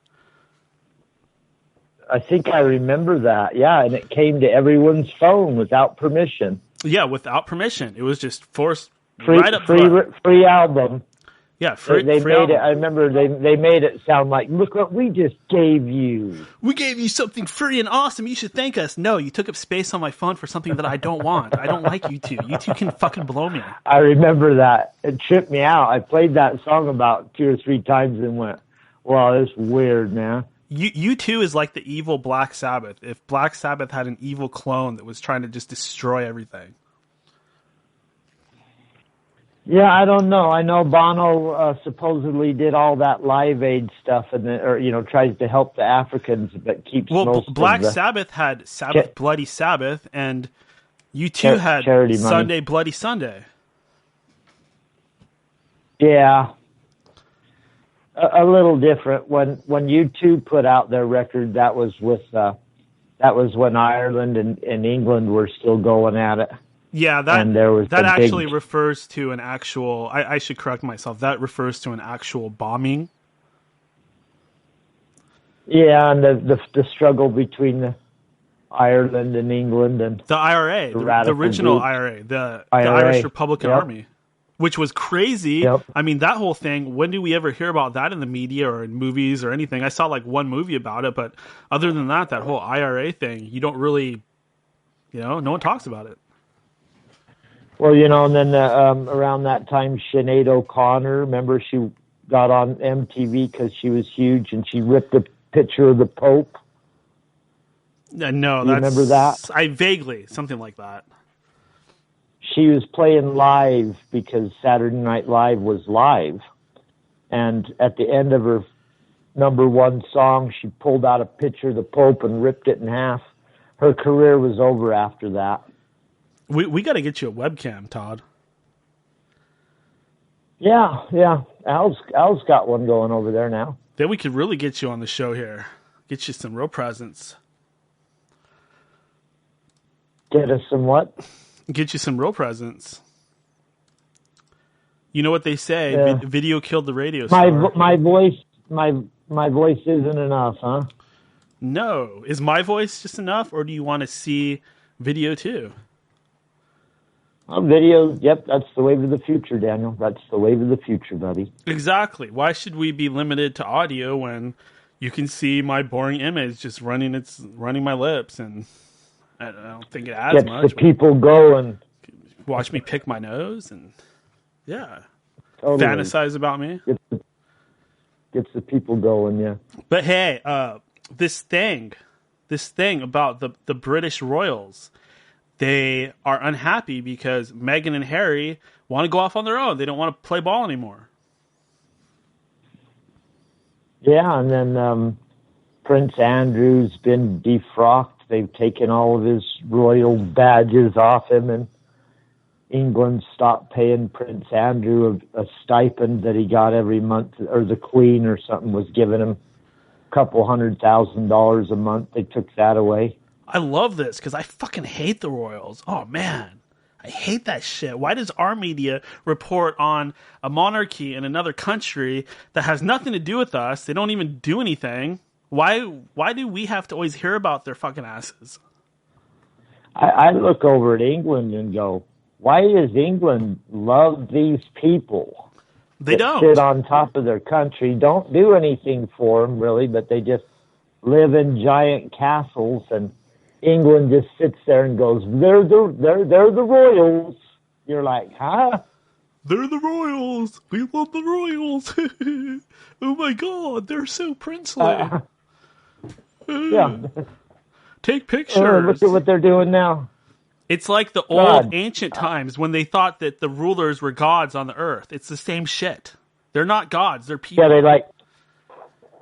I think I remember that, yeah, and it came to everyone's phone without permission. Yeah, without permission. It was just forced free, right up front. Free album. Yeah, they free made album. it. I remember they made it sound like, look what we just gave you. We gave you something free and awesome. You should thank us. No, you took up space on my phone for something that I don't want. I don't like you two. You two can fucking blow me. I remember that. It tripped me out. I played that song about 2 or 3 times and went, wow, that's weird, man. U2 is like the evil Black Sabbath. If Black Sabbath had an evil clone that was trying to just destroy everything. Yeah, I don't know. I know Bono supposedly did all that Live Aid stuff, and tries to help the Africans, but keeps most Black of the Sabbath had Sabbath Bloody Sabbath, and U2 had charity money. Sunday Bloody Sunday. Yeah, a little different. When U2 put out their record, that was when Ireland and England were still going at it. Yeah, that actually refers to an actual. I should correct myself. That refers to an actual bombing. Yeah, and the struggle between Ireland and England and the IRA, the original groups. IRA, the Irish Republican Army, which was crazy. Yep. I mean, that whole thing. When do we ever hear about that in the media or in movies or anything? I saw like one movie about it, but other than that whole IRA thing, you don't really, no one talks about it. Well, and then around that time, Sinead O'Connor, remember she got on MTV because she was huge and she ripped a picture of the Pope. No, remember that? I vaguely, something like that. She was playing live because Saturday Night Live was live. And at the end of her number one song, she pulled out a picture of the Pope and ripped it in half. Her career was over after that. We got to get you a webcam, Todd. Yeah. Al's got one going over there now. Then we could really get you on the show here. Get you some real presents. Get us some what? Get you some real presents. You know what they say? Yeah. Video killed the radio star. My voice isn't enough, huh? No. Is my voice just enough, or do you want to see video too? Video, yep, that's the wave of the future, Daniel. That's the wave of the future, buddy. Exactly. Why should we be limited to audio when you can see my boring image just running my lips, and I don't think it adds much. Gets the people going. Watch me pick my nose and totally. Fantasize about me. Gets the people going, yeah. But hey, this thing about the British royals. They are unhappy because Meghan and Harry want to go off on their own. They don't want to play ball anymore. Yeah, and then Prince Andrew's been defrocked. They've taken all of his royal badges off him, and England stopped paying Prince Andrew a stipend that he got every month, or the Queen or something was giving him a couple $100,000 a month. They took that away. I love this because I fucking hate the royals. Oh, man. I hate that shit. Why does our media report on a monarchy in another country that has nothing to do with us? They don't even do anything. Why do we have to always hear about their fucking asses? I look over at England and go, why does England love these people? They don't. Sit on top of their country, don't do anything for them, really, but they just live in giant castles, and England just sits there and goes, they're the royals. You're like, huh? They're the royals. We love the royals. Oh my God, they're so princely. Yeah. Take pictures. Look at what they're doing now. It's like the old ancient times when they thought that the rulers were gods on the earth. It's the same shit. They're not gods. They're people. Yeah,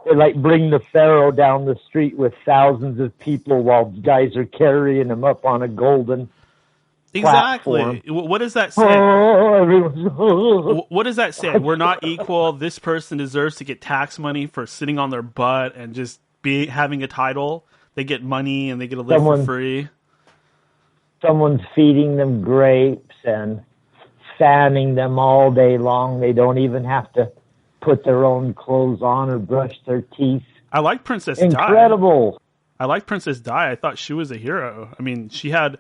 they bring the pharaoh down the street with thousands of people while guys are carrying him up on a golden platform. What does that say? What does that say? We're not equal. This person deserves to get tax money for sitting on their butt and just having a title. They get money and they get to live for free. Someone's feeding them grapes and fanning them all day long. They don't even have to put their own clothes on or brush their teeth. I like Princess Di. Incredible. I like Princess Di. I thought she was a hero. I mean, she had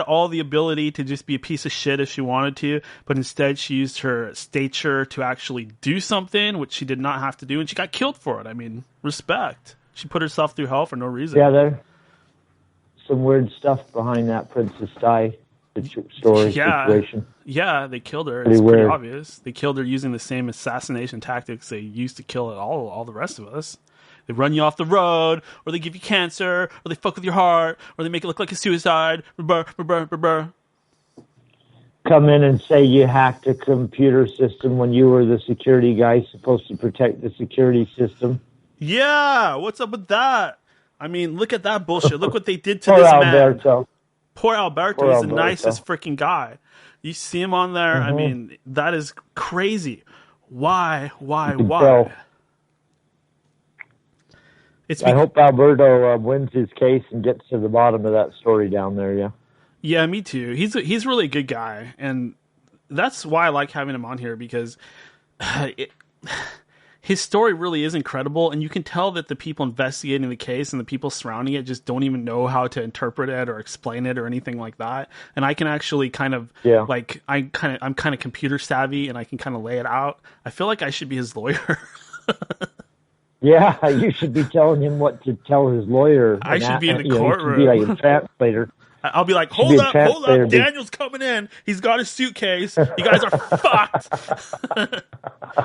all the ability to just be a piece of shit if she wanted to, but instead she used her stature to actually do something, which she did not have to do, and she got killed for it. I mean, respect. She put herself through hell for no reason. Yeah, there's some weird stuff behind that Princess Di situation. Yeah, they killed her. It's pretty obvious. They killed her using the same assassination tactics they used to kill all the rest of us. They run you off the road, or they give you cancer, or they fuck with your heart, or they make it look like a suicide. come in and say you hacked a computer system when you were the security guy supposed to protect the security system. Yeah, what's up with that? I mean, look at that bullshit. Look what they did to Poor this Alberto. man. Poor Alberto. Poor He's Alberto. the nicest freaking guy. You see him on there. I mean, that is crazy. Why? Tell. I hope Alberto wins his case and gets to the bottom of that story down there. Yeah. Yeah, me too. He's really a good guy, and that's why I like having him on here, because his story really is incredible, and you can tell that the people investigating the case and the people surrounding it just don't even know how to interpret it or explain it or anything like that. And I can actually kind of like I'm kind of computer savvy, and I can kind of lay it out. I feel like I should be his lawyer. Yeah, you should be telling him what to tell his lawyer. I should be in the courtroom. You should be like a translator. I'll be like, hold up, Daniel's coming in. He's got his suitcase. You guys are fucked.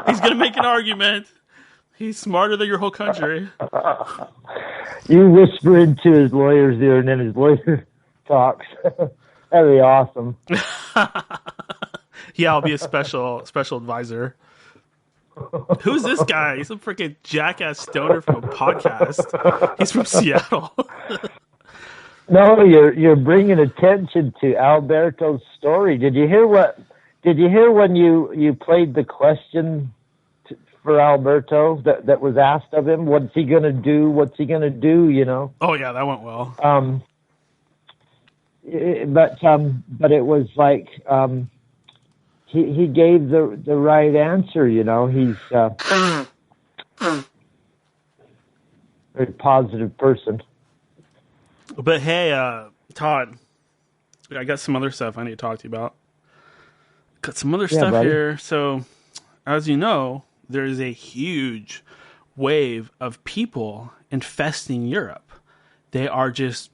He's going to make an argument. He's smarter than your whole country. You whisper into his lawyer's ear, and then his lawyer talks. That'd be awesome. Yeah, I'll be a special advisor. Who's this guy? He's a freaking jackass stoner from a podcast. He's from Seattle. No, you're bringing attention to Alberto's story. Did you hear when you played the question for Alberto that was asked of him? What's he gonna do? What's he gonna do? You know. Oh yeah, that went well. But it was like he gave the right answer. You know, he's a very positive person. But hey, Todd, I got some other stuff I need to talk to you about. Got some other stuff buddy. here. So, as you know, there is a huge wave of people infesting Europe. They are just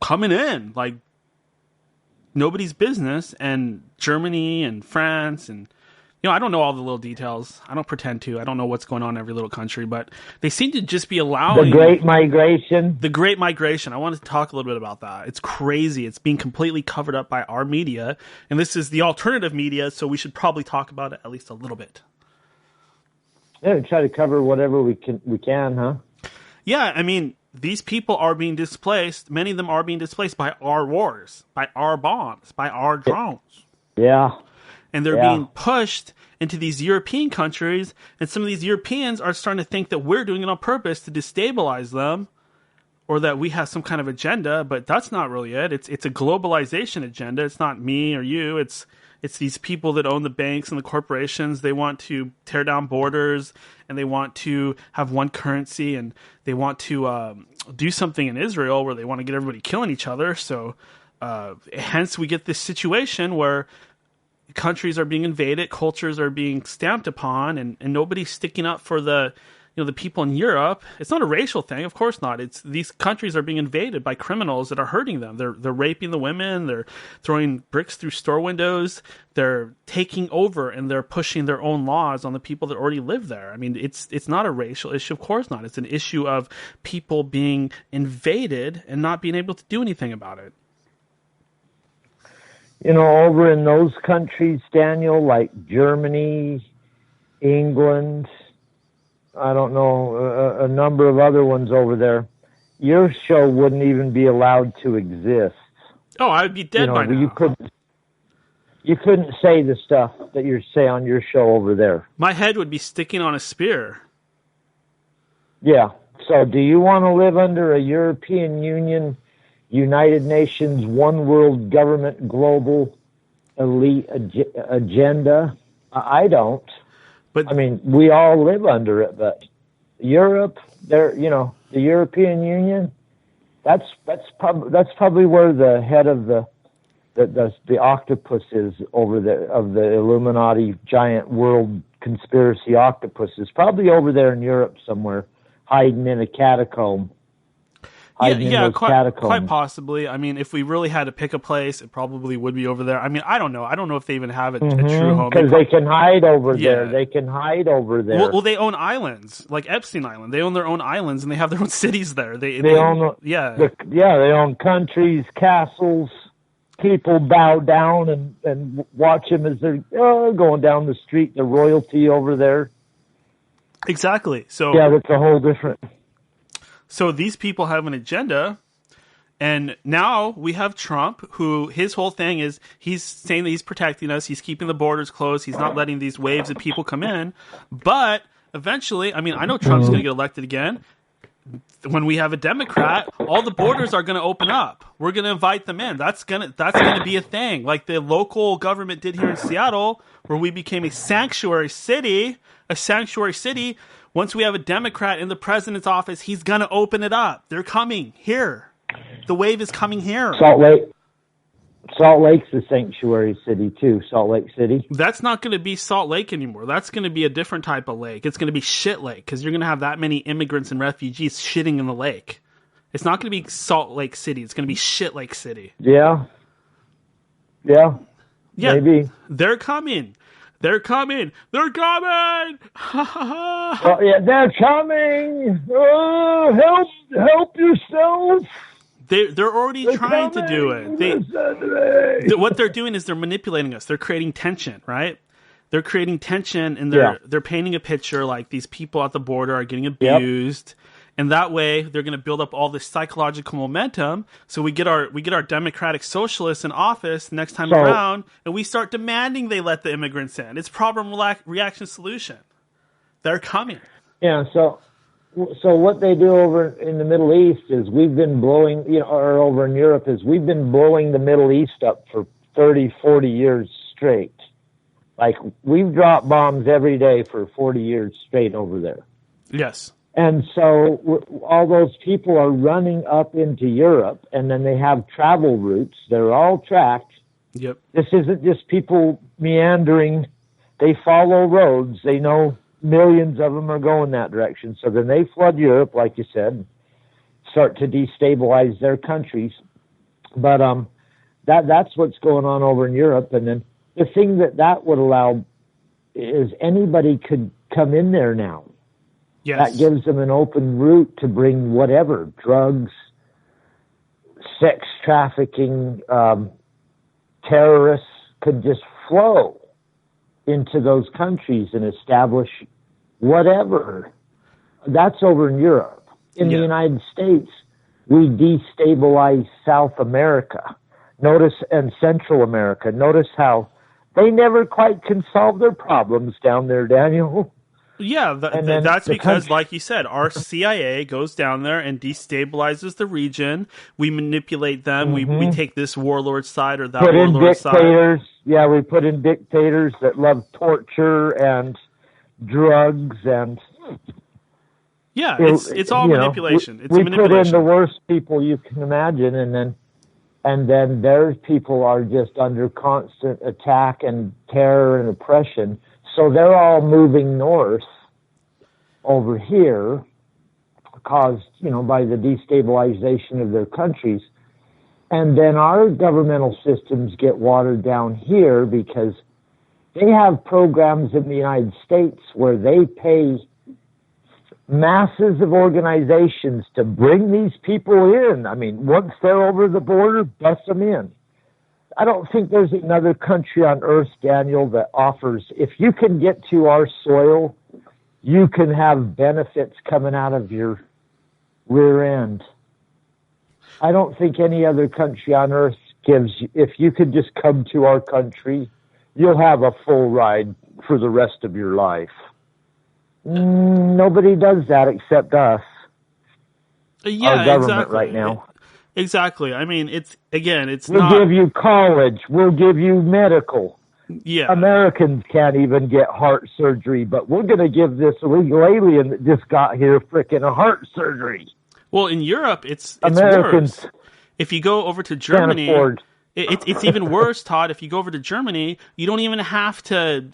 coming in like nobody's business. And Germany and France and, you know, I don't know all the little details. I don't pretend to. I don't know what's going on in every little country, but they seem to just be allowing... The Great Migration. The Great Migration. I wanted to talk a little bit about that. It's crazy. It's being completely covered up by our media, and this is the alternative media, so we should probably talk about it at least a little bit. Yeah, try to cover whatever we can, huh? Yeah, I mean, these people are being displaced. Many of them are being displaced by our wars, by our bombs, by our drones. Yeah. And they're being pushed into these European countries, and some of these Europeans are starting to think that we're doing it on purpose to destabilize them, or that we have some kind of agenda, but that's not really it. It's a globalization agenda. It's not me or you. It's these people that own the banks and the corporations. They want to tear down borders, and they want to have one currency, and they want to do something in Israel where they want to get everybody killing each other. So hence we get this situation where countries are being invaded, cultures are being stamped upon, and nobody's sticking up for the people in Europe. It's not a racial thing, of course not. It's these countries are being invaded by criminals that are hurting them. They're raping the women, they're throwing bricks through store windows, they're taking over, and they're pushing their own laws on the people that already live there. I mean, it's not a racial issue, of course not. It's an issue of people being invaded and not being able to do anything about it. You know, over in those countries, Daniel, like Germany, England, I don't know, a number of other ones over there, your show wouldn't even be allowed to exist. Oh, I would be dead by now. You couldn't say the stuff that you say on your show over there. My head would be sticking on a spear. Yeah. So do you want to live under a European Union, United Nations, one world government, global elite agenda? I don't. But I mean, we all live under it, but Europe, the European Union, that's probably where the head of the octopus is over there, of the Illuminati giant world conspiracy octopus is probably over there in Europe somewhere, hiding in a catacomb. Quite possibly. I mean, if we really had to pick a place, it probably would be over there. I mean, I don't know. I don't know if they even have a true home. Because they can hide over there. They can hide over there. Well, they own islands, like Epstein Island. They own their own islands, and they have their own cities there. They own countries, castles. people bow down and watch them as they're going down the street, the royalty over there. Exactly. So yeah, that's a whole different. So these people have an agenda. And now we have Trump, who his whole thing is he's saying that he's protecting us. He's keeping the borders closed. He's not letting these waves of people come in. But eventually, I mean, I know Trump's going to get elected again. When we have a Democrat, all the borders are going to open up. We're going to invite them in. That's going to be a thing. Like the local government did here in Seattle, where we became a sanctuary city. Once we have a Democrat in the president's office, he's going to open it up. They're coming here. The wave is coming here. Salt Lake's a sanctuary city too. Salt Lake City. That's not going to be Salt Lake anymore. That's going to be a different type of lake. It's going to be Shit Lake because you're going to have that many immigrants and refugees shitting in the lake. It's not going to be Salt Lake City. It's going to be Shit Lake City. Yeah. Maybe. They're coming. They're coming. Well, yeah, they're coming. Oh, help yourself. They're already trying to do it. What they're doing is they're manipulating us. They're creating tension, right? They're creating tension, and they're painting a picture like these people at the border are getting abused, and that way they're going to build up all this psychological momentum. So we get our democratic socialists in office next time around, and we start demanding they let the immigrants in. It's problem reaction solution. They're coming. Yeah. So what they do over in the Middle East is we've been blowing, or over in Europe is we've been blowing the Middle East up for 30, 40 years straight. Like we've dropped bombs every day for 40 years straight over there. Yes. And so all those people are running up into Europe, and then they have travel routes. They're all tracked. Yep. This isn't just people meandering. They follow roads. They know millions of them are going that direction. So then they flood Europe, like you said, start to destabilize their countries. But that's what's going on over in Europe. And then the thing that would allow is anybody could come in there now. Yes. That gives them an open route to bring whatever, drugs, sex trafficking, terrorists could just flow into those countries and establish whatever. That's over in Europe. In the United States, we destabilize South America. And Central America. Notice how they never quite can solve their problems down there, Daniel. Yeah, that's because, like you said, our CIA goes down there and destabilizes the region. We manipulate them. We take this warlord side or that warlord side. Yeah, we put in dictators that love torture and drugs and... Yeah, it's all manipulation. It's we manipulation. Put in the worst people you can imagine, and then their people are just under constant attack and terror and oppression. So they're all moving north over here, caused, by the destabilization of their countries. And then our governmental systems get watered down here because they have programs in the United States where they pay masses of organizations to bring these people in. I mean, once they're over the border, bust them in. I don't think there's another country on earth, Daniel, that offers, if you can get to our soil, you can have benefits coming out of your rear end. I don't think any other country on earth gives you, if you could just come to our country, you'll have a full ride for the rest of your life. Nobody does that except us. Our government right now. Exactly. I mean, We'll give you college. We'll give you medical. Yeah. Americans can't even get heart surgery, but we're going to give this illegal alien that just got here frickin' a heart surgery. Well, in Europe, it's Americans worse. If you go over to Germany, it's even worse, Todd. If you go over to Germany, you don't even have to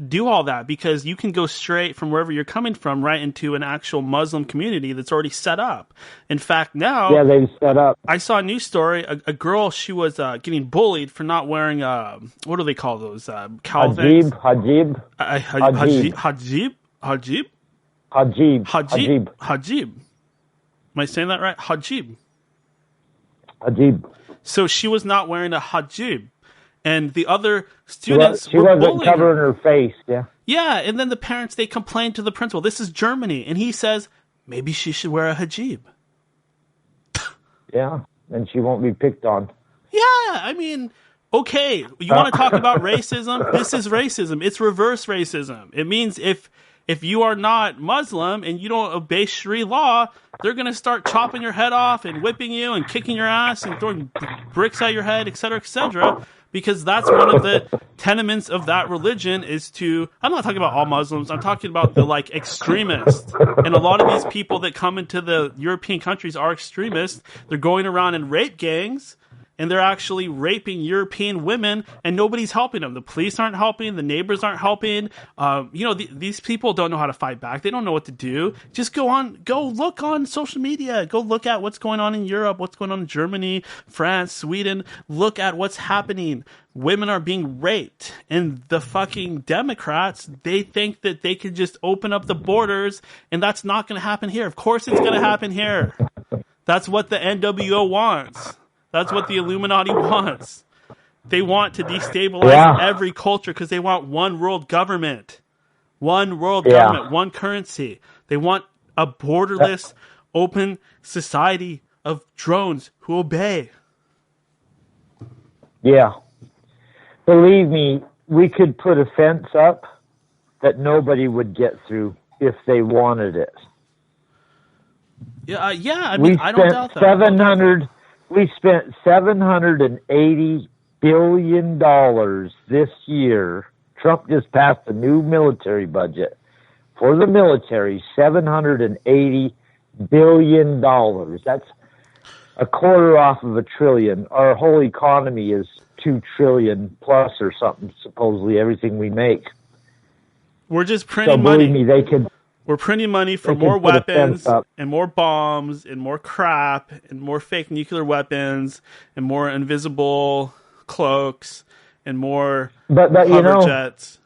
do all that because you can go straight from wherever you're coming from right into an actual Muslim community that's already set up. In fact, now they've set up. I saw a news story. A girl, she was getting bullied for not wearing what do they call those cowl things? Hajib. Am I saying that right? Hajib. So she was not wearing a hijab. And the other students she were wasn't bullying covering her. her face, yeah. Yeah, and then the parents, they complained to the principal. This is Germany. And he says, maybe she should wear a hijab. Yeah, and she won't be picked on. Yeah, I mean, okay, you want to talk about racism? This is racism. It's reverse racism. It means if you are not Muslim and you don't obey Sharia law, they're going to start chopping your head off and whipping you and kicking your ass and throwing bricks at your head, etc., because that's one of the tenements of that religion is to, I'm not talking about all Muslims, I'm talking about the like extremists. And a lot of these people that come into the European countries are extremists. They're going around in rape gangs, and they're actually raping European women, and nobody's helping them. The police aren't helping. The neighbors aren't helping. These people don't know how to fight back. They don't know what to do. Just go look on social media. Go look at what's going on in Europe, what's going on in Germany, France, Sweden. Look at what's happening. Women are being raped, and the fucking Democrats, they think that they could just open up the borders, and that's not going to happen here. Of course it's going to happen here. That's what the NWO wants. That's what the Illuminati wants. They want to destabilize every culture because they want one world government. One world government, one currency. They want a borderless, open society of drones who obey. Yeah. Believe me, we could put a fence up that nobody would get through if they wanted it. Yeah. I mean, I don't doubt that. We spent $780 billion this year. Trump just passed a new military budget for the military, $780 billion. That's a quarter off of $1 trillion. Our whole economy is $2 trillion plus or something, supposedly everything we make. We're just printing money. Believe me, we're printing money for more weapons and more bombs and more crap and more fake nuclear weapons and more invisible cloaks and more hover jets.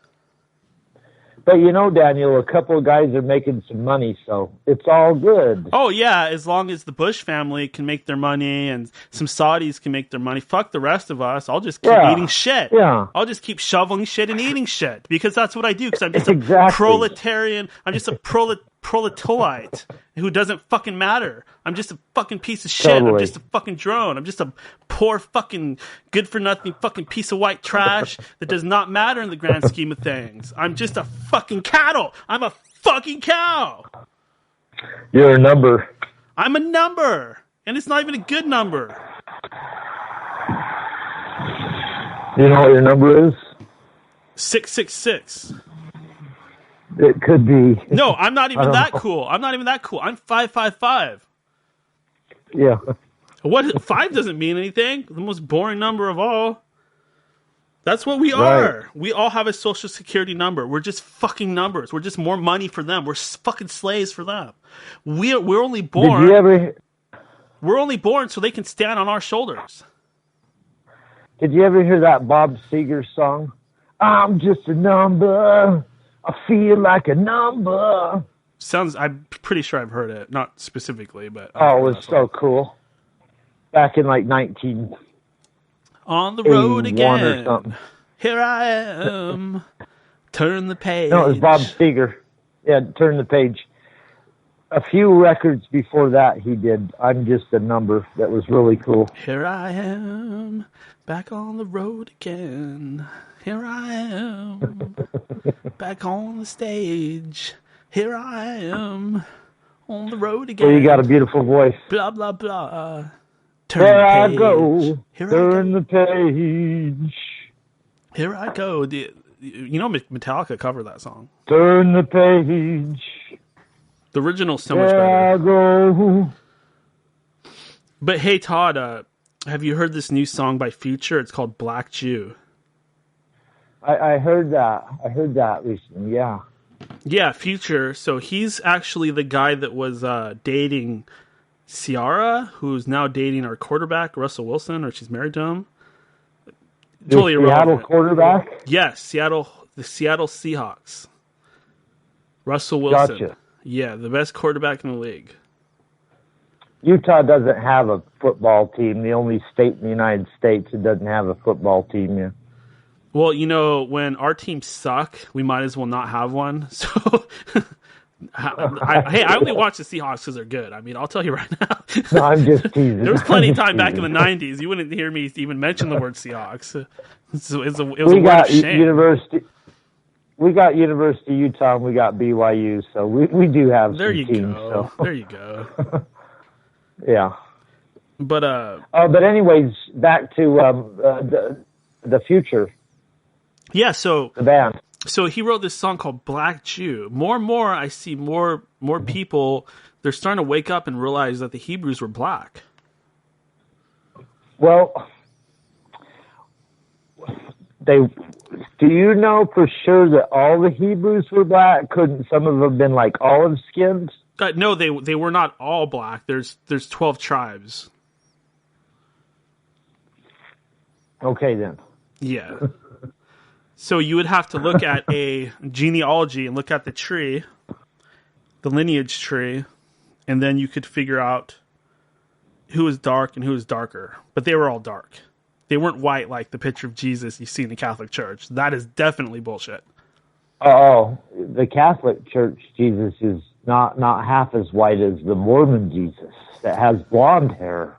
But Daniel, a couple of guys are making some money, so it's all good. Oh, yeah, as long as the Bush family can make their money and some Saudis can make their money. Fuck the rest of us. I'll just keep eating shit. Yeah. I'll just keep shoveling shit and eating shit because that's what I do because I'm just a proletarian. I'm just a proletolite who doesn't fucking matter. I'm just a fucking piece of shit. Totally. I'm just a fucking drone. I'm just a poor fucking good-for-nothing fucking piece of white trash that does not matter in the grand scheme of things. I'm just a fucking cattle. I'm a fucking cow. You're a number. I'm a number. And it's not even a good number. You know what your number is? 666. It could be. No, I'm not even that cool. I'm not even that cool. I'm 555. Yeah. What? 5 doesn't mean anything. The most boring number of all. That's what we are. We all have a social security number. We're just fucking numbers. We're just more money for them. We're fucking slaves for them. We're only born. We're only born so they can stand on our shoulders. Did you ever hear that Bob Seger song? I'm just a number. I feel like a number. I'm pretty sure I've heard it. Not specifically, but. Oh, it was so cool. Back in like 19. On the road again. Here I am. Turn the page. No, it was Bob Seger. Yeah, Turn the Page. A few records before that he did I'm Just a Number. That was really cool. Here I am. Back on the road again. Here I am. Back on the stage. Here I am. On the road again. Well, you got a beautiful voice. Blah, blah, blah. There I go. Turn the page. Here I go. You know Metallica covered that song. Turn the page. The original's so much better. I go. But hey, Todd, have you heard this new song by Future? It's called Black Jew. I heard that. I heard that recently, yeah. Yeah, Future. So he's actually the guy that was dating Ciara, who's now dating our quarterback, Russell Wilson, or she's married to him. Totally irrelevant. Seattle quarterback? Yes, the Seattle Seahawks. Russell Wilson. Gotcha. Yeah, the best quarterback in the league. Utah doesn't have a football team. The only state in the United States that doesn't have a football team yet. Well, you know, when our teams suck, we might as well not have one. So, I only watch the Seahawks because they're good. I mean, I'll tell you right now. No, I'm just teasing. There was plenty of time back in the 90s. You wouldn't hear me even mention the word Seahawks. It was a word of shame. We got University of Utah and we got BYU, so we do have there some you teams. Go. So. There you go. Yeah. But anyways, back to the future. Yeah, so the band. So he wrote this song called Black Jew. More and more, I see more people. They're starting to wake up and realize that the Hebrews were black. Well, do you know for sure that all the Hebrews were black? Couldn't some of them have been like olive skins? No, they were not all black. There's 12 tribes. Okay, then. Yeah. So you would have to look at a genealogy and look at the tree, the lineage tree, and then you could figure out who is dark and who is darker. But they were all dark. They weren't white like the picture of Jesus you see in the Catholic Church. That is definitely bullshit. Oh, the Catholic Church Jesus is not half as white as the Mormon Jesus that has blonde hair.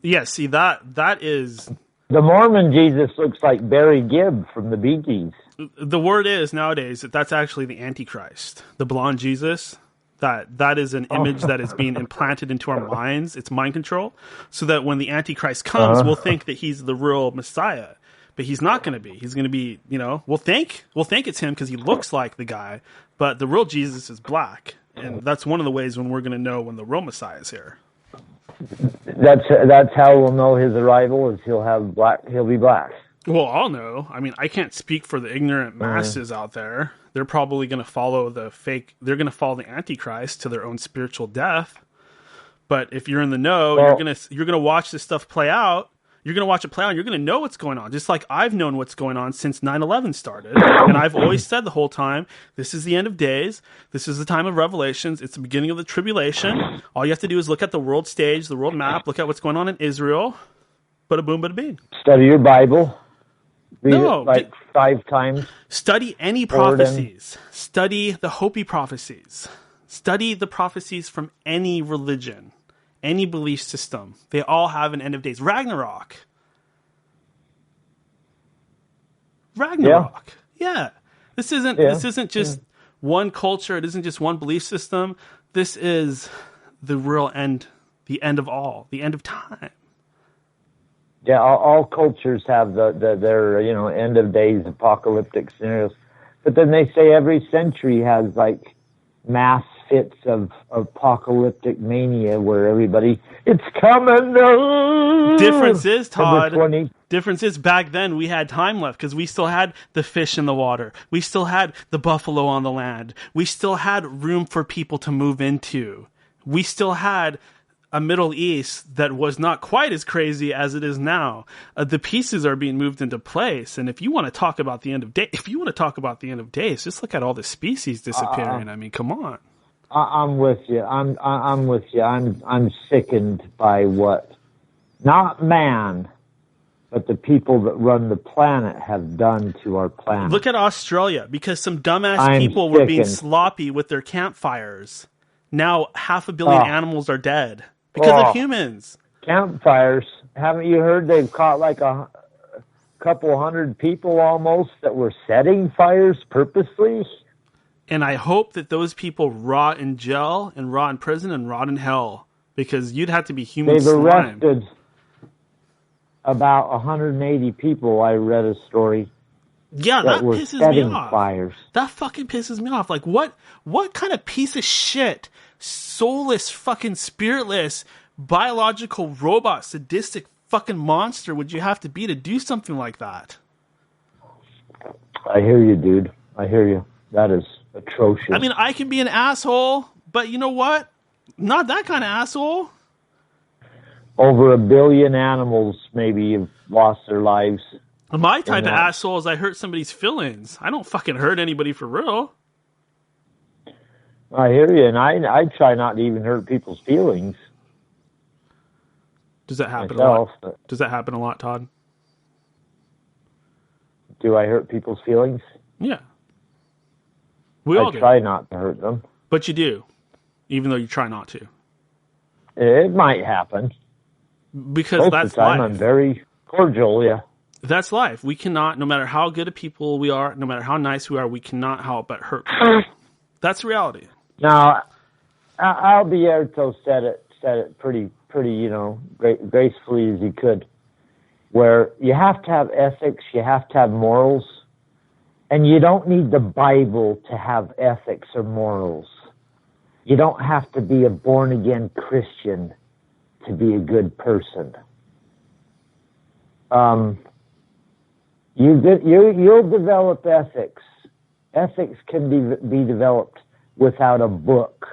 Yeah, see, that is... The Mormon Jesus looks like Barry Gibb from the Bee Gees. The word is nowadays that that's actually the Antichrist. The blonde Jesus, that is an image that is being implanted into our minds. It's mind control. So that when the Antichrist comes, we'll think that he's the real Messiah. But he's not going to be. He's going to be, we'll think it's him because he looks like the guy. But the real Jesus is black. And that's one of the ways when we're going to know when the real Messiah is here. That's how we'll know his arrival is he'll be black. Well, I'll know. I mean, I can't speak for the ignorant masses out there. They're probably going to follow they're going to follow the Antichrist to their own spiritual death. But if you're in the know, you're going to watch this stuff play out. You're going to watch it play out and you're going to know what's going on. Just like I've known what's going on since 9/11 started. And I've always said the whole time, this is the end of days. This is the time of revelations. It's the beginning of the tribulation. All you have to do is look at the world stage, the world map, look at what's going on in Israel. Bada boom, bada bing. Study your Bible. Read it 5 times. Study any prophecies. Study the Hopi prophecies. Study the prophecies from any religion. Any belief system. They all have an end of days. Ragnarok. Yeah. This isn't just one culture. It isn't just one belief system. This is the real end, the end of all, the end of time. Yeah, all cultures have their end of days apocalyptic scenarios. But then they say every century has like mass fits of apocalyptic mania where everybody, it's coming. Difference is, Todd. Difference is back then we had time left because we still had the fish in the water. We still had the buffalo on the land. We still had room for people to move into. We still had a Middle East that was not quite as crazy as it is now. The pieces are being moved into place. And if you want to talk about the end of days, just look at all the species disappearing. I mean, come on. I'm with you. I'm with you. I'm sickened by what, not man, but the people that run the planet have done to our planet. Look at Australia, because some dumbass people were being sloppy with their campfires. Now 500 million animals are dead because of humans. Campfires. Haven't you heard they've caught like a couple hundred people almost that were setting fires purposely? And I hope that those people rot in jail and rot in prison and rot in hell, because you'd have to be human slime. They've arrested about 180 people. I read a story. Yeah, that pisses me off. Fires. That fucking pisses me off. Like, what kind of piece of shit, soulless, fucking spiritless, biological robot, sadistic fucking monster would you have to be to do something like that? I hear you, dude. I hear you. That is atrocious. I mean, I can be an asshole, but you know what? Not that kind of asshole. Over 1 billion animals maybe have lost their lives. My type of asshole is I hurt somebody's feelings. I don't fucking hurt anybody for real. I hear you, and I try not to even hurt people's feelings. Does that happen myself. a lot? Does that happen a lot, Todd? Do I hurt people's feelings? Yeah. We all I try not to hurt them. But you do, even though you try not to. It might happen. Because Most that's of the time, life. I'm very cordial, yeah. That's life. We cannot, no matter how good of people we are, no matter how nice we are, we cannot help but hurt people. That's reality. Now, Alberto said it pretty, gracefully as he could, where you have to have ethics, you have to have morals, and you don't need the Bible to have ethics or morals. You don't have to be a born-again Christian to be a good person. You'll develop ethics. Ethics can be developed without a book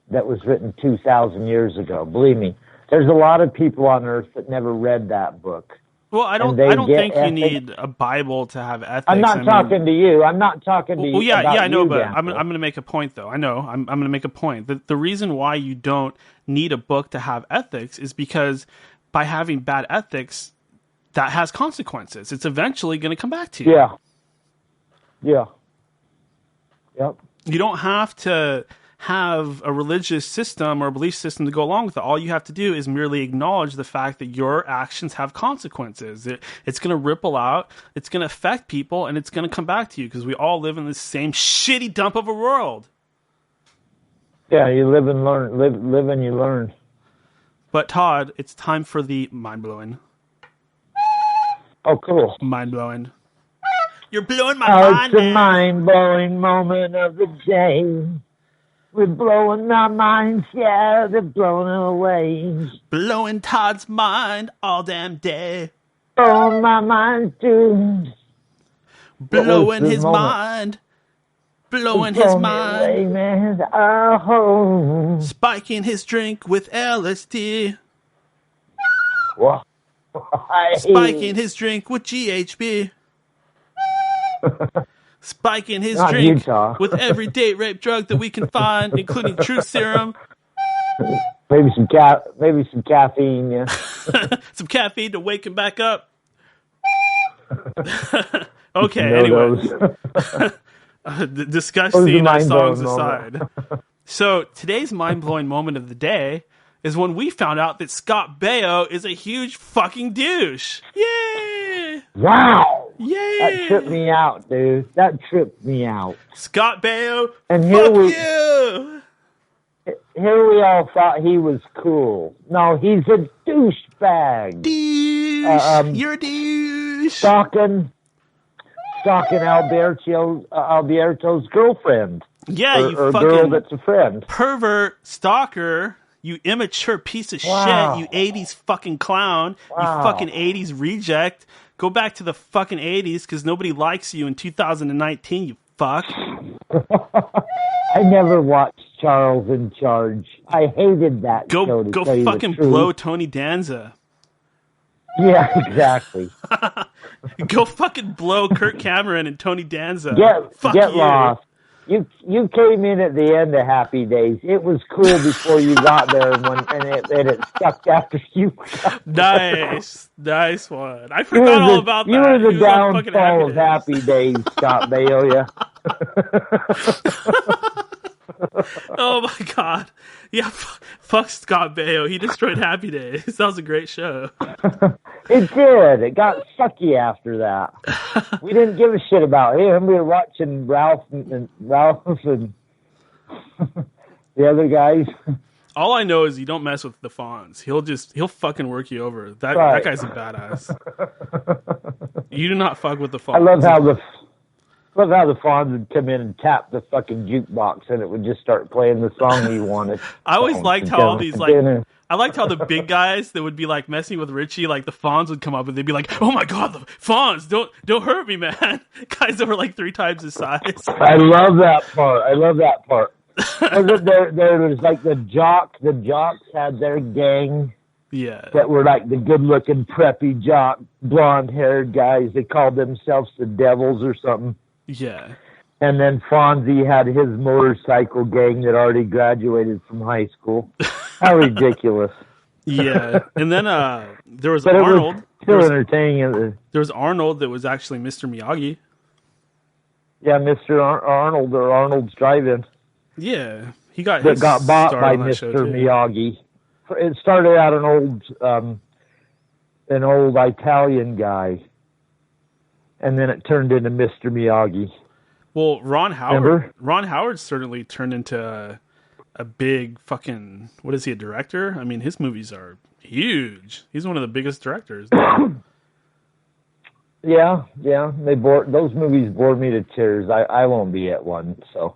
that was written 2,000 years ago. Believe me, there's a lot of people on earth that never read that book. Well, I don't think you need a Bible to have ethics. I'm not talking to you. I'm not talking to you. Well, yeah, I know, but Dan. I'm going to make a point, though. I know. I'm going to make a point. The reason why you don't need a book to have ethics is because by having bad ethics, that has consequences. It's eventually going to come back to you. Yeah. Yeah. Yep. You don't have to have a religious system or a belief system to go along with it. All you have to do is merely acknowledge the fact that your actions have consequences. It's going to ripple out, it's going to affect people, and it's going to come back to you because we all live in this same shitty dump of a world. Yeah, you live and learn. Live and you learn. But Todd, it's time for the mind-blowing. Oh, cool. Mind-blowing. You're blowing my mind, it's a mind-blowing moment of the day. We're blowing our minds, yeah, they're blowing away. Blowing Todd's mind all damn day. Blowing my mind, dude. Blowing his mind. Blowing his mind. Away, man. Oh. Spiking his drink with LSD. What? Spiking his drink with GHB. Spiking his Not drink Utah. with every date rape drug that we can find, including truth serum. Maybe some caffeine, yeah. Some caffeine to wake him back up. Okay, anyway. Disgusting songs aside. So today's mind-blowing moment of the day is when we found out that Scott Baio is a huge fucking douche. Yay! Wow! Yay! That tripped me out, dude. That tripped me out. Scott Baio, and fuck you! Here we all thought he was cool. No, he's a douchebag. Douche! You're a douche! Stalking Alberto's girlfriend. Yeah, you or fucking girl that's a friend. Pervert, stalker, you immature piece of shit, you 80s fucking clown, you fucking 80s reject. Go back to the fucking 80s because nobody likes you in 2019, you fuck. I never watched Charles in Charge. I hated that show. Go fucking blow Tony Danza. Yeah, exactly. Go fucking blow Kirk Cameron and Tony Danza. Get lost. You came in at the end of Happy Days. It was cool before you got there, and it sucked after you. Nice one. I forgot all about that. You were the downfall of Happy Days, Scott Baio. Yeah. Oh my god. Yeah, fuck Scott Baio. He destroyed Happy Days. That was a great show. It did. It got sucky after that. We didn't give a shit about him. We were watching Ralph and the other guys. All I know is you don't mess with the Fonz. He'll fucking work you over. That guy's a badass. You do not fuck with the Fonz. I love how the Fonz would come in and tap the fucking jukebox and it would just start playing the song he wanted. I always liked how all these I liked how the big guys that would be like messing with Richie, like the Fonz would come up and they'd be like, "Oh my god, the Fonz, don't hurt me, man." Guys that were like 3 times his size. I love that part. there was like the jocks had their gang. Yeah. That were like the good-looking preppy jock, blonde-haired guys. They called themselves the Devils or something. Yeah. And then Fonzie had his motorcycle gang that already graduated from high school. How ridiculous. Yeah, and then there was But Arnold. it was still entertaining. There was Arnold that was actually Mr. Miyagi. Yeah, Mr. Arnold or Arnold's Drive-In. Yeah, he got that his got bought start by on that show, Mr. too. Miyagi. It started out an old Italian guy, and then it turned into Mr. Miyagi. Well, Ron Howard. Remember? Ron Howard certainly turned into a big fucking. What is he? A director? I mean, his movies are huge. He's one of the biggest directors. Yeah. Those movies bored me to tears. I won't be at one. So,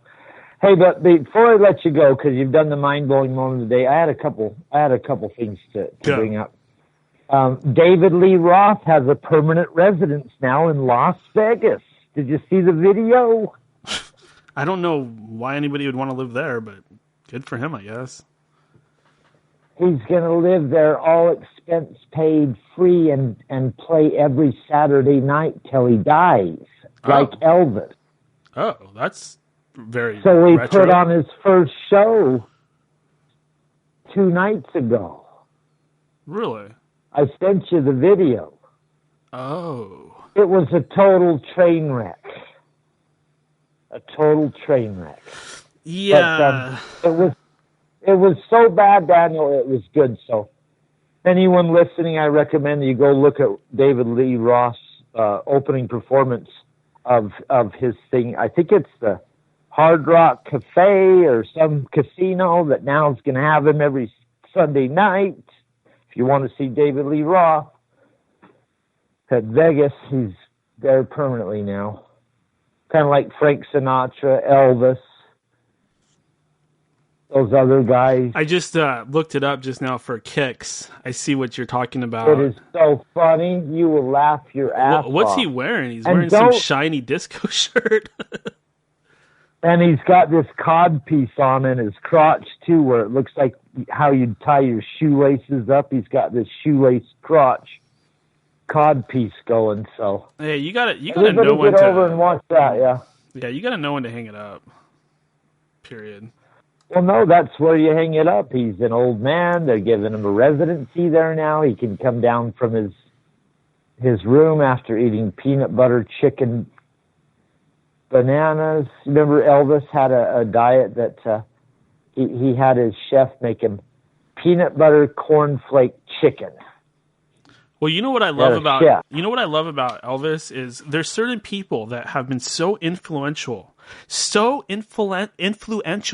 hey, but before I let you go, because you've done the mind blowing moment of the day, I had a couple things to bring up. David Lee Roth has a permanent residence now in Las Vegas. Did you see the video? I don't know why anybody would want to live there, but good for him, I guess. He's going to live there, all expense paid, free, and play every Saturday night till he dies, like Elvis. Oh, that's very So he retro. put on his first show 2 nights ago. Really? I sent you the video. Oh. It was a total train wreck. A total train wreck. Yeah. But, it was so bad, Daniel, it was good. So anyone listening, I recommend you go look at David Lee Roth's opening performance of his thing. I think it's the Hard Rock Cafe or some casino that now is going to have him every Sunday night. If you want to see David Lee Roth at Vegas, he's there permanently now. Kind of like Frank Sinatra, Elvis, those other guys. I just looked it up just now for kicks. I see what you're talking about. It is so funny. You will laugh your ass off. What's he wearing? He's wearing some shiny disco shirt. And he's got this cod piece on in his crotch, too, where it looks like how you'd tie your shoelaces up. He's got this shoelace crotch cod piece going, so. Hey, you gotta know when to get over and watch that, yeah. Yeah, you gotta know when to hang it up. Period. Well, no, that's where you hang it up. He's an old man. They're giving him a residency there now. He can come down from his room after eating peanut butter, chicken, bananas. Remember Elvis had a diet that he had his chef make him peanut butter cornflake chicken. Well, you know what I love about Elvis is there's certain people that have been so influential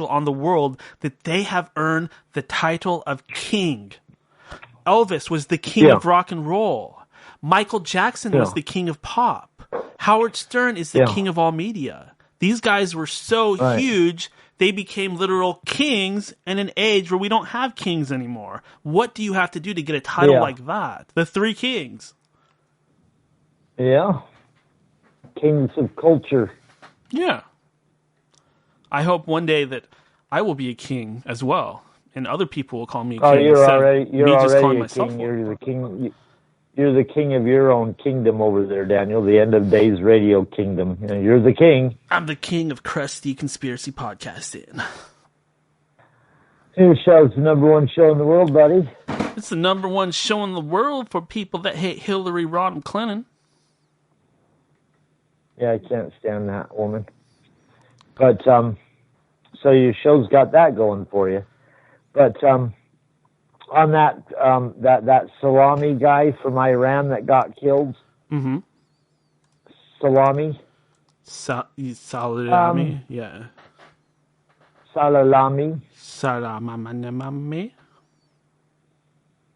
on the world that they have earned the title of king. Elvis was the king of rock and roll. Michael Jackson was the king of pop. Howard Stern is the king of all media. These guys were so huge, they became literal kings in an age where we don't have kings anymore. What do you have to do to get a title like that? The 3 kings. Yeah. Kings of culture. Yeah. I hope one day that I will be a king as well, and other people will call me a king. Oh, you're already a myself king. You're the king. You're the king of your own kingdom over there, Daniel. The End of Days Radio Kingdom. You're the king. I'm the king of crusty conspiracy podcasting. Your show's the #1 show in the world, buddy. It's the #1 show in the world for people that hate Hillary Rodham Clinton. Yeah, I can't stand that woman. But, so your show's got that going for you. But, on that Salami guy from Iran that got killed. Mm-hmm. Salami. Salami, yeah. Salalami. Salamamamami.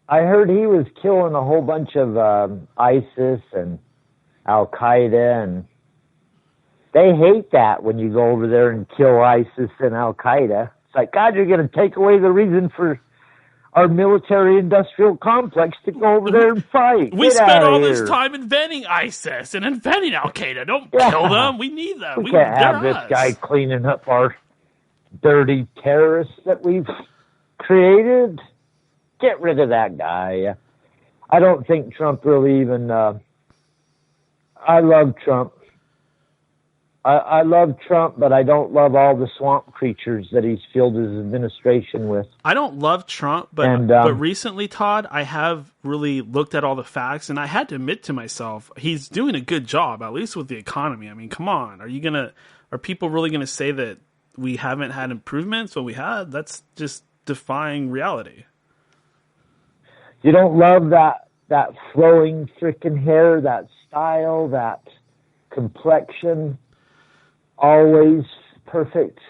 I heard he was killing a whole bunch of ISIS and Al-Qaeda, and they hate that when you go over there and kill ISIS and Al-Qaeda. It's like, God, you're going to take away the reason for our military-industrial complex to go over there and fight. We spent all this time inventing ISIS and inventing Al-Qaeda. Don't kill them. We need them. We can't have this guy cleaning up our dirty terrorists that we've created. Get rid of that guy. I don't think Trump really even... I love Trump. I love Trump, but I don't love all the swamp creatures that he's filled his administration with. I don't love Trump, but recently, Todd, I have really looked at all the facts, and I had to admit to myself, he's doing a good job, at least with the economy. I mean, come on, are people really gonna say that we haven't had improvements when we had? That's just defying reality. You don't love that flowing freaking hair, that style, that complexion. Always perfect.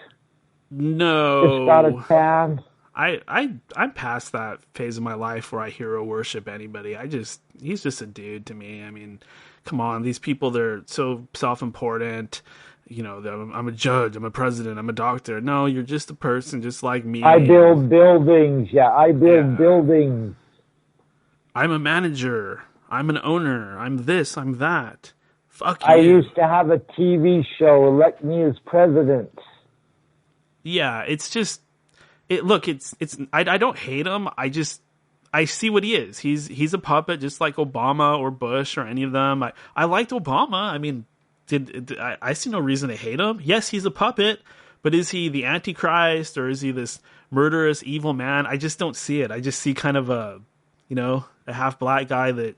No. Just got a tan. I'm past that phase of my life where I hero worship anybody. He's just a dude to me. I mean, come on, these people, they're so self-important. You know, I'm a judge, I'm a president, I'm a doctor. No, you're just a person just like me. I build buildings. Yeah, I build buildings. I'm a manager. I'm an owner. I'm this, I'm that. Fuck you. I used to have a TV show. Elect me as president. Yeah, it's just I don't hate him. I see what he is. He's a puppet, just like Obama or Bush or any of them. I liked Obama. I mean, I see no reason to hate him. Yes, he's a puppet, but is he the Antichrist or is he this murderous evil man? I just don't see it. I just see kind of a half black guy that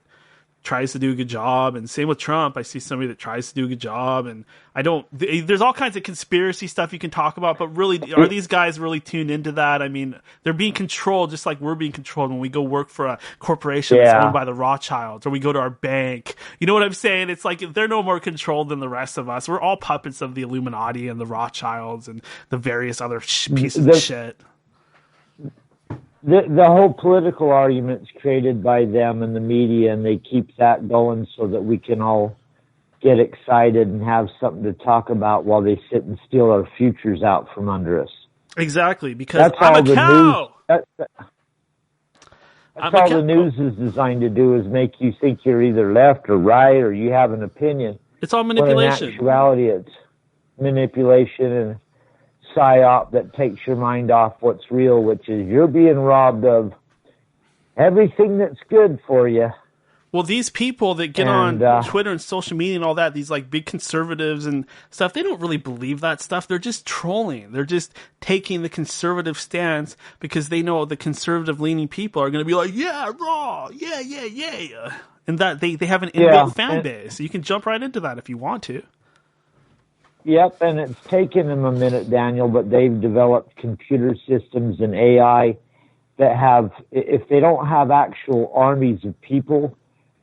tries to do a good job, and same with Trump. I see somebody that tries to do a good job, and there's all kinds of conspiracy stuff you can talk about, but really, are these guys really tuned into that? I mean, they're being controlled just like we're being controlled when we go work for a corporation that's owned by the Rothschilds, or we go to our bank. You know what I'm saying? It's like they're no more controlled than the rest of us. We're all puppets of the Illuminati and the Rothschilds and the various other pieces of shit. The whole political argument's created by them and the media, and they keep that going so that we can all get excited and have something to talk about while they sit and steal our futures out from under us. Exactly, because I'm a cow. That's all the news is designed to do, is make you think you're either left or right, or you have an opinion. It's all manipulation. When in actuality, it's manipulation and psyop that takes your mind off what's real, which is you're being robbed of everything that's good for you. Well, these people that get on Twitter and social media and all that, these like big conservatives and stuff, they don't really believe that stuff. They're just trolling. They're just taking the conservative stance because they know the conservative leaning people are going to be like, yeah, raw, yeah. And that they have an inbuilt fan base. So you can jump right into that if you want to. Yep, and it's taken them a minute, Daniel, but they've developed computer systems and AI that have, if they don't have actual armies of people,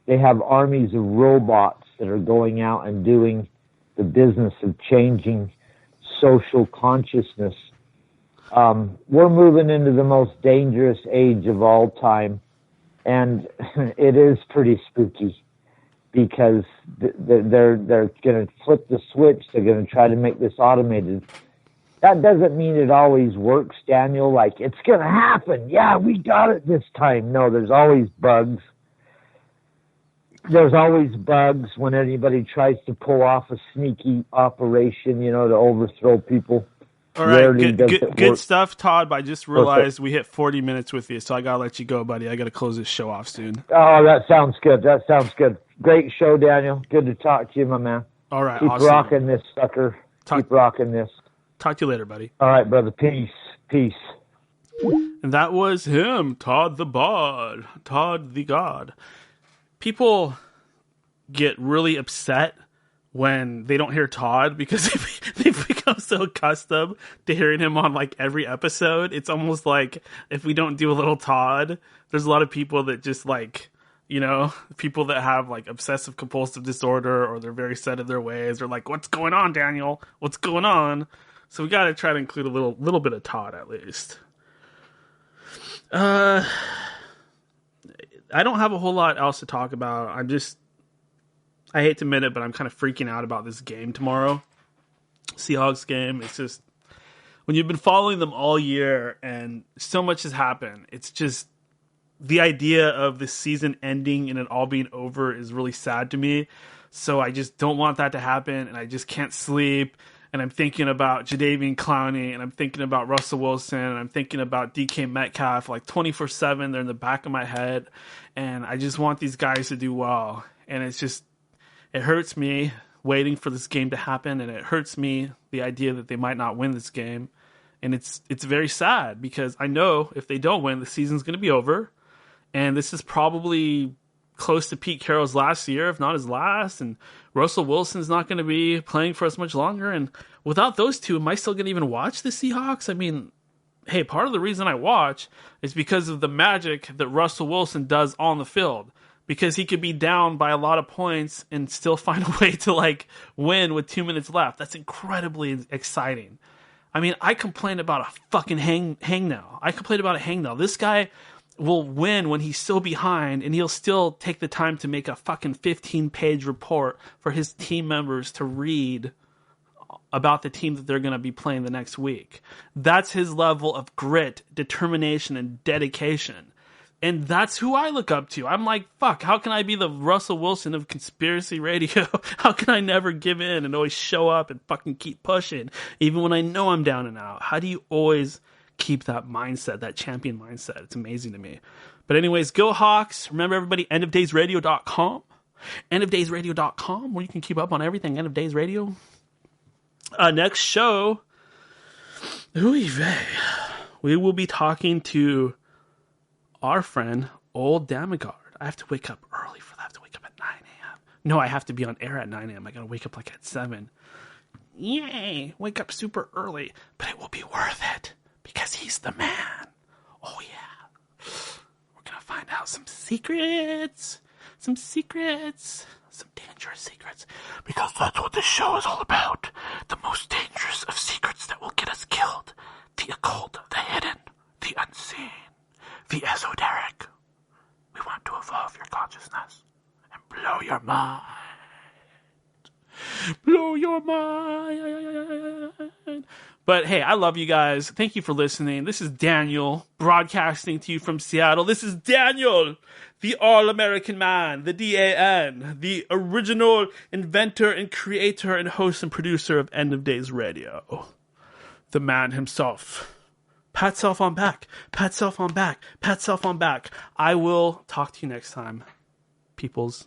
they have armies of robots that are going out and doing the business of changing social consciousness. We're moving into the most dangerous age of all time, and it is pretty spooky. Because they're going to flip the switch. They're going to try to make this automated. That doesn't mean it always works, Daniel. Like, it's going to happen. Yeah, we got it this time. No, there's always bugs. There's always bugs when anybody tries to pull off a sneaky operation, to overthrow people. All right, good stuff, Todd. But I just realized we hit 40 minutes with you, so I got to let you go, buddy. I got to close this show off soon. Oh, that sounds good. Great show, Daniel. Good to talk to you, my man. All right. Keep rocking this, sucker. Keep rocking this. Talk to you later, buddy. All right, brother. Peace. And that was him, Todd the God. Todd the God. People get really upset when they don't hear Todd because they've become so accustomed to hearing him on like every episode. It's almost like if we don't do a little Todd, there's a lot of people that just like, people that have like obsessive compulsive disorder, or they're very set in their ways. They're like, what's going on, Daniel? What's going on? So we got to try to include a little bit of Todd at least. I don't have a whole lot else to talk about. I hate to admit it, but I'm kind of freaking out about this game tomorrow. Seahawks game. It's just, when you've been following them all year and so much has happened, it's just, the idea of the season ending and it all being over is really sad to me. So I just don't want that to happen, and I just can't sleep. And I'm thinking about Jadeveon Clowney, and I'm thinking about Russell Wilson, and I'm thinking about DK Metcalf, like 24/7. They're in the back of my head, and I just want these guys to do well. And it's just, it hurts me waiting for this game to happen, and it hurts me, the idea that they might not win this game. And it's very sad, because I know if they don't win, the season's going to be over. And this is probably close to Pete Carroll's last year, if not his last. And Russell Wilson's not going to be playing for us much longer. And without those two, am I still going to even watch the Seahawks? I mean, hey, part of the reason I watch is because of the magic that Russell Wilson does on the field. Because he could be down by a lot of points and still find a way to, like, win with 2 minutes left. That's incredibly exciting. I mean, I complain about a fucking hang now. I complain about a hang now. This guy will win when he's so behind, and he'll still take the time to make a fucking 15-page report for his team members to read about the team that they're going to be playing the next week. That's his level of grit, determination, and dedication. And that's who I look up to. I'm like, fuck, how can I be the Russell Wilson of conspiracy radio? How can I never give in and always show up and fucking keep pushing, even when I know I'm down and out? How do you always keep that mindset, that champion mindset? It's amazing to me. But anyways, go Hawks. Remember, everybody, endofdaysradio.com. Endofdaysradio.com, where you can keep up on everything. End of Days Radio. Next show, we will be talking to our friend, Old Damagard. I have to wake up early for that. I have to wake up at 9 a.m. No, I have to be on air at 9 a.m. I gotta wake up like at 7. Yay! Wake up super early. But it will be worth it, because he's the man. Oh, yeah. We're gonna find out some secrets. Some dangerous secrets. Because that's what this show is all about. The most dangerous of secrets that will get us killed. The occult, the hidden, the unseen. The esoteric. We want to evolve your consciousness and blow your mind. Blow your mind. But hey, I love you guys. Thank you for listening. This is Daniel, broadcasting to you from Seattle. This is Daniel, the All-American Man, the DAN, the original inventor and creator and host and producer of End of Days Radio. The man himself. Pat self on back. Pat self on back. Pat self on back. I will talk to you next time, peoples.